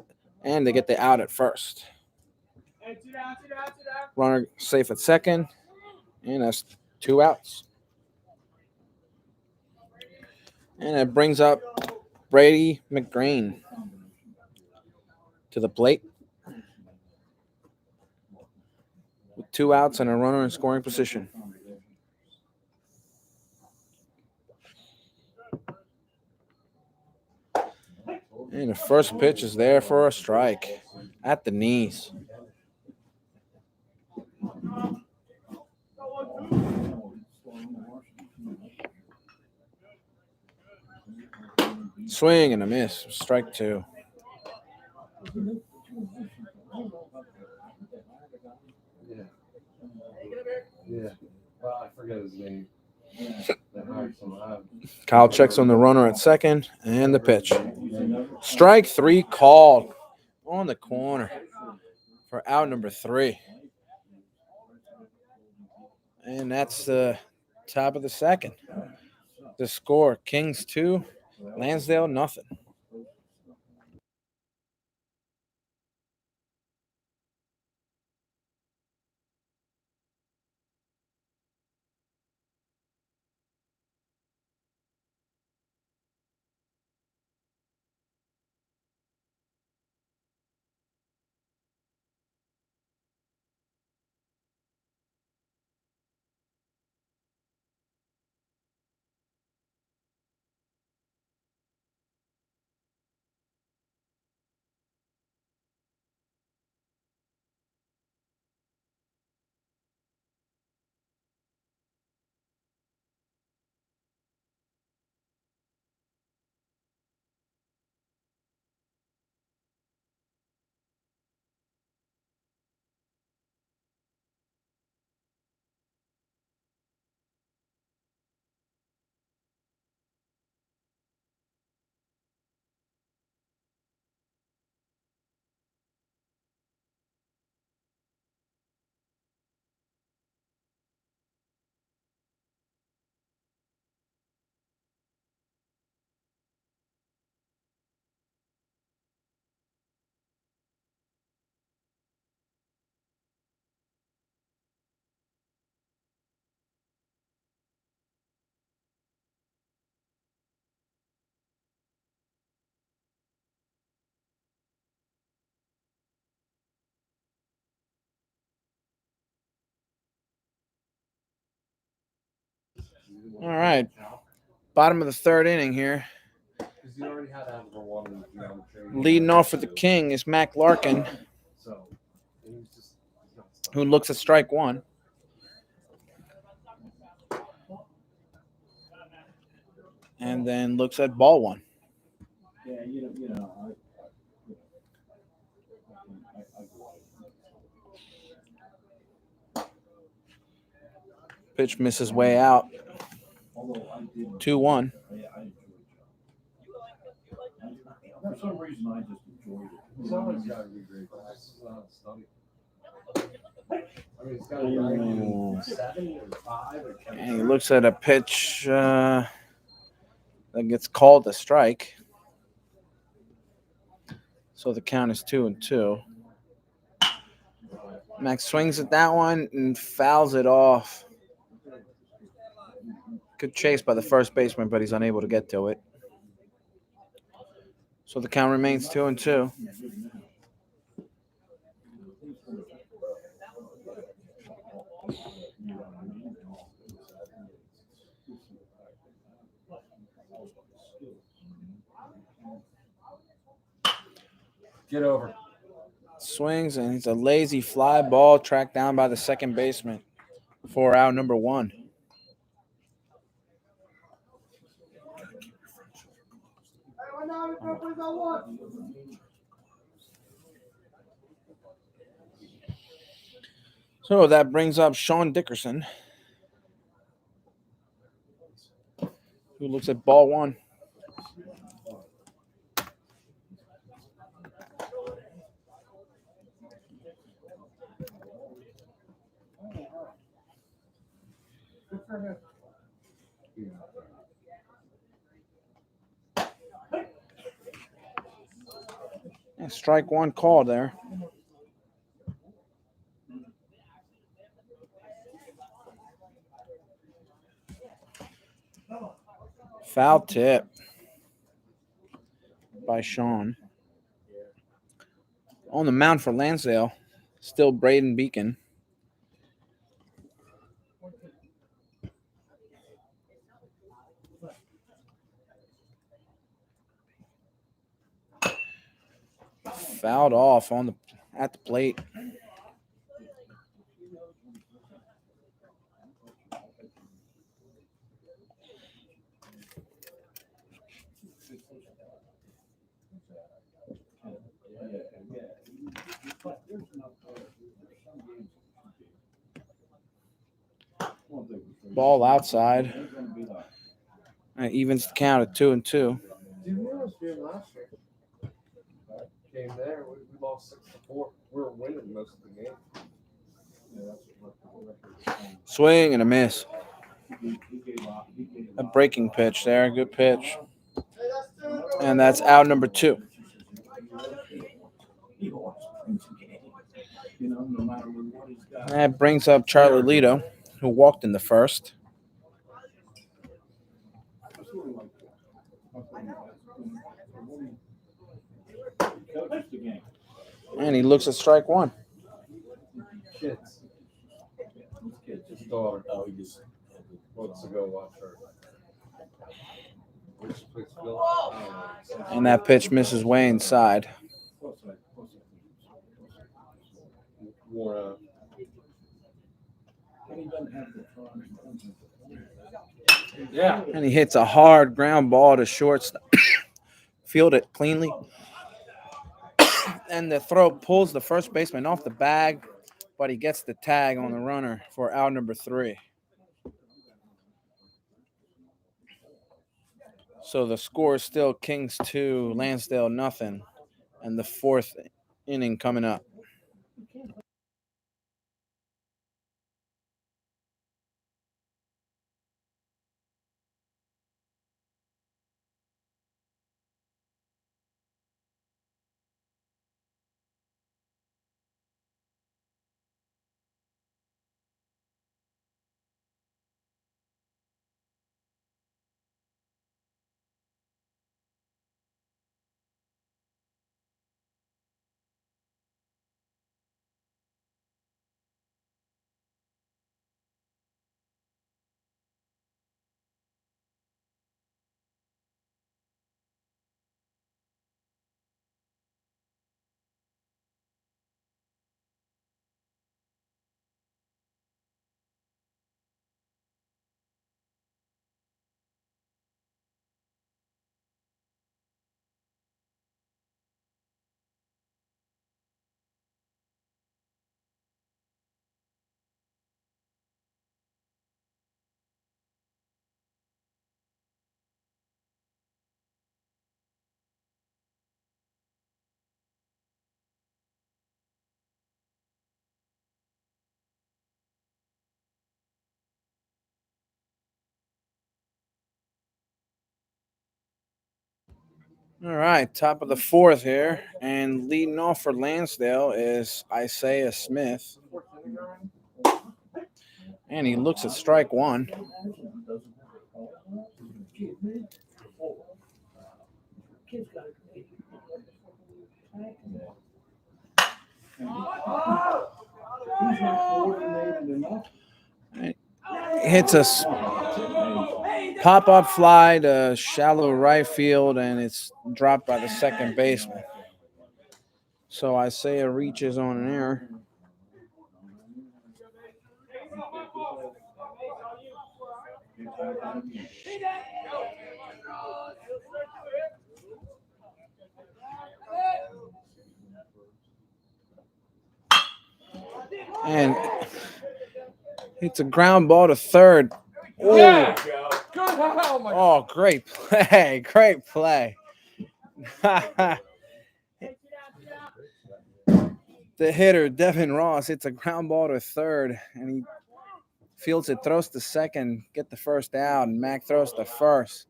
and they get the out at first. Runner safe at second, and that's 2 outs. And it brings up Brady McGrain to the plate with 2 outs and a runner in scoring position. And the first pitch is there for a strike at the knees. Swing and a miss. Strike 2. Yeah. Well, I forget his name. Kyle checks on the runner at second and the pitch. Strike 3 called on the corner for out number 3. And that's the top of the second. The score, Kings 2, Landsdale nothing. All right. Bottom of the third inning here. Leading off for the King is Mac Larkin, who looks at strike 1. And then looks at ball 1. Pitch misses way out. 2-1. For some reason, I just enjoyed it. Someone's got to be great. It's got to be 7 or 5 or 10. And he looks at a pitch that gets called a strike. So the count is 2-2. Max swings at that one and fouls it off. Good chase by the first baseman, but he's unable to get to it. So the count remains 2-2. Get over. Swings, and it's a lazy fly ball tracked down by the second baseman for out number 1. So that brings up Sean Dickerson, who looks at ball 1. And strike one call there. Foul tip by Sean. On the mound for Landsdale, still Braden Beacon. Fouled off at the plate. Ball outside. That evens the count at 2-2. Did we almost do it last year? Came there, we lost 6-4. We were winning most of the game. Swing and a miss. A breaking pitch there. Good pitch. And that's out number 2. That brings up Charlie Lito, who walked in the first. And he looks at strike one. Kids. His daughter. Oh, he just Wants to go watch her. Which place Bill? And that pitch misses way inside. Wore out. yeah. And he hits a hard ground ball to shortstop. Field it cleanly. And the throw pulls the first baseman off the bag, but he gets the tag on the runner for out number 3. So the score is still Kings 2, Landsdale nothing, and the 4th inning coming up. All right, top of the 4th here, and leading off for Landsdale is Isaiah Smith. And he looks at strike one. Hits a pop-up fly to shallow right field, and it's dropped by the second baseman. So Isaiah reaches on an error. And it's a ground ball to third. Yeah. Oh, great play. Great play. The hitter, Devin Ross, hits a ground ball to third, and he fields it, throws to second, get the first out, and Mac throws to first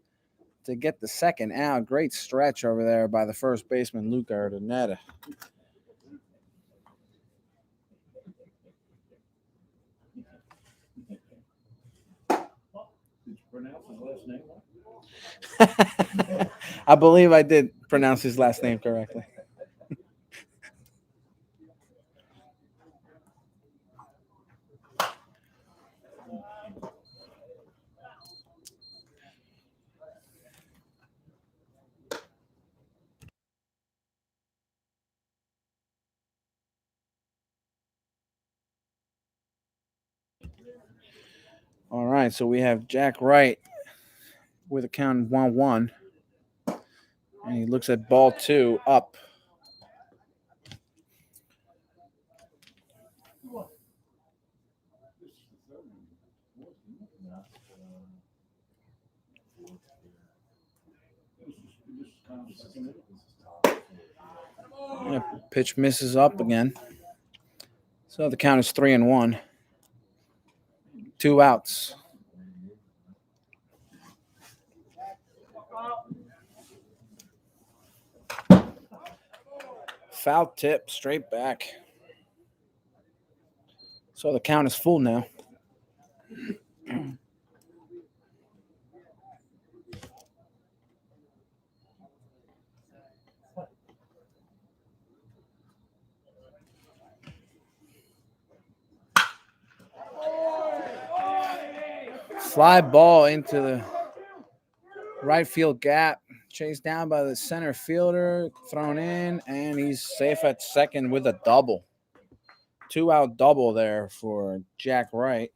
to get the second out. Great stretch over there by the first baseman, Luca Urdaneta. Did you pronounce his last name right? I believe I did pronounce his last name correctly. All right, so we have Jack Wright with a count 1-1. And he looks at ball 2 up. This is the third one. Fourth, isn't it? This is kind of second inning. Yeah, pitch misses up again. So the count is 3-1. 2 outs. Foul tip, straight back. So the count is full now. Fly ball into the right field gap. Chased down by the center fielder. Thrown in, and he's safe at second with a double. 2-out double there for Jack Wright.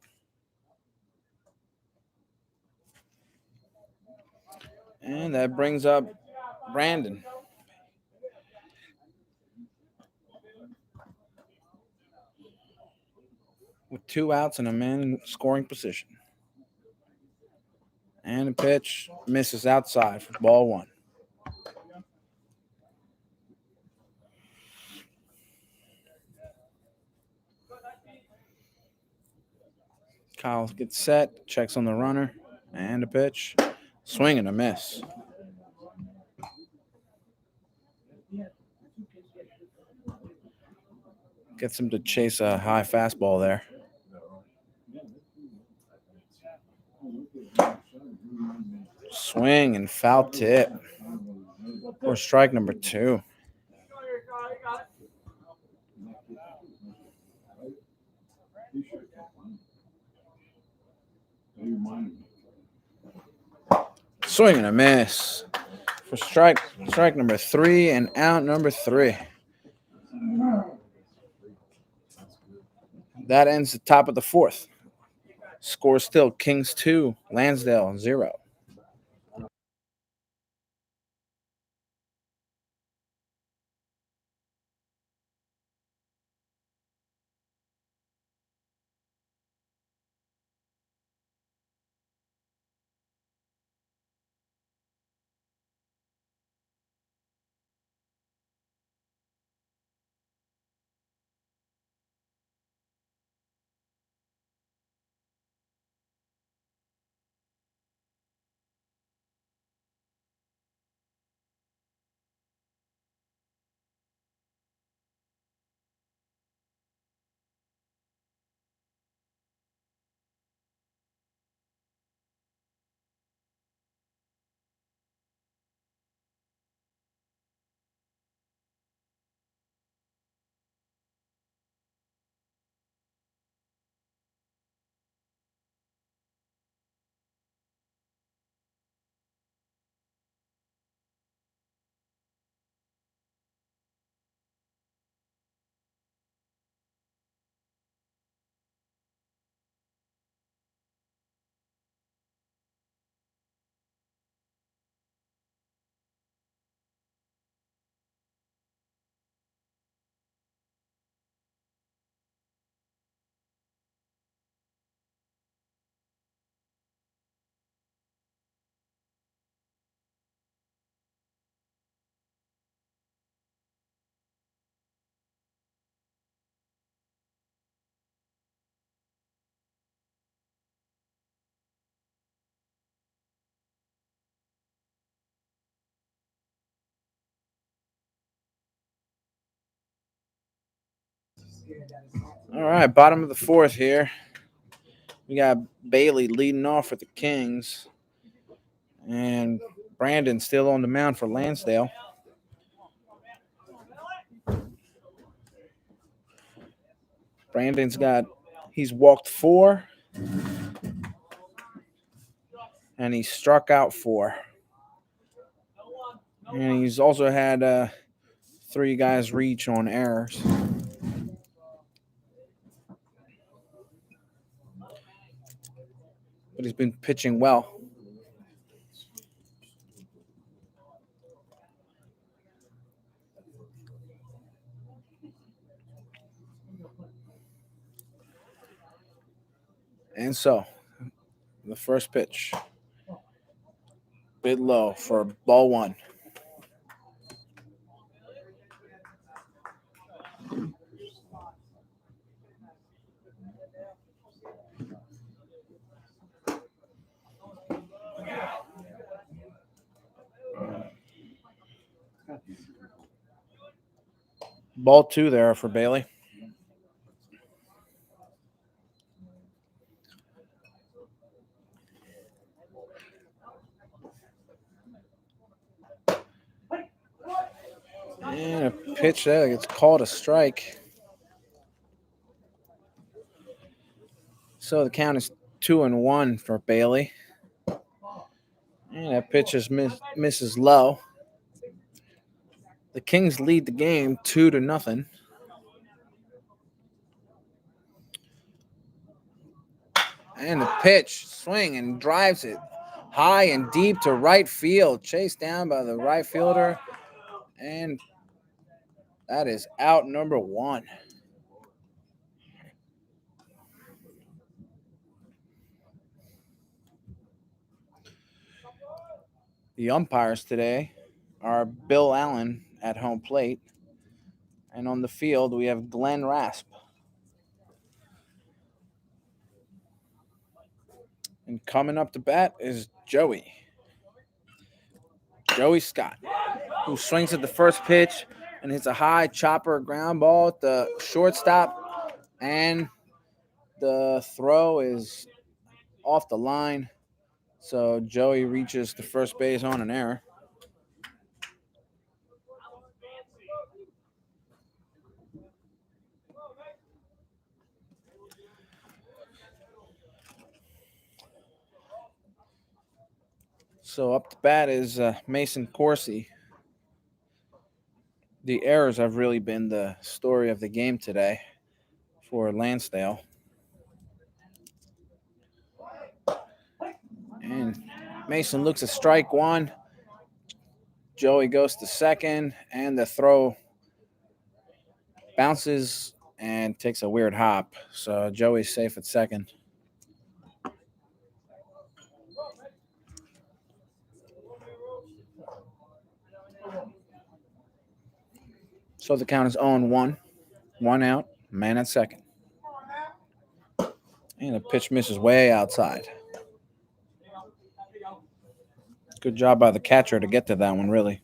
And that brings up Brandon. With 2 outs and a man in scoring position. And the pitch misses outside for ball 1. Kyle gets set, checks on the runner, and a pitch. Swing and a miss. Gets him to chase a high fastball there. Swing and foul tip. Or strike number 2. Swing and a miss. For strike number 3 and out number 3. That ends the top of the 4th. Score still Kings 2, Landsdale 0. All right, bottom of the fourth here. We got Bailey leading off with the Kings. And Brandon still on the mound for Landsdale. He's walked 4. And he struck out 4. And he's also had 3 guys reach on errors. But he's been pitching well. And so, the first pitch. Bit low for ball 1. Ball 2 there for Bailey. And a pitch that gets called a strike. So the count is 2-1 for Bailey. And that pitch misses low. The Kings lead the game 2-0. And the pitch, swing and drives it high and deep to right field. Chased down by the right fielder. And that is out number 1. The umpires today are Bill Allen at home plate. And on the field, we have Glenn Rasp. And coming up to bat is Joey Scott, who swings at the first pitch and hits a high chopper ground ball at the shortstop. And the throw is off the line. So Joey reaches the first base on an error. So up to bat is Mason Corsi. The errors have really been the story of the game today for Landsdale. And Mason looks at strike 1. Joey goes to second, and the throw bounces and takes a weird hop. So Joey's safe at second. So the count is 0-1. 1 out, man at second. And the pitch misses way outside. Good job by the catcher to get to that one, really.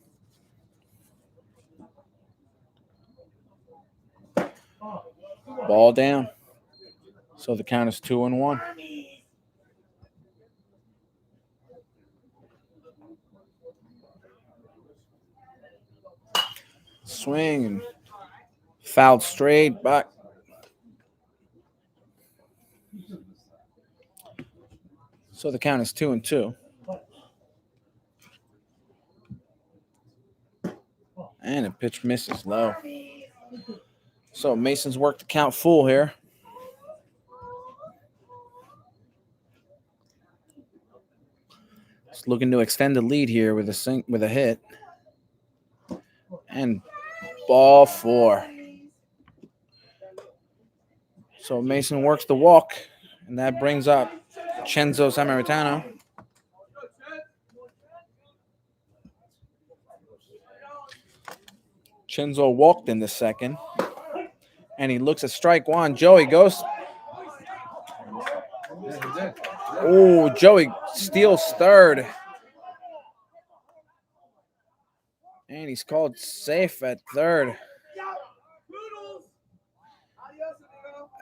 Ball down. So the count is 2-1. Swing and fouled straight back. So the count is 2-2. And the pitch misses low. So Mason's worked the count full here. Just looking to extend the lead here with a hit. And ball 4. So Mason works the walk, and that brings up Cenzo Samaritano. Cenzo walked in the second, and he looks at strike 1. Joey goes. Oh, Joey steals third. And he's called safe at third.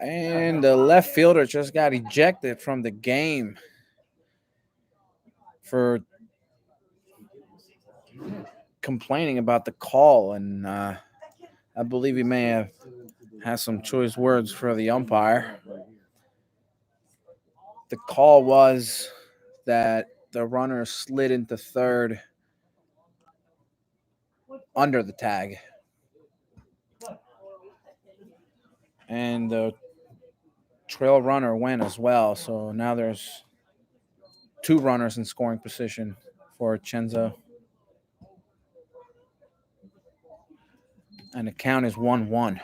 And the left fielder just got ejected from the game for complaining about the call. And I believe he may have had some choice words for the umpire. The call was that the runner slid into third under the tag. And the trail runner went as well. So now there's two runners in scoring position for Chenzo. And the count is 1-1.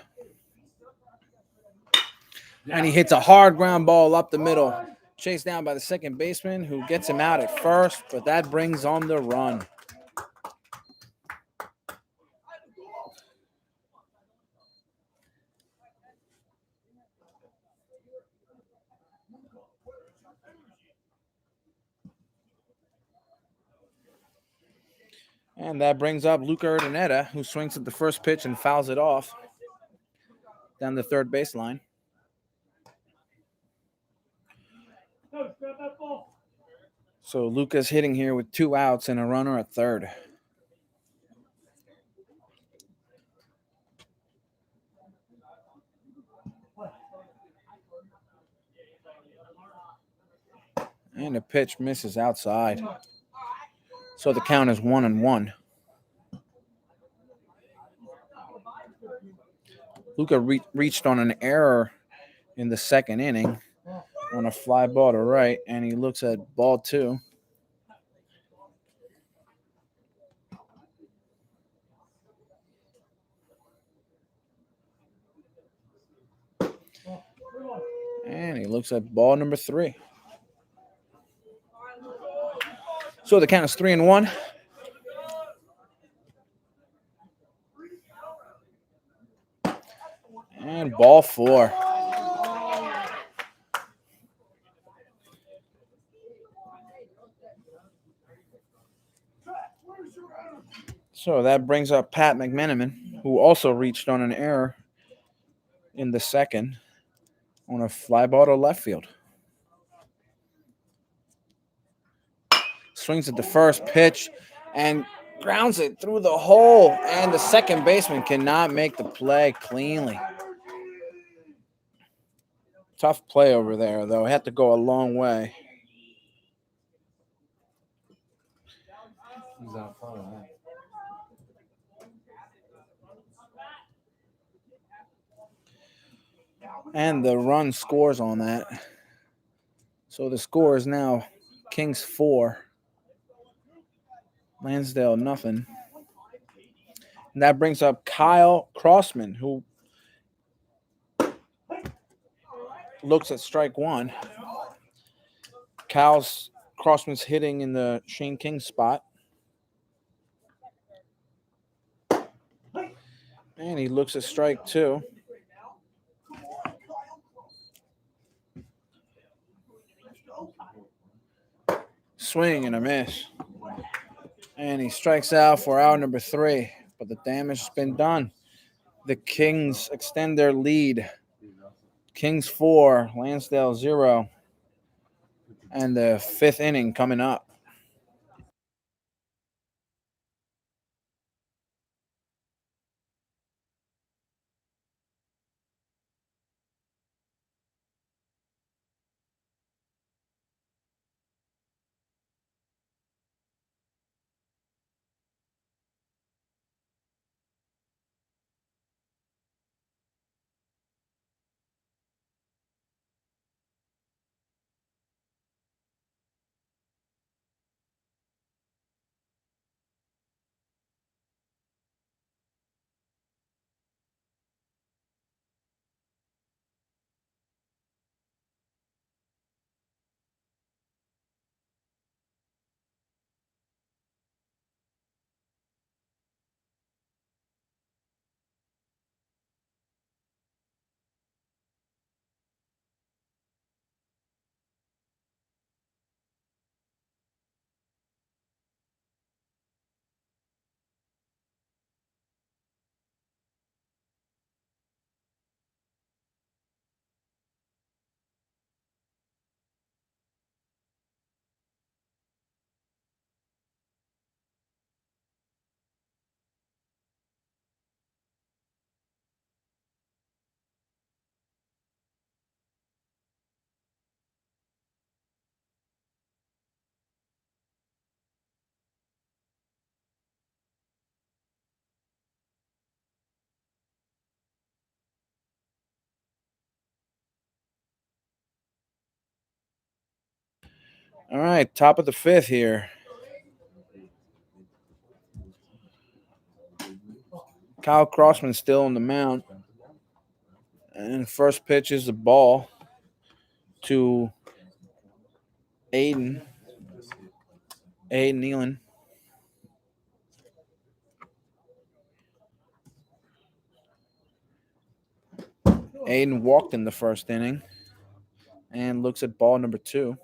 And he hits a hard ground ball up the middle. Chased down by the second baseman, who gets him out at first, but that brings on the run. And that brings up Luca Urdaneta, who swings at the first pitch and fouls it off down the third baseline. So Luca's hitting here with 2 outs and a runner at third. And the pitch misses outside. So the count is 1-1. Luca reached on an error in the second inning on a fly ball to right, and he looks at ball 2. And he looks at ball number 3. So the count is 3-1. And ball 4. So that brings up Pat McMenamin, who also reached on an error in the second on a fly ball to left field. Swings at the first pitch and grounds it through the hole, and the second baseman cannot make the play cleanly. Tough play over there, though. Had to go a long way. He's out front of that. And the run scores on that. So the score is now Kings 4, Landsdale nothing. And that brings up Kyle Crossman, who looks at strike 1. Crossman's hitting in the Shane King spot. And he looks at strike 2. Swing and a miss. And he strikes out for out number 3. But the damage has been done. The Kings extend their lead. Kings 4, Landsdale 0. And the 5th inning coming up. All right, top of the fifth here. Kyle Crossman still on the mound. And first pitch is the ball to Aiden Nealon. Aiden walked in the first inning and looks at ball number 2.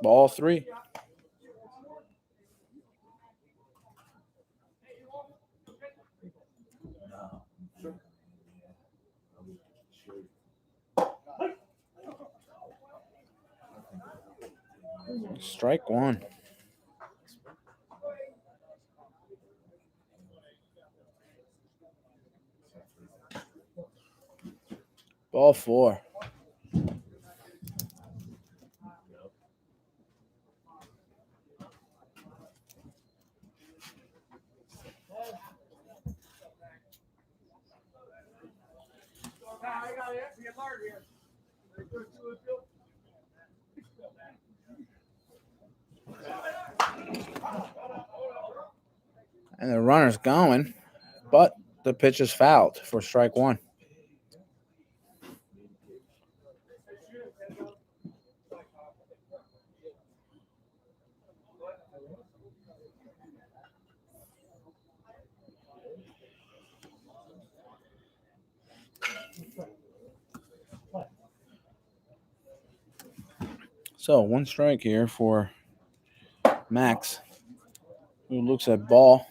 Ball 3. Strike 1. Ball 4. And the runner's going, but the pitch is fouled for strike 1. So 1 strike here for Max, who looks at ball.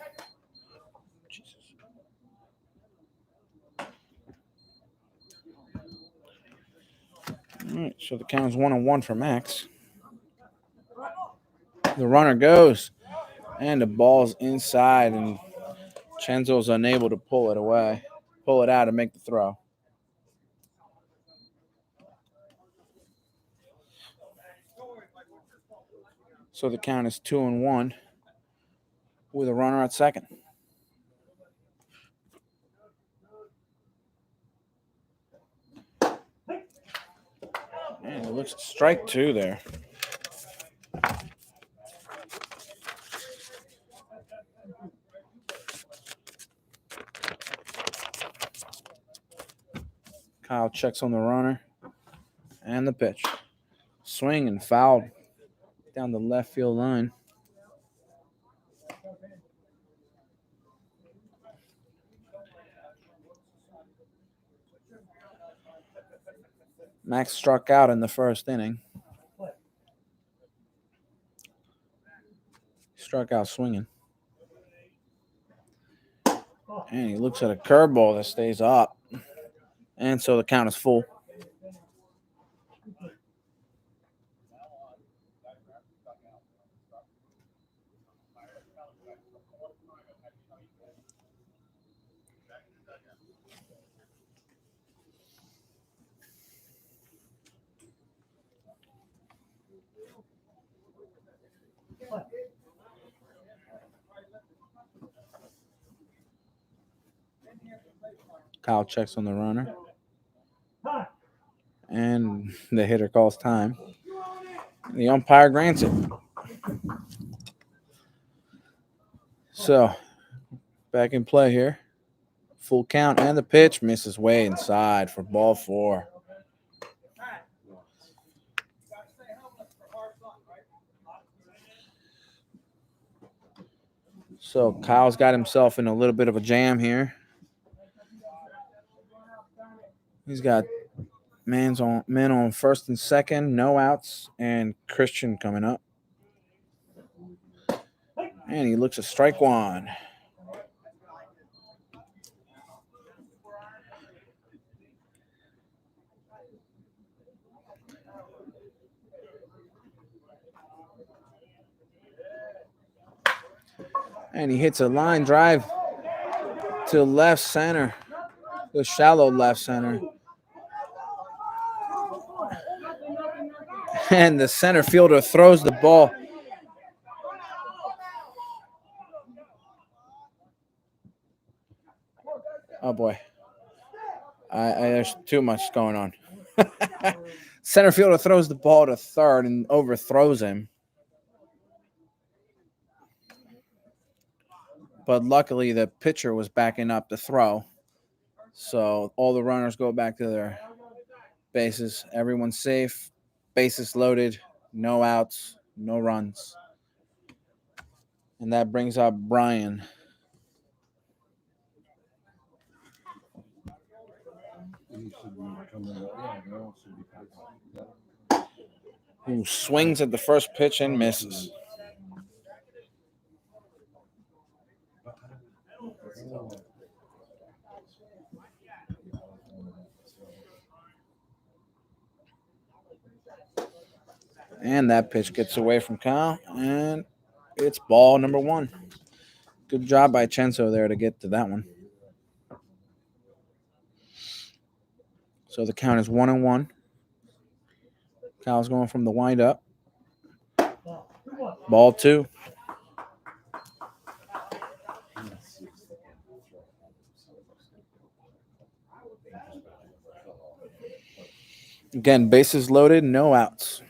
All right, so the count is 1-1 for Max. The runner goes, and the ball's inside, and Chenzo's unable to pull it out and make the throw. So the count is 2-1 with a runner at second. And it looks strike 2 there. Kyle checks on the runner and the pitch. Swing and fouled down the left field line. Max struck out in the first inning. Struck out swinging. And he looks at a curveball that stays up. And so the count is full. Kyle checks on the runner. And the hitter calls time. The umpire grants it. So, back in play here. Full count, and the pitch misses way inside for ball 4. So, Kyle's got himself in a little bit of a jam here. He's got men on first and second, no outs, and Christian coming up. And he looks at strike 1. And he hits a line drive to left center, the shallow left center. And the center fielder throws the ball. Oh, boy. There's too much going on. Center fielder throws the ball to third and overthrows him. But luckily, the pitcher was backing up to throw. So all the runners go back to their bases. Everyone's safe. Bases loaded. No outs. No runs. And that brings up Brian. Who swings at the first pitch and misses. And that pitch gets away from Kyle, and it's ball number 1. Good job by Chenzo there to get to that one. So the count is 1-1. Kyle's going from the windup. Ball 2. Again, bases loaded, no outs.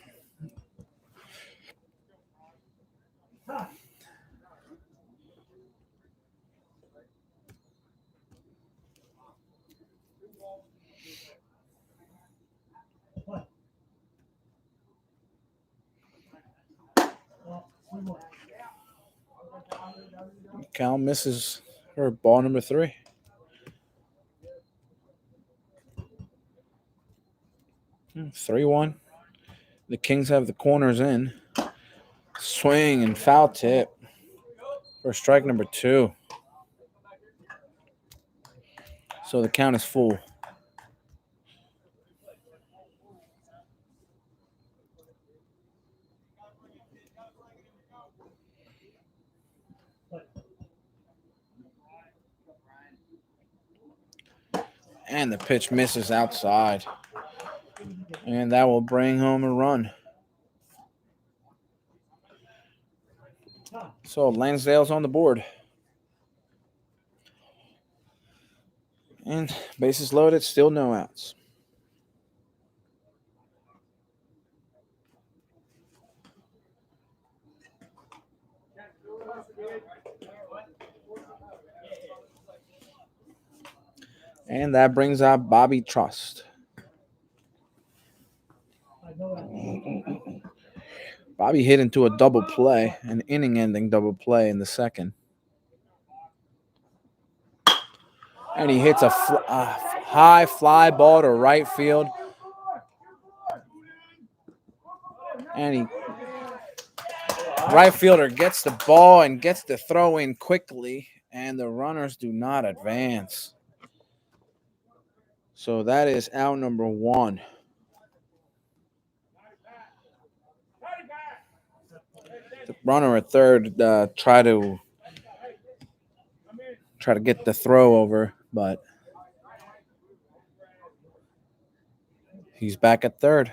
Cal misses her ball number 3. Hmm, 3-1. The Kings have the corners in. Swing and foul tip for strike number 2. So the count is full. And the pitch misses outside. And that will bring home a run. So Lansdale's on the board. And bases loaded, still no outs. And that brings up Bobby Trust. Bobby hit into a double play, an inning-ending double play in the second. And he hits a high fly ball to right field. And right fielder gets the ball and gets the throw in quickly, and the runners do not advance. So that is out number 1. The runner at third try to get the throw over, but he's back at third.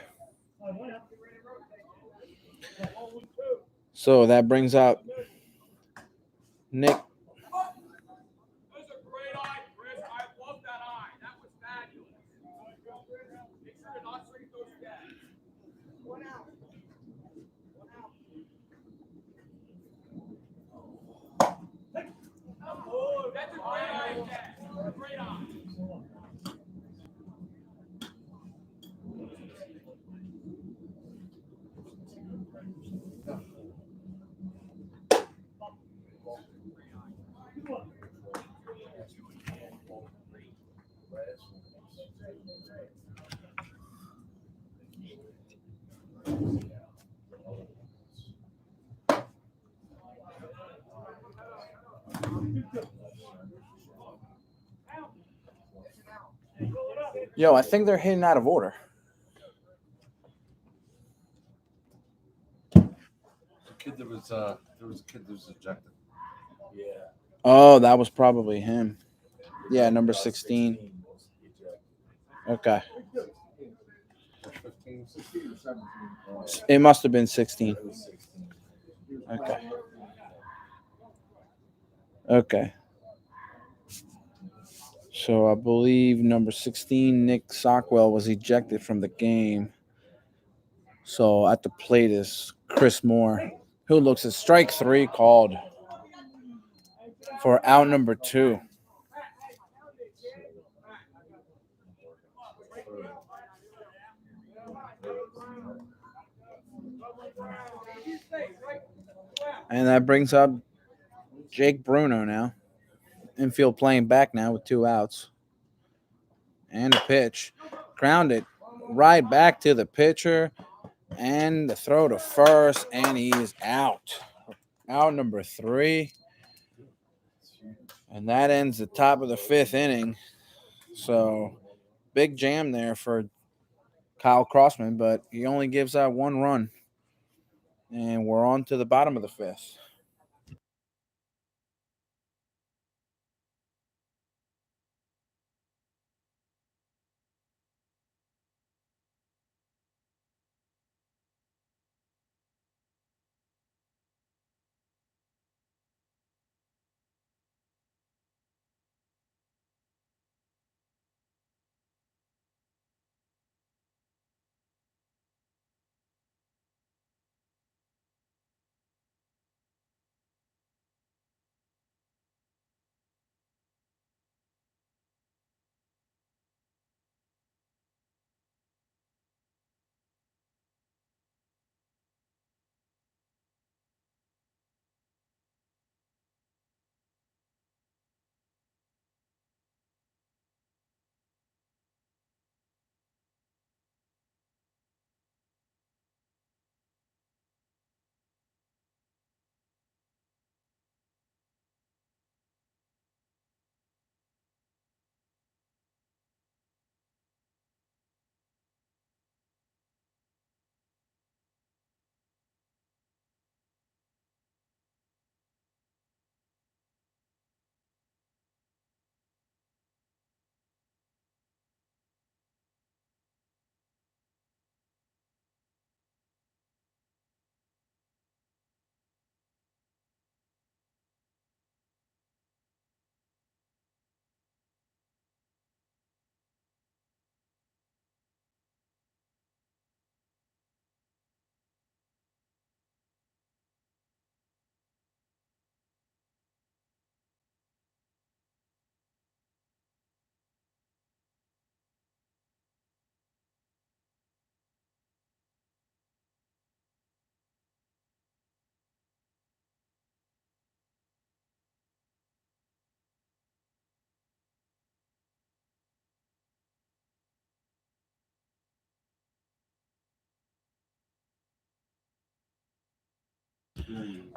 So that brings up Nick. Yo, I think they're hitting out of order. The kid that was there was a kid that was ejected. Yeah. Oh, that was probably him. Yeah, number 16. Okay. 16 or 17. It must have been 16. It was 16. Okay. Okay. So I believe number 16, Nick Sockwell, was ejected from the game. So at the plate is Chris Moore, who looks at strike 3 called for out number 2. And that brings up Jake Bruno now. Infield playing back now with 2 outs. And a pitch. Grounded right back to the pitcher. And the throw to first. And he is out. Out number 3. And that ends the top of the 5th inning. So big jam there for Kyle Crossman, but he only gives out 1 run. And we're on to the bottom of the 5th.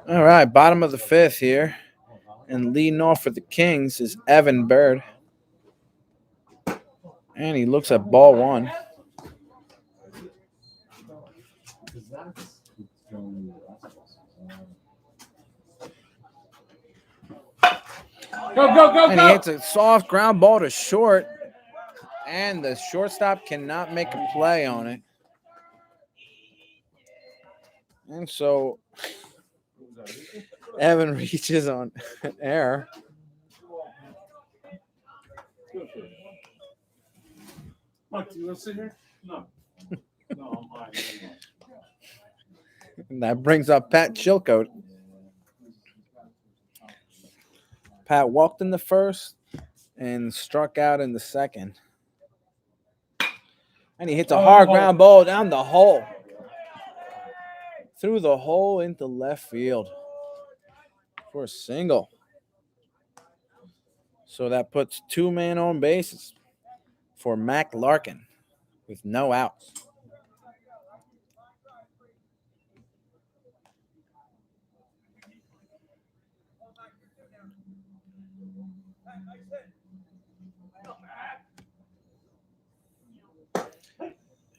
All right, bottom of the 5th here. And leading off for the Kings is Evan Bird. And he looks at ball 1. Go! And he hits a soft ground ball to short. And the shortstop cannot make a play on it. And so Evan reaches on air. Mike, do you want to sit here? No. No, I'm fine. And that brings up Pat Chilcote. Pat walked in the first and struck out in the second. And he hits a hard ground ball down the hole. Through the hole into left field for a single. So that puts 2 men on bases for Mac Larkin with no outs.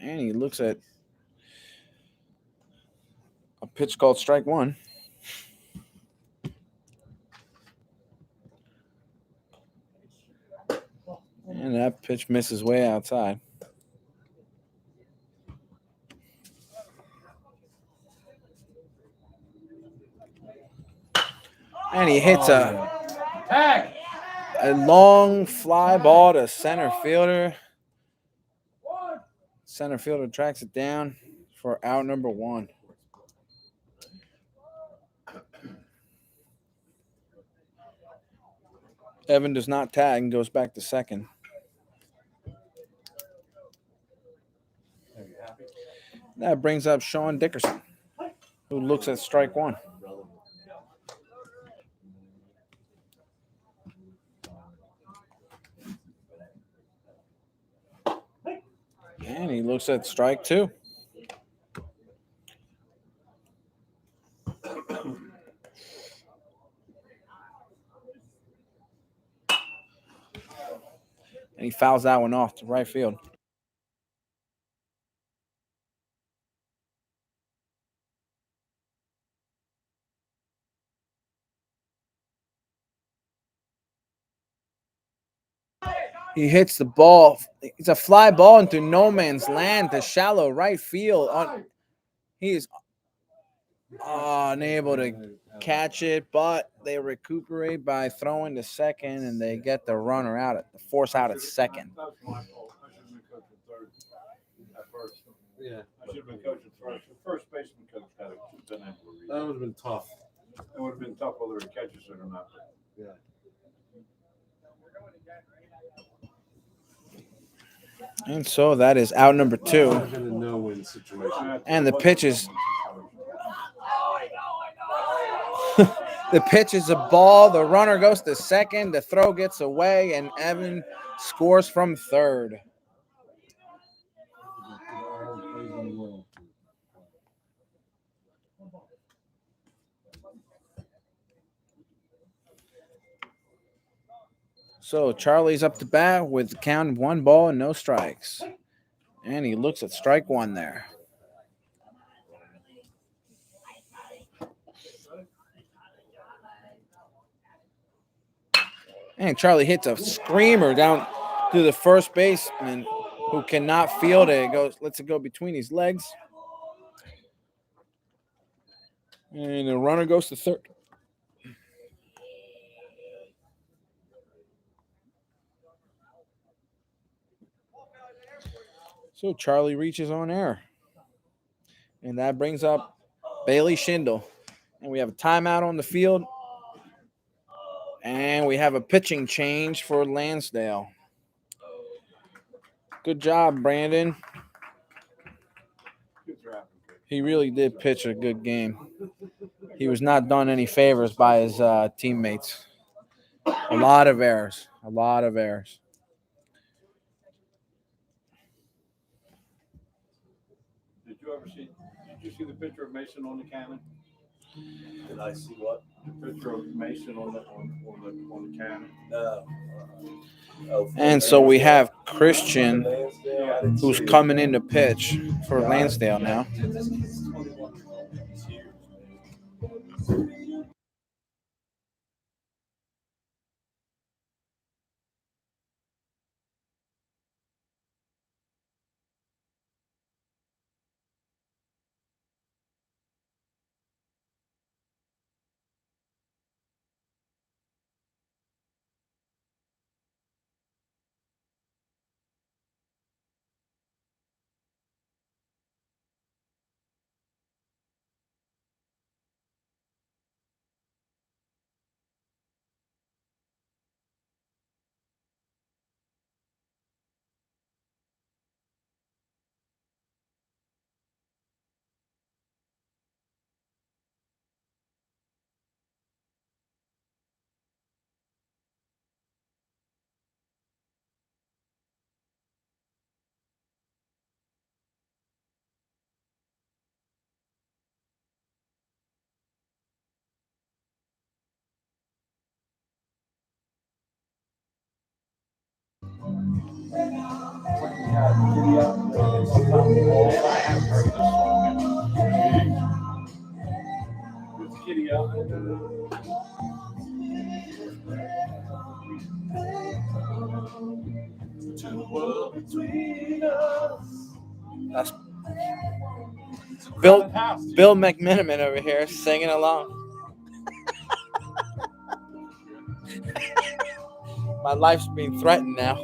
And he looks at a pitch called strike 1. And that pitch misses way outside. And he hits Tag. a long fly ball to center fielder. Center fielder tracks it down for out number 1. Evan does not tag and goes back to second. That brings up Sean Dickerson, who looks at strike 1. And he looks at strike 2. And he fouls that one off to right field. He hits the ball. It's a fly ball into no man's land to shallow right field. He is unable to catch it, but they recuperate by throwing to second, and they get the runner out, the force out at second. That was my fault. I should have been coaching third at first. Yeah. I should have been coaching first. The first baseman coach had been able to read. That would have been tough. It would have been tough whether he catches it or not. Yeah. And so that is out number 2. Would have been a no-win situation. And the pitch is the pitch is a ball. The runner goes to second. The throw gets away, and Evan scores from third. So Charlie's up to bat with the count of 1 ball and no strikes. And he looks at strike 1 there. And Charlie hits a screamer down to the first baseman who cannot field it. Lets it go between his legs. And the runner goes to third. So Charlie reaches on air. And that brings up Bailey Schindel. And we have a timeout on the field. And we have a pitching change for Landsdale. Good job, Brandon. He really did pitch a good game. He was not done any favors by his teammates. A lot of errors. Did you see the picture of Mason on the cannon? Did I see what? The picture of Mason on the cannon. And so we have Christian, who's coming in to pitch for Landsdale now. Kitty out. That's Bill McMiniman over here singing along. My life's being threatened now.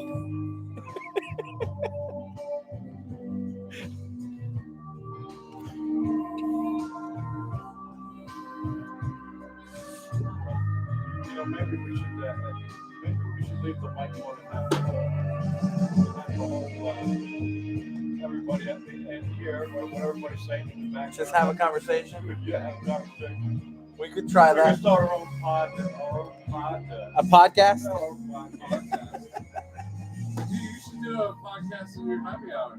You know, maybe we should leave the mic on and have the whole everybody at the end here, what everybody's saying in the back. Just have a conversation. Yeah, have a conversation. We could try We're gonna that. start our own pod. A podcast? Our own podcast. You should do a podcast in your happy hour.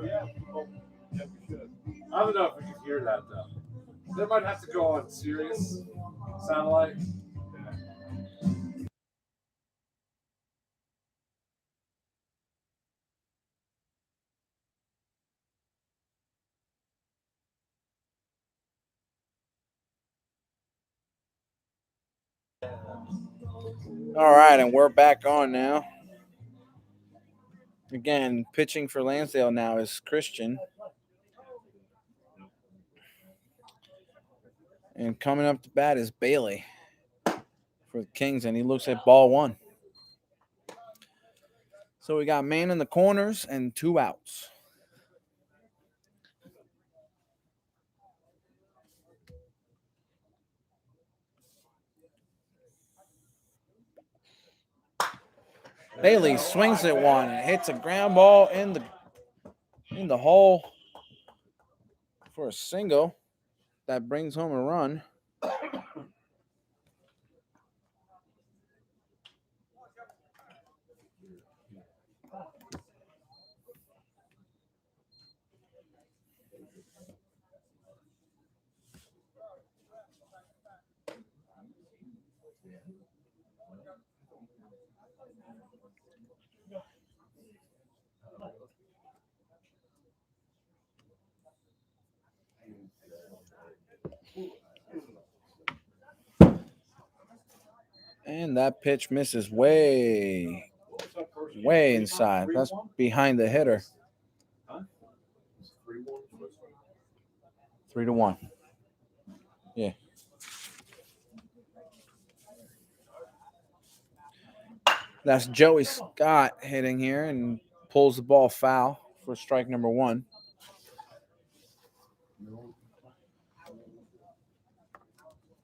Yeah, well, yeah, we should. I don't know if we can hear that though. They might have to go on Sirius satellite. All right, and we're back on now. Again, pitching for Landsdale now is Christian. And coming up to bat is Bailey for the Kings, and he looks at ball one. So we got man in the corners and 2 outs. Bailey swings at one and hits a ground ball in the hole for a single that brings home a run. And that pitch misses way inside. That's behind the hitter. 3-1. Yeah. That's Joey Scott hitting here and pulls the ball foul for strike number 1.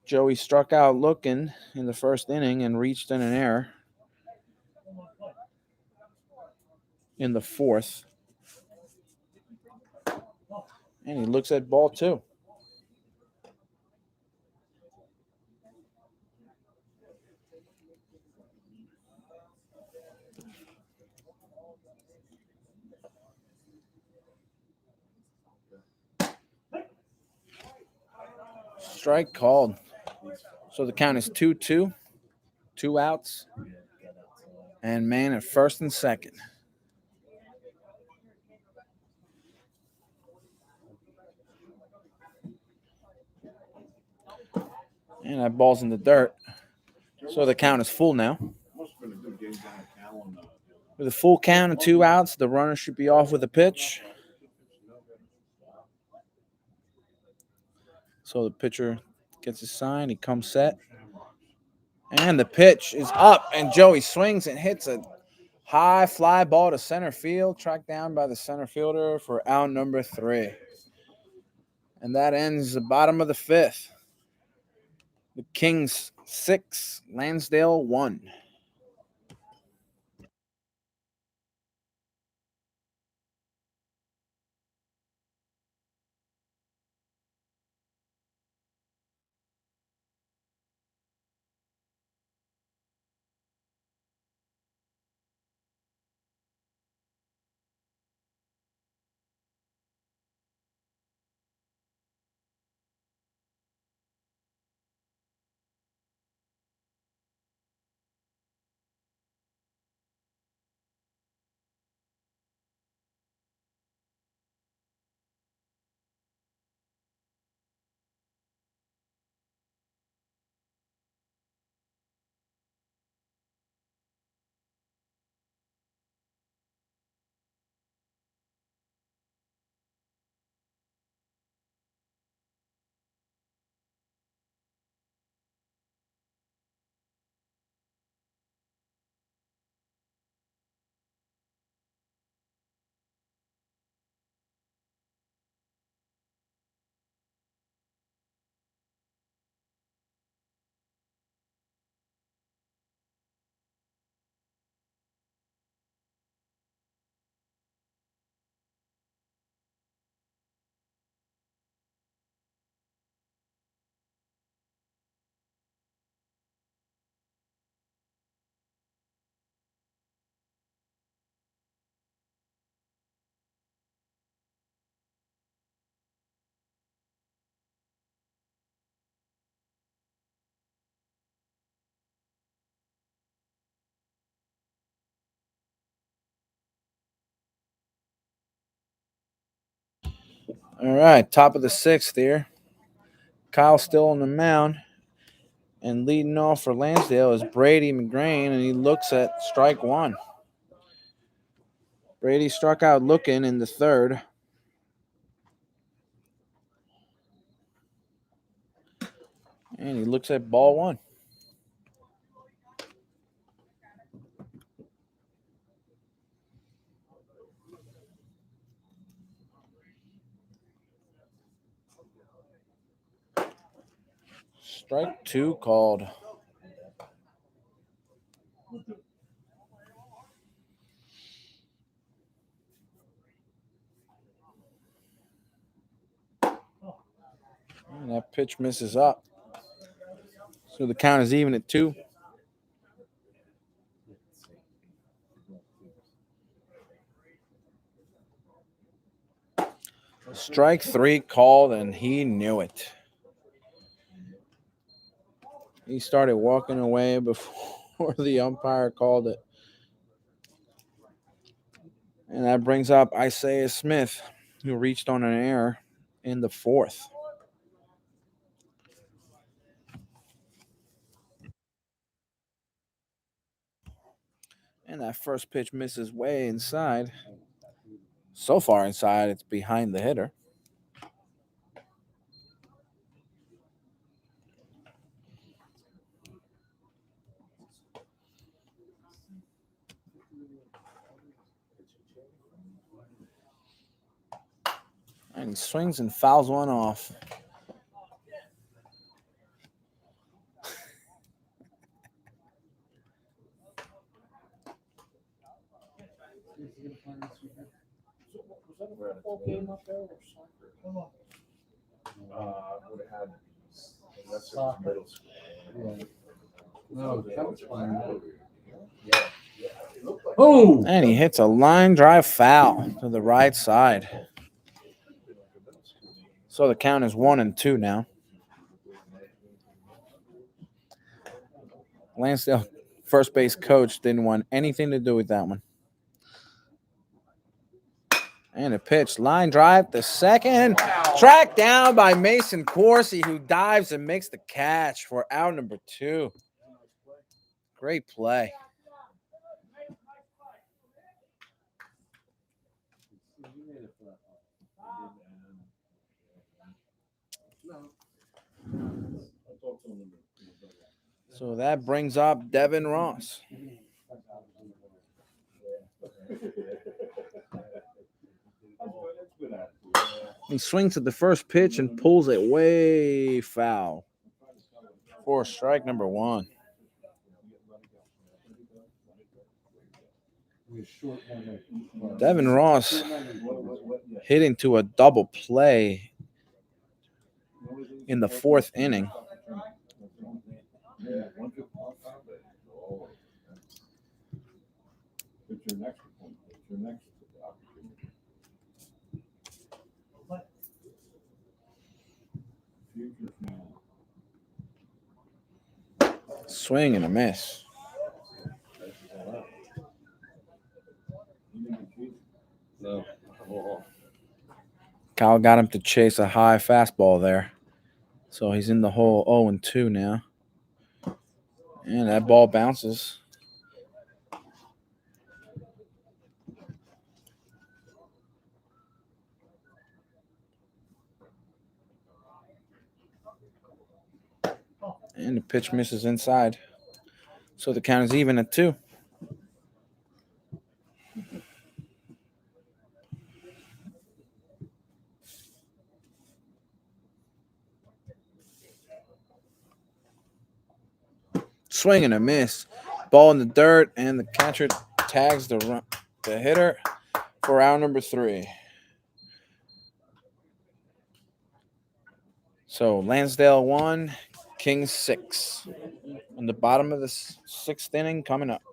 Joey struck out looking in the first inning and reached in an error in the 4th. And he looks at ball 2. Strike called. So the count is 2-2. 2 outs. And man at first and second. And that ball's in the dirt. So the count is full now. With a full count of 2 outs, the runner should be off with a pitch. So the pitcher gets his sign. He comes set. And the pitch is up. And Joey swings and hits a high fly ball to center field, tracked down by the center fielder for out number 3. And that ends the bottom of the 5th. The Kings 6, Landsdale 1. All right, top of the sixth here. Kyle still on the mound. And leading off for Landsdale is Brady McGrain, and he looks at strike one. Brady struck out looking in the third. And he looks at ball one. Strike two called. And that pitch misses up. So the count is even at 2. Strike three called, and he knew it. He started walking away before the umpire called it. And that brings up Isaiah Smith, who reached on an error in the fourth. And that first pitch misses way inside. So far inside, it's behind the hitter. And he swings and fouls one off. Was that a football game up there or soccer? Would have had that's middle school. No, Kelly's fine. Oh! And he hits a line drive foul to the right side. So the count is 1-2 now. Landsdale first base coach didn't want anything to do with that one. And a pitch, line drive to second. Tracked down by Mason Corsi, who dives and makes the catch for out number 2. Great play. So that brings up Devin Ross. He swings at the first pitch and pulls it way foul for strike number 1. Devin Ross hit into a double play in the 4th inning. Swing and a miss. No. Kyle got him to chase a high fastball there. So he's in the hole 0-2 now. And that ball bounces. And the pitch misses inside. So the count is even at 2. Swing and a miss. Ball in the dirt, and the catcher tags the hitter for out number 3. So Landsdale 1, Kings 6. On the bottom of the 6th inning coming up.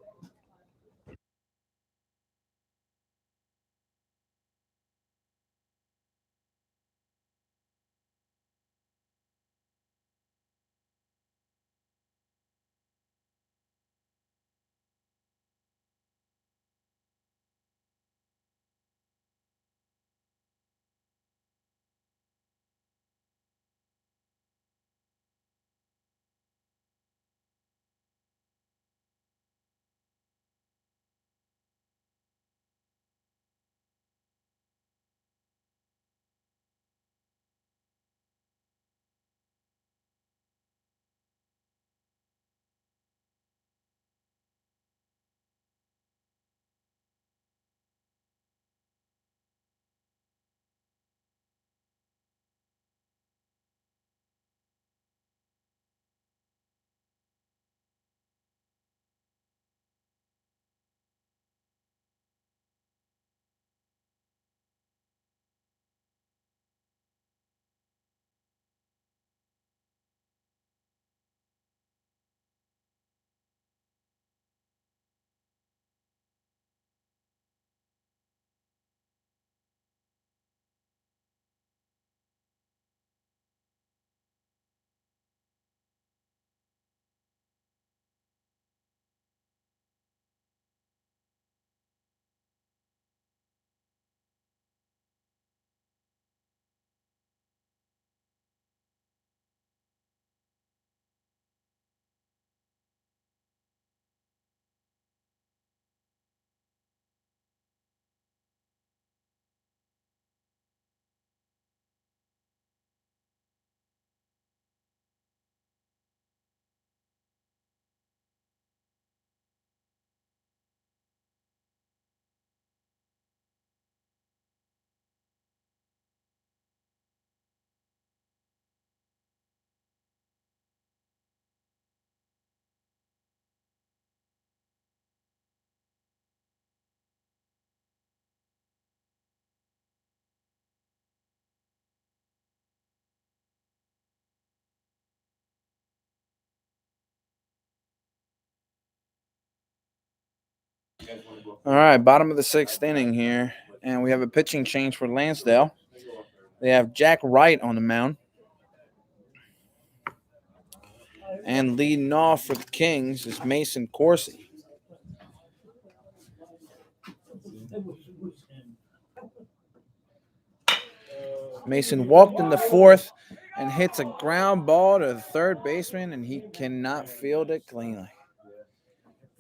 All right, bottom of the sixth inning here, and we have a pitching change for Landsdale. They have Jack Wright on the mound. And leading off for the Kings is Mason Corsi. Mason walked in the fourth and hits a ground ball to the third baseman, and he cannot field it cleanly.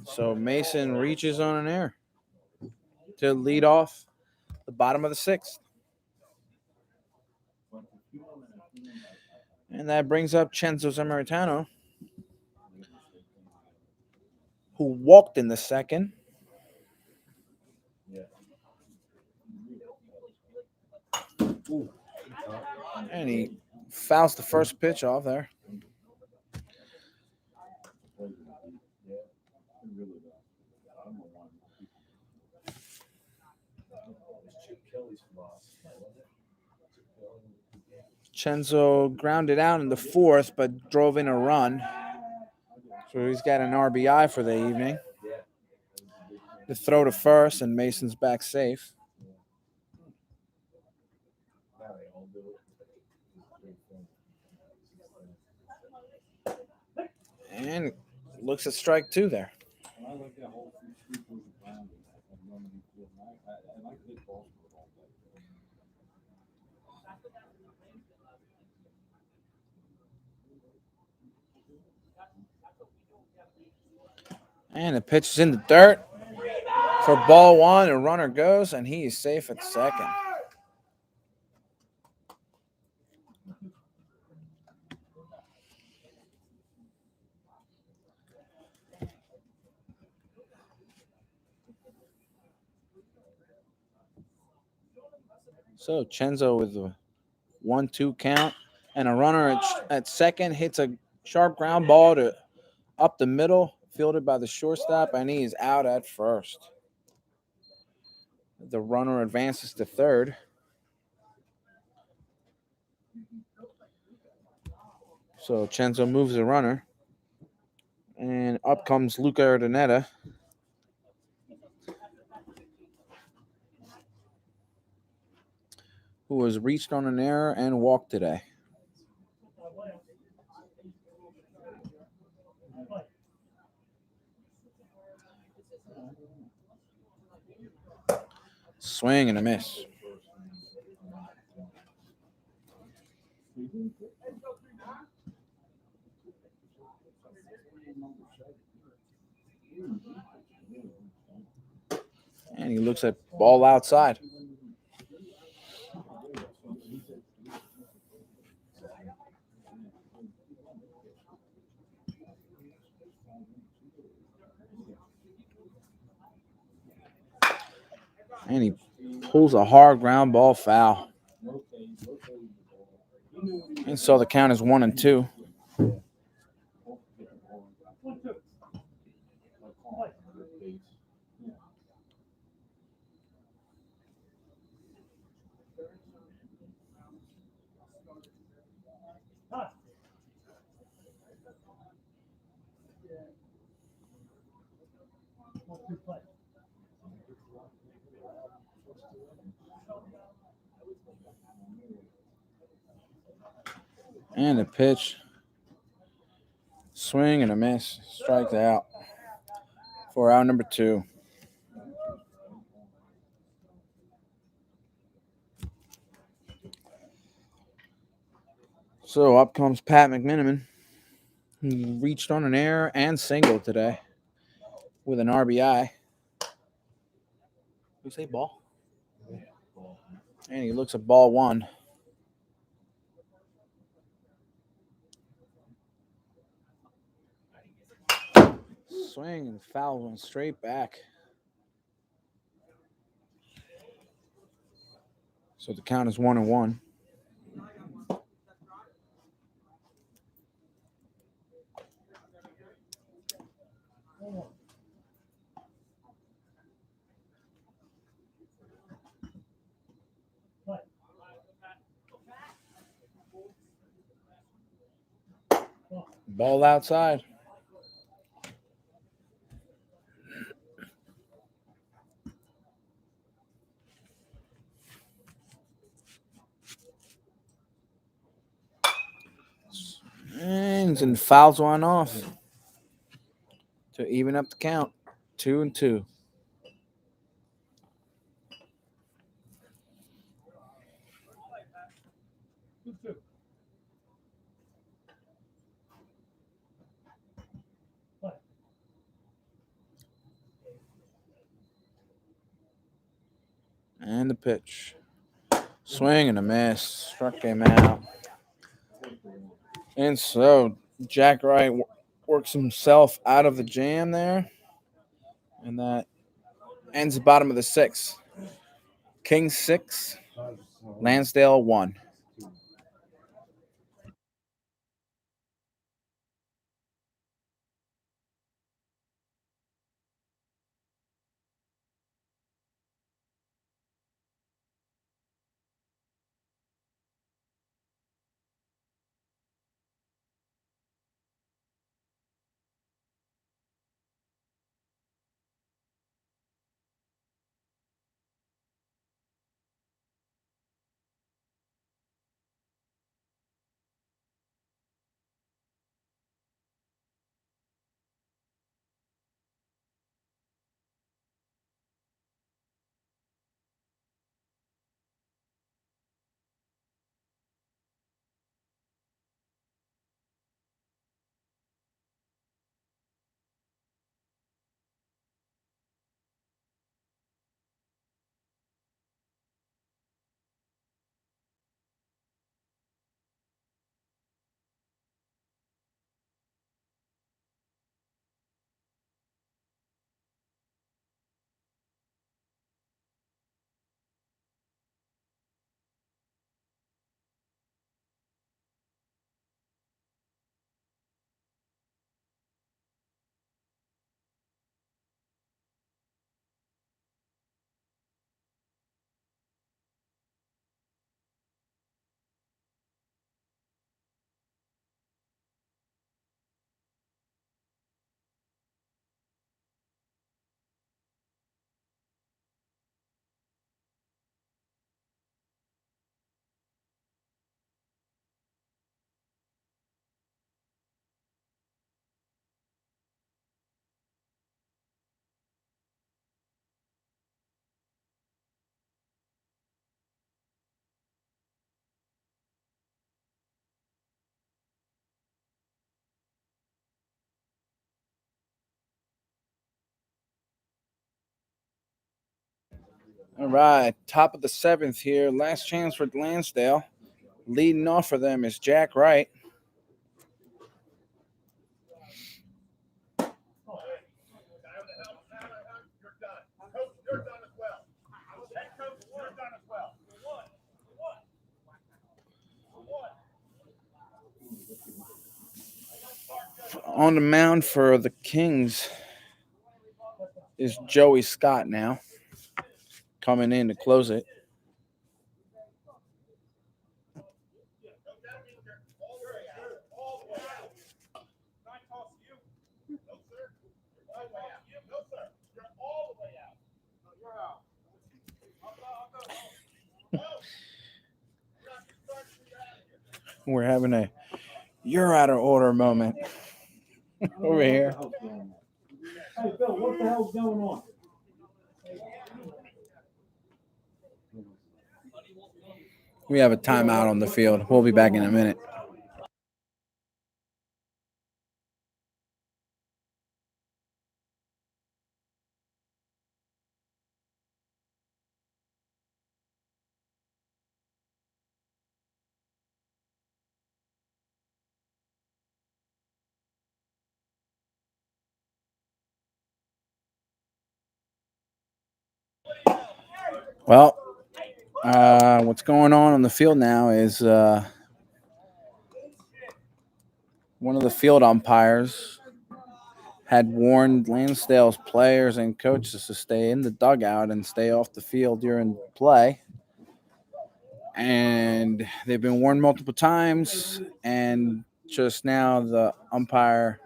So Mason reaches on an error to lead off the bottom of the sixth. And that brings up Cenzo Zammaritano, who walked in the second. And he fouls the first pitch off there. Cenzo grounded out in the fourth, but drove in a run. So he's got an RBI for the evening. The throw to first, and Mason's back safe. And looks at strike two there. And the pitch is in the dirt for ball one. A runner goes, and he is safe at second. So Cenzo with a 1-2 count, and a runner at second hits a sharp ground ball to up the middle, fielded by the shortstop, and he is out at first. The runner advances to third. So Cenzo moves the runner, and up comes Luca Urdaneta. Who was reached on an error and walked today. Swing and a miss. And he looks at ball outside. And he pulls a hard ground ball foul. And so the count is 1-2. And a pitch. Swing and a miss. Strikes out for out number 2. So up comes Pat McMiniman. He reached on an error and single today with an RBI. We say ball? And he looks at ball one. Swing and foul went straight back. So the count is 1-1. Ball outside. swings and fouls one off to even up the count. 2-2. And the pitch. Swing and a miss. Struck him out. And so Jack Wright works himself out of the jam there. And that ends the bottom of the sixth. King 6, Landsdale 1. All right, top of the seventh here. Last chance for Lansdale. Leading off for them is Jack Wright. On the mound for the Kings is Joey Scott now, coming in to close it. We're having a "you're out of order" moment over here. Hey, Bill, what the hell's going on? We have a timeout on the field. We'll be back in a minute. Well, what's going on the field now is one of the field umpires had warned Lansdale's players and coaches to stay in the dugout and stay off the field during play. And they've been warned multiple times, and just now the umpire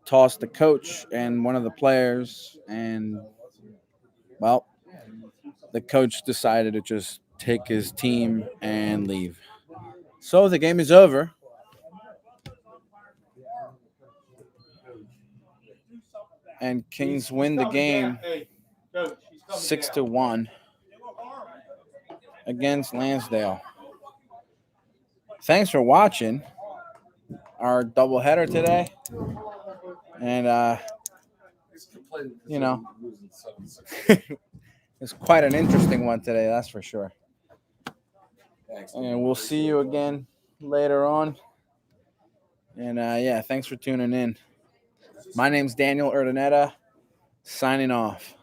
tossed the coach and one of the players, and, well, the coach decided to just take his team and leave. So the game is over. and Kings win the game Hey, Coach, he's coming 6-1 against Landsdale. Thanks for watching our doubleheader today. And, He's complaining because you know, he's losing 7-6. it's quite an interesting one today, that's for sure. Thanks. And we'll see you again later on. And, yeah, thanks for tuning in. My name's Daniel Urdaneta, signing off.